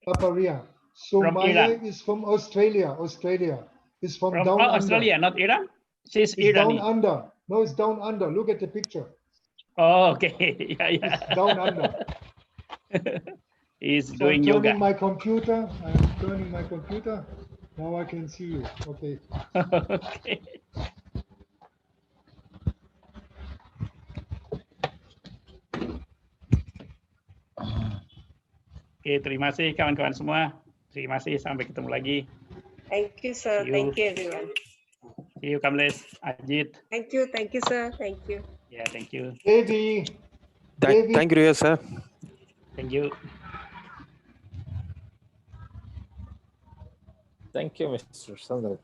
Paparia. So From Maya Iran. is from Australia. Australia is from down under. Australia, not Iran. She's It's down Irani. under. No, it's down under. Look at the picture. Oh, okay. Yeah, yeah. It's down under. He's So doing I'm yoga. turning my computer. I'm turning my computer. Now I can see you. Okay. Okay. Oke, terima kasih kawan-kawan semua. Terima kasih, sampai ketemu lagi. Thank you, sir. See you. Thank you, everyone. See you, Kamlesh, Ajit. Thank you, sir. Thank you. Yeah, thank you. Devi. Thank you, sir. Thank you. Thank you, Mr. Sandra.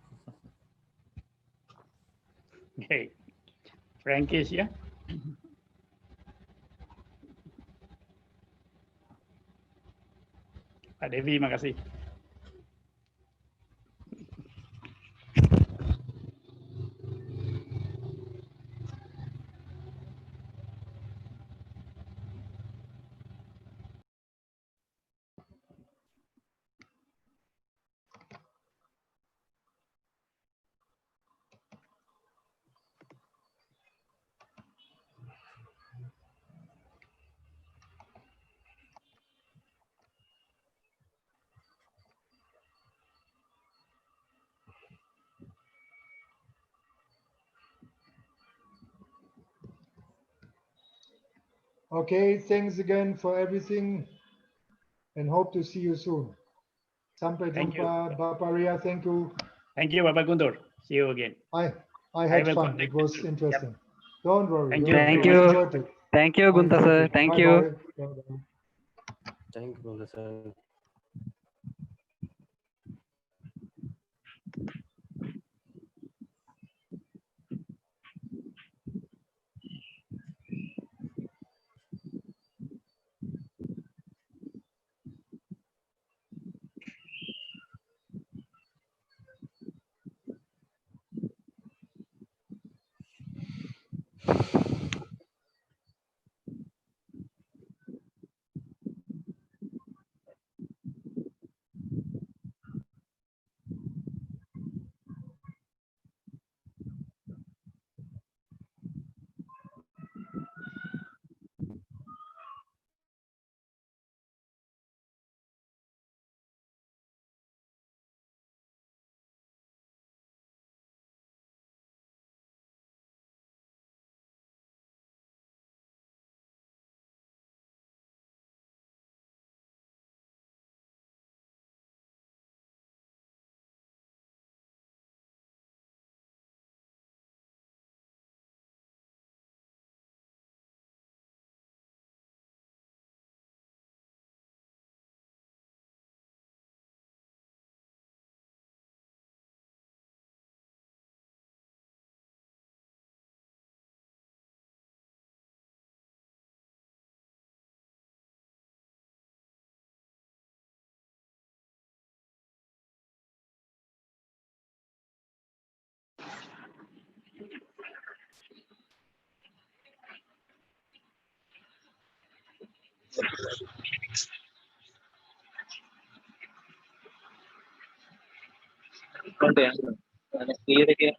Okay. Frankis ya. Pak Devi, makasih. Okay, thanks again for everything and hope to see you soon. Sampai Thank you. jumpa, Paparia. Thank you. Thank you, Bapak Guntur. See you again. I had will fun. It was interesting. Don't worry. Thank you. Thank I you. enjoyed it. Thank you, I Gunta enjoyed sir. it. Thank Bye-bye. you. Bye-bye. Thank you, sir. Clear again.